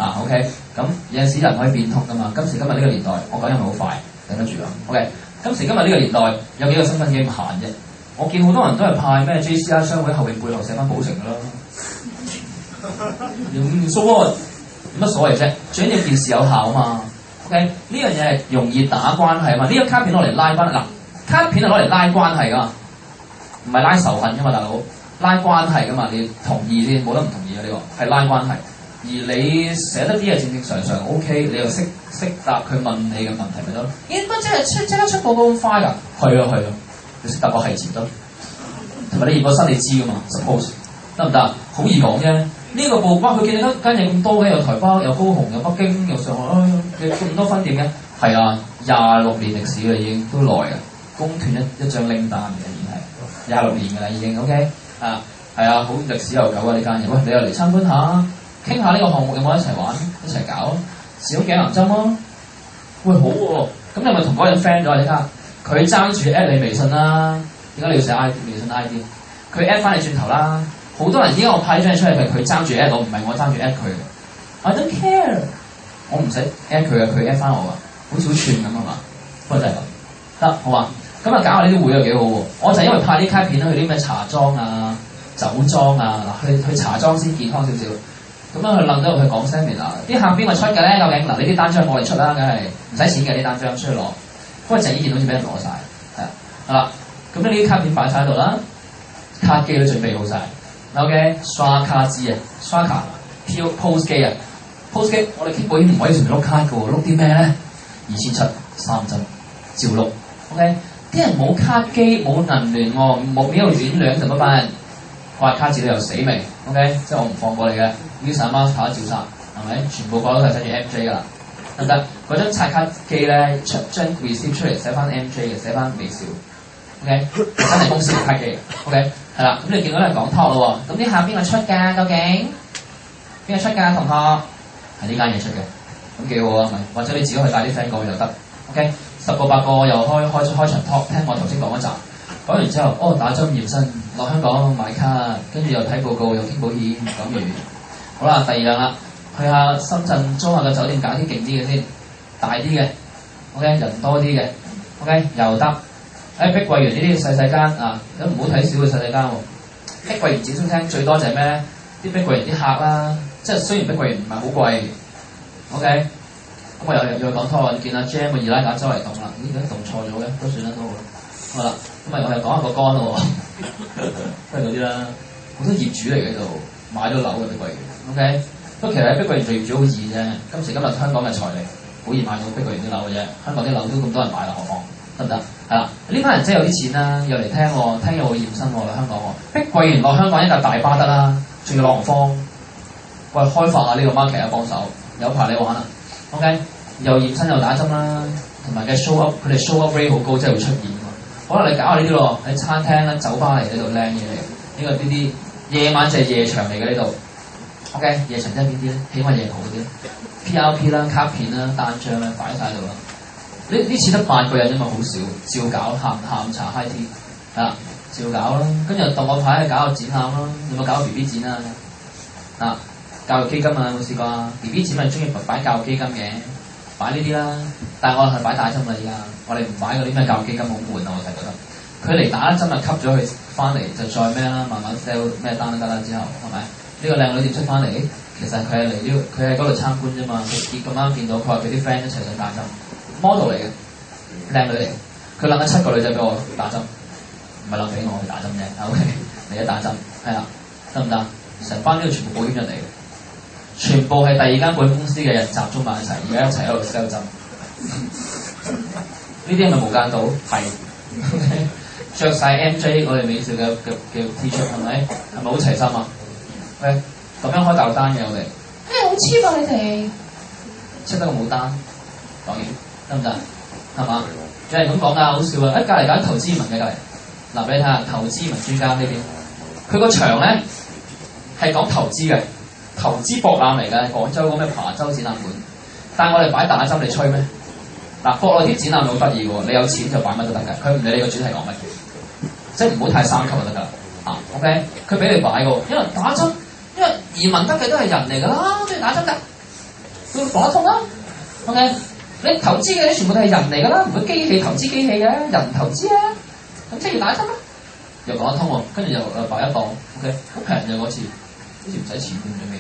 啦。OK， 咁有陣時人可以變通噶嘛。今時今日呢個年代，我講嘢咪好快，頂得住啊。OK， 今時今日呢個年代有幾個身份幾咁閒啫？我見好多人都係派咩 JCI 商會後邊背後寫翻保誠噶啦，唔疏喎，有乜所謂啫？最緊要件事有效啊嘛。OK， 呢樣嘢係容易打關係啊嘛。呢個卡片攞嚟拉關嗱，卡片係攞嚟拉關係噶，唔係拉仇恨噶嘛，大佬拉關係噶嘛。你同意先，冇得唔同意啊？呢個係拉關係，而你寫得啲嘢正正常常 OK， 你又識答佢問你嘅問題咪得咯？咦，乜即係即刻出報告咁快㗎？係啊。你識答個係字得，同埋你驗個身你知㗎嘛 ？Suppose 得唔得？好易講啫。呢個報關佢見你間嘢咁多嘅，有台北、有高雄、有北京、有上海，有咁多分店嘅。係啊，26年歷史啦，已經都耐啊。公斷一張拎單嘅已經係26年㗎啦，已經 OK 啊。係啊，好歷史悠久啊呢間嘢。喂，你又嚟參觀下，傾下呢個項目有冇一齊玩一齊搞？小頸癌針咯。喂，好喎、啊，咁你咪同嗰個人 friend 咗啊？你睇下。佢爭住 at 你微信啦，點解你要寫 ID 微信 ID？ 佢 at 翻你轉頭啦，好多人依家我派張嘢出嚟係佢爭住 at 我，唔係我爭住 at 佢。I don't care， 我唔使 at 佢啊，佢 at 翻我啊，好似好串咁啊嘛，不過就係咁得好嘛？咁啊搞下呢啲會又幾好喎，我就因為派啲卡片啦，去啲咩茶莊啊、酒莊啊，嗱去茶莊先健康少少，咁樣去諗咗去講 seminar， 啲客邊個出嘅咧？究竟嗱呢啲單張我哋出啦，梗係唔使錢嘅啲單張出去攞。不過就依件好似俾人攞晒，係啊，好啦，咁呢啲卡片擺晒喺度啦，卡機都準備好晒 OK， 刷卡機啊，刷卡 ，POS 機啊 ，POS 機，我哋傾保險唔可以隨便碌卡嘅喎，碌啲咩咧？2700 3針，照碌 ，OK， 啲人冇卡機冇銀聯喎，冇邊度轉兩就乜辦？刮卡字都又死未 ，OK， 即係我唔放過你嘅 ，Visa Master 照殺，係咪？全部個都係寫住 MJ 㗎啦。得唔得？嗰張刷卡機咧，將 receipt 出嚟寫翻 MJ 嘅，寫翻微笑 ，OK， 真係公司嘅卡機 ，OK， 係啦。咁你見到咧講 talk 咯喎，咁啲客邊個出㗎？究竟邊個出㗎？同學係呢間嘢出嘅，咁幾好啊，咪或者你自己去帶啲 friend 過去就得 ，OK， 10個8個又開場 talk， 聽我頭先講一集，講完之後，打針驗身，落香港買卡，跟住又睇報告，又傾保險，講完，好啦，第二樣啦。去下深圳租下個酒店，搞啲勁啲嘅先，大啲嘅 ，OK， 人多啲嘅 ，OK， 又得。碧桂園呢啲細間啊，都唔好睇少嘅細間喎。碧桂園展銷廳最多就係咩咧？啲碧桂園啲客啦，即係雖然碧桂園唔係好貴 ，OK， 咁我又講拖，見阿 Jam 個二奶架周圍動啦，呢個動錯咗嘅，都算得都好。好啦，咁我又講一個乾咯喎，都係嗰啲啦，好多業主嚟嘅度買咗樓嘅碧桂園 ，OK。不過其實喺碧桂園做業主好易啫，今時今日香港嘅財力好易買到碧桂園啲樓嘅啫，香港啲樓都咁多人買啦，何況得唔得？係啦，呢班人真係有啲錢啦，又嚟聽喎，聽又會驗身喎，嚟香港喎，碧桂園落香港一架大巴得啦，仲要朗豪坊，喂開發下呢個 market 啊，幫手，有排你玩啦 ，OK， 又驗身又打針啦，同埋嘅 show up， 佢哋 show up rate 好高，真係會出現喎。可能你搞下呢啲咯，喺餐廳啦、酒吧嚟呢度靚嘢嚟，呢啲夜晚就係夜場嚟嘅呢度。OK， 夜場即係邊啲咧？起碼夜蒲嗰啲 PRP 啦、卡片啦、單張啦，擺晒喺度啦。呢次得8個人啫嘛，好少，照搞下午茶 high tea 係啦，照搞啦。跟住當個牌去搞個展覽啦，有冇搞個 BB 展啊？嗱，教育基金啊，有冇試過啊 ？BB 展咪中意擺教育基金嘅，擺呢啲啦。但係我係擺大針啦，而家我哋唔擺嗰啲咩教育基金好悶啊，我就係覺得。佢嚟打一針啊，吸咗佢翻嚟就再咩啦，慢慢 sell 咩單都得啦，之後係咪？呢個靚女點出翻嚟？其實佢係嚟呢個，佢喺嗰度參觀啫嘛。佢咁啱見到，佢話佢啲 friend 一齊想打針 ，model 嚟嘅，靚女嚟嘅。佢諗咗7個女仔俾我打針，唔係諗俾我去打針啫。OK， 嚟咗打針，係啦，得唔得？成班呢度全部保險人嚟嘅，全部係第二間保險公司嘅人集中埋一齊，而家一齊喺度 sell 針。呢啲係咪無間道？係。OK， 著晒 MJ 我哋美少嘅 T-shirt 係咪？係咪好齊心啊？喂，咁樣開大陸單嘅我哋。好 cheap 啊你哋。cheap 得個冇單，講完得唔得？係嘛？有人咁講㗎，好笑啊！隔離搞投資移民嘅隔離，嗱俾你睇下投資移民專家呢邊，佢個場咧係講投資嘅，投資博覽嚟嘅，廣州嗰咩琶洲展覽館。但係我哋擺打針你吹咩？嗱，國內啲展覽好得意嘅喎，你有錢就擺乜都得㗎，佢唔理你個主題講乜嘅，即係唔好太三級就得㗎啦。OK， 佢俾你擺嘅，因為打針，因為移民得嘅都係人嚟㗎啦，都要打針㗎，都講得通啦。OK。你投資嘅全部都係人嚟㗎啦，唔會機器投資機器嘅，人投資啊，咁即係要打針啦，又講得通喎，跟住又擺一檔 ，OK， 好平嘅嗰次，好似唔使錢咁樣嘅，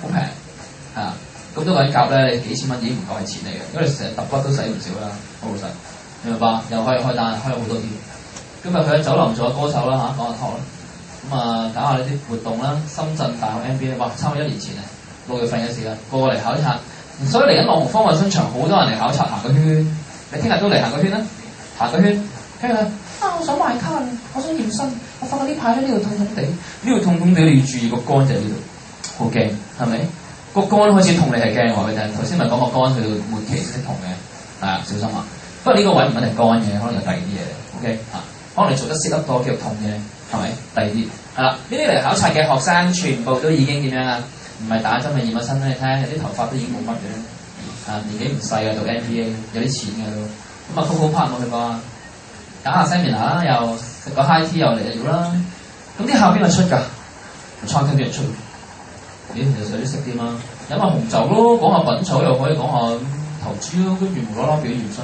好平，係啊，咁都揾夾咧，你幾千蚊已經唔夠係錢嚟嘅，因為你成日揼骨都使唔少啦，好老實，明白？又可以開單，開咗好多啲。今日佢喺酒樓做下歌手啦嚇，講下 talk 啦，咁啊搞下呢啲活動啦，深圳大學 MBA， 哇，差唔多1年前啊，6月份嘅事啦，個個嚟考察。所以嚟緊朗豪坊衞生場好多人嚟考察行個圈，你聽日都嚟行個圈啦，行個圈，聽日我想買卡，我想驗身，我發覺呢排喺呢度痛痛地，呢度痛痛地你要注意個肝就喺呢度，好驚係咪？個肝開始痛你係驚話俾你聽，頭先咪講個肝去到末期先痛嘅，係啊，小心啊！不過呢個位唔一定肝嘅，可能有第二啲嘢 ，OK 啊？可能你做得識得多叫痛嘅，係咪？第二啲係啦，呢啲嚟考察嘅學生全部都已經點樣啊？唔係打針嘅驗咗身咧，你睇下有啲頭髮都已經冇乜嘅，年紀唔細啊，讀 MBA 有啲錢嘅都，咁啊 Coco Park 冇去過啊，搞下 seminar 啦，又食個 high tea 又嚟咗啦，咁啲客邊個出㗎？餐廳啲人出，咦其實有啲識啲嘛，飲下紅酒咯，講下品酒又可以講下投資咯，跟住無啦啦表現身，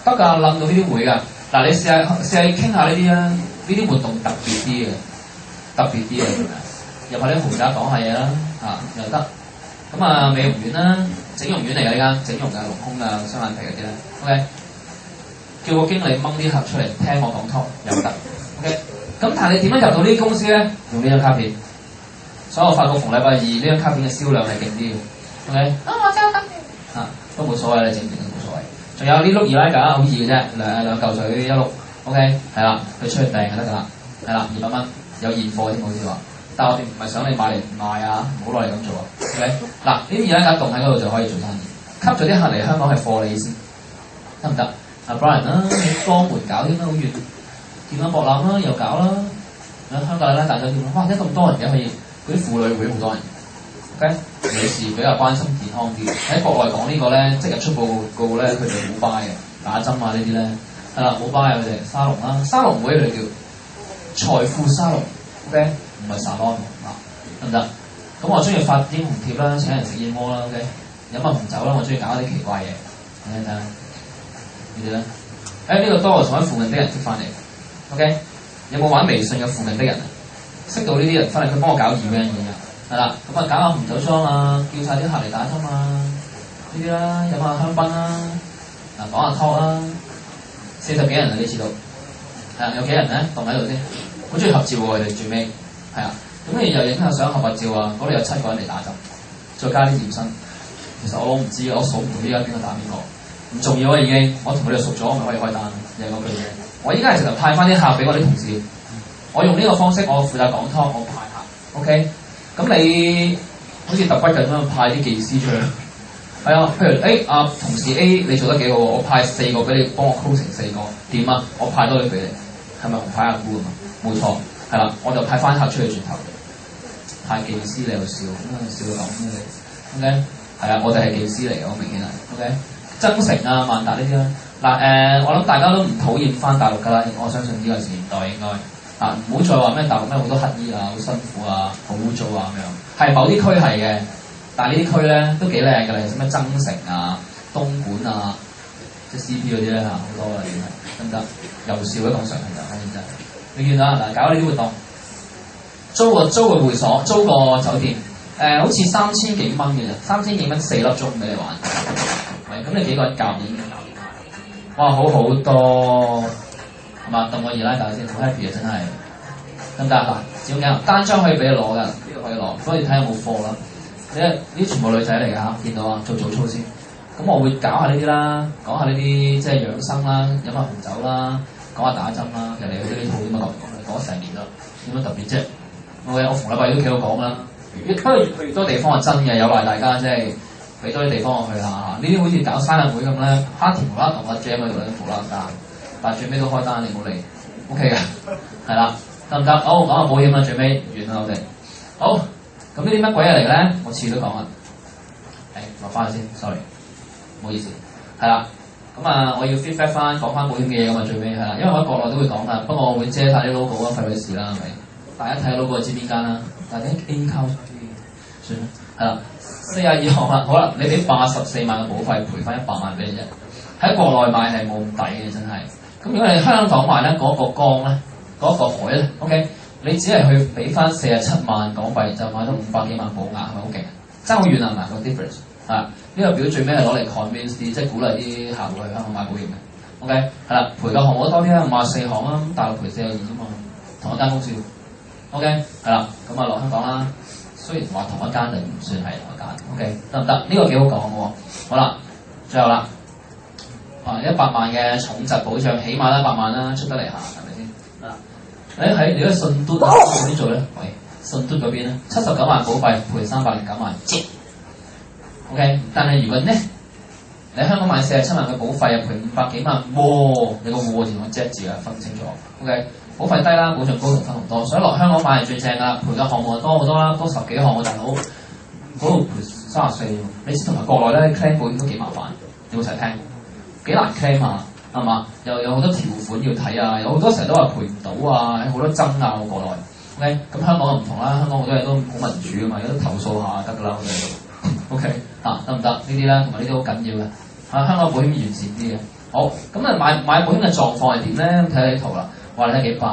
得㗎，諗到呢啲會㗎，嗱你試下傾下呢啲啊，呢啲活動特別啲嘅，特別啲嘅。入去啲豪宅講下嘢啦，又得。咁啊，美容院啦，整容院嚟㗎呢間，整容㗎，隆胸啊，雙眼皮嗰啲咧。OK， 叫個經理掹啲客出嚟聽我講 talk 又得。OK， 咁但係你點樣入到呢啲公司咧？用呢張卡片。所以我發覺逢禮拜二呢張卡片嘅銷量係勁啲嘅。OK， 我交卡片。都冇所謂，你整唔整都冇所謂。仲有呢碌二拉架，好易嘅啫，兩嚿水一碌。OK， 係啦，佢出去訂就得㗎啦。係啦，200蚊，有現貨添，好似話。但我哋唔係想你買嚟賣啊，唔好攞嚟咁做啊。OK， 嗱呢啲二拉架棟喺嗰度就可以做生意，吸咗啲客嚟香港係貨你先，得唔得？阿 Brian 啦，喺江門搞添啦，好遠，電話博覽啦又搞啦，香港啦大酒店啦，哇！點解咁多人嘅可以？嗰啲婦女會好多人 ，OK， 女士比較關心健康啲。喺國內講呢個咧，即日出報告咧，佢哋冇 buy 嘅，打針啊呢啲咧，係啦冇 buy 佢哋沙龍啦，沙龍會佢哋叫財富沙龍 ，OK。唔係沙龍得唔得？咁我中意發英雄貼啦，請人食燕窩啦 ，OK。飲下紅酒啦，我中意搞一啲奇怪嘢，睇睇呢啲咧。呢個多我從喺附近的人識翻嚟 ，OK。有冇玩微信嘅附近的人啊？識到呢啲人翻嚟，佢幫我搞 event 嘅，係啦。咁啊搞下紅酒莊啊，叫晒啲客嚟打針啊，呢啲啦，飲下香檳啦，講下 talk 啦。40幾人啊呢次度，係啊有幾人咧？棟喺度先，好中意合照喎，佢哋最尾。係啊，咁你又影下相合拍照啊！嗰度有7個人嚟打針，再加啲驗身。其實我唔知，我數唔到依家邊個打邊個，唔重要啊已經。我同佢哋熟咗，我咪可以開單，又係嗰句嘢。我依家係直頭派翻啲客俾我啲同事，我用呢個方式，我負責講 talk，我派客。OK， 咁你好似揼骨咁樣派啲技師出去。係啊，譬如同事 A 你做得幾好，我派4個俾你幫我 close 成4個，點啊？我派多啲俾你，係咪紅牌阿姑啊嘛？冇錯。係啦，我就派翻客出去轉頭，派技師你又笑，笑到咁嘅你 ，OK？ 係啊，我哋係技師嚟嘅，好明顯係 ，OK？ 增城啊、萬達呢啲啦，嗱我諗大家都唔討厭翻大陸㗎啦，我相信呢個年代應該唔好再話咩大陸咩好多乞衣啊、好辛苦啊、好污糟啊咁樣，係某啲區係嘅，但係呢啲區咧都幾靚㗎啦，咩增城啊、東莞啊，即係 CP 嗰啲咧好多啦，已經係得唔得？又笑一講常係就反正真係。你見到搞呢啲活動，租個會所，租個酒店，好似3000幾蚊嘅啫，3000幾蚊4粒鐘俾你玩。係，咁你幾個人夾已經搞掂。哇，好好多，係嘛？等我二拉架先，好 happy 啊，真係。得唔得嗱？照鏡單張可以俾你攞㗎，呢個可以攞，所以睇下有冇貨啦。呢啲全部女仔嚟㗎嚇，見到啊，做早操先。咁我會搞下呢啲啦，講下呢啲即係養生啦，飲下紅酒啦，講下打針啦。其實你嗰啲套點解講咗成年啦，點樣特別啫？我逢禮拜都幾好講啦。不過越多地方係真嘅，有賴大家即係俾多啲地方我去下。呢啲好似搞生日會咁咧，party 無啦啦同阿 Jam 喺度咧無啦啦單，但係最尾都開單，你唔好理 ，OK 嘅，係啦，得唔得？好，講下保險啦，最尾完啦我哋。好，咁呢啲乜鬼嘢嚟咧？我次都講啦。落翻去先 ，sorry。唔好意思，係啦，咁啊，我要 feedback 翻講翻保險嘅嘢咁啊，最尾係啦，因為我喺國內都會講噶，不過我會遮晒啲 logo 啊，費鬼事啦，係咪？大家睇下 logo 就知邊間啦，大家 income 算啦，係啦，42項啦，好啦，你俾84萬嘅保費賠翻100萬俾你啫，喺國內買係冇咁抵嘅真係，咁如果你香港買咧，嗰個江咧，嗰個海咧 ，OK， 你只係去俾翻47萬港幣就買到500幾萬保額，係咪好勁？爭好遠啊，埋個 difference 啊！呢個表最尾係攞嚟 convince 啲，即係鼓勵啲客戶去香港買保險嘅。OK， 係啦，賠嘅項目多啲啦，54項啦，大陸賠42啫嘛，同一間公司。OK， 係啦，咁啊落香港啦。雖然話同一間，就唔算係同一間。OK， 得唔得？呢個幾好講嘅喎。好啦，最後啦，100萬嘅重疾保障，起碼都100萬啦，出得嚟下，係咪先？啊，喺你喺信都嗰邊做咧？喂，信都嗰邊咧，79萬保費賠309萬。OK， 但係如果呢，你喺香港買47萬嘅保費啊，賠500幾萬，哇！你個喎字同 Z 字啊，分清楚。OK， 保費低啦，保障高同分紅多，所以落香港買係最正㗎啦，賠嘅項目多好多啦，多10幾項嘅大佬，嗰度賠34，你知同埋國內咧 claim 保險都幾麻煩，有冇成日聽？幾難 claim 啊，係嘛？又有好多條款要睇啊，有好多成日都話賠唔到啊，好多爭拗國內。OK， 咁香港就唔同啦，香港好多嘢都好民主㗎嘛，有得投訴下得㗎啦，我哋。OK， 得唔得？呢啲咧，同埋呢啲好緊要嘅。香港保險完善啲嘅。好，咁啊買保險嘅狀況係點咧？睇下啲圖啦。哇，你睇幾爆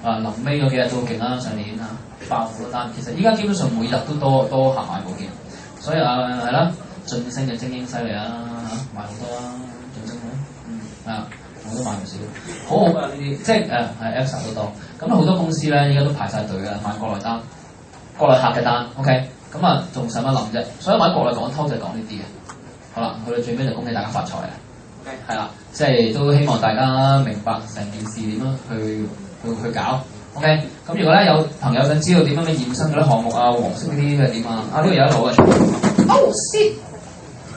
啊！臨尾嗰幾日都好勁啦，上年啊爆好多單。其實依家基本上每日都多客買保險，所以係啦，晉升嘅精英犀利啊嚇，買好多啦，晉升我都買唔少，好好㗎呢啲，即係係 Apps 都多。咁好多公司咧，依家都排晒隊㗎，買國內單、國內客嘅單。OK。咁啊，仲使乜諗啫？所以我喺國內講偷就係講呢啲嘅。好啦，去到最尾就恭喜大家發財啊！係啦，即係都希望大家明白成件事點樣去搞。OK， 咁如果咧有朋友想知道點樣去驗身嗰啲項目啊，黃色呢啲係點啊？呢度有得攞嘅。Oh shit！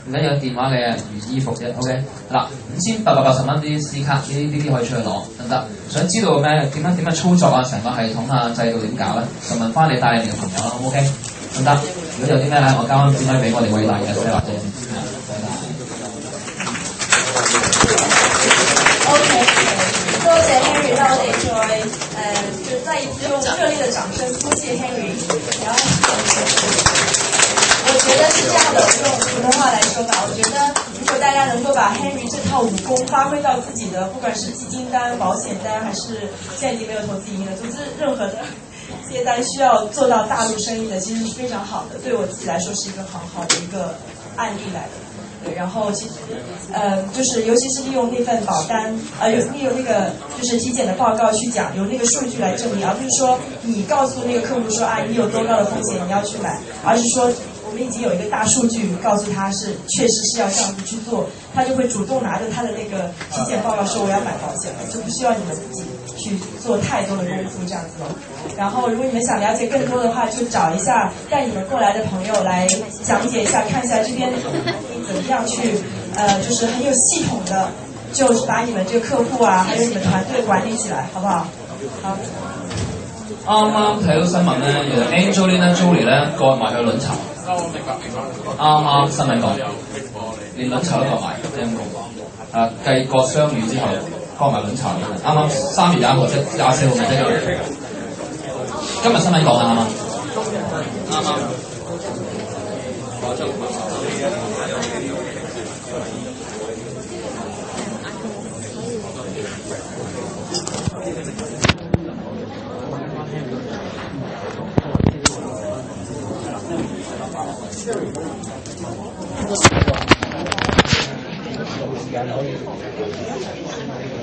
而家有電話嘅如衣服啫。OK， 嗱，5880蚊啲 C 卡，呢啲可以出去攞，得唔得？想知道咩點樣操作啊？成個系統啊制度點搞咧？就問翻你帶你嘅朋友啦。OK。得唔得？如果有啲咩咧，我交翻邊位俾我哋偉大嘅細華姐先。OK， 多謝 Henry， 那我哋就再一次用熱烈的掌聲，多謝 Henry。然後，我覺得是這樣的，用普通話來說吧，我覺得如果大家能夠把 Henry 這套武功發揮到自己的，不管是基金單、保險單，還是現在已經沒有投資移民了，總之任何的。接單需要做到大陸生意的，其實是非常好的，對我自己來說是一個很好的一個案例來的。對，然後其實就是尤其是利用那份保單，利用那個就是體檢的報告去講，由那個數據來證明，而不是說你告訴那個客戶說啊，你有多高的風險你要去買，而是說我們已經有一個大數據告訴他是確實是要這樣子去做，他就會主動拿着他的那個體檢報告說我要買保險了，就不需要你們自己去做太多的功夫這樣子了。然後如果你們想了解更多的話，就找一下帶你們過來的朋友來講解一下，看一下這邊你怎麼樣去就是很有系統的，就是把你們這個客戶啊，還有你們團隊管理起來，好不好？好。啱啱睇到新聞咧，原來 Angelina Jolie 咧割埋佢卵巢。啱新聞講，連卵巢都割埋，即係咁講。繼割雙乳之後，割埋卵巢。啱啱3月21號即24號咪即係今日新聞講啊嘛。啱。間可以。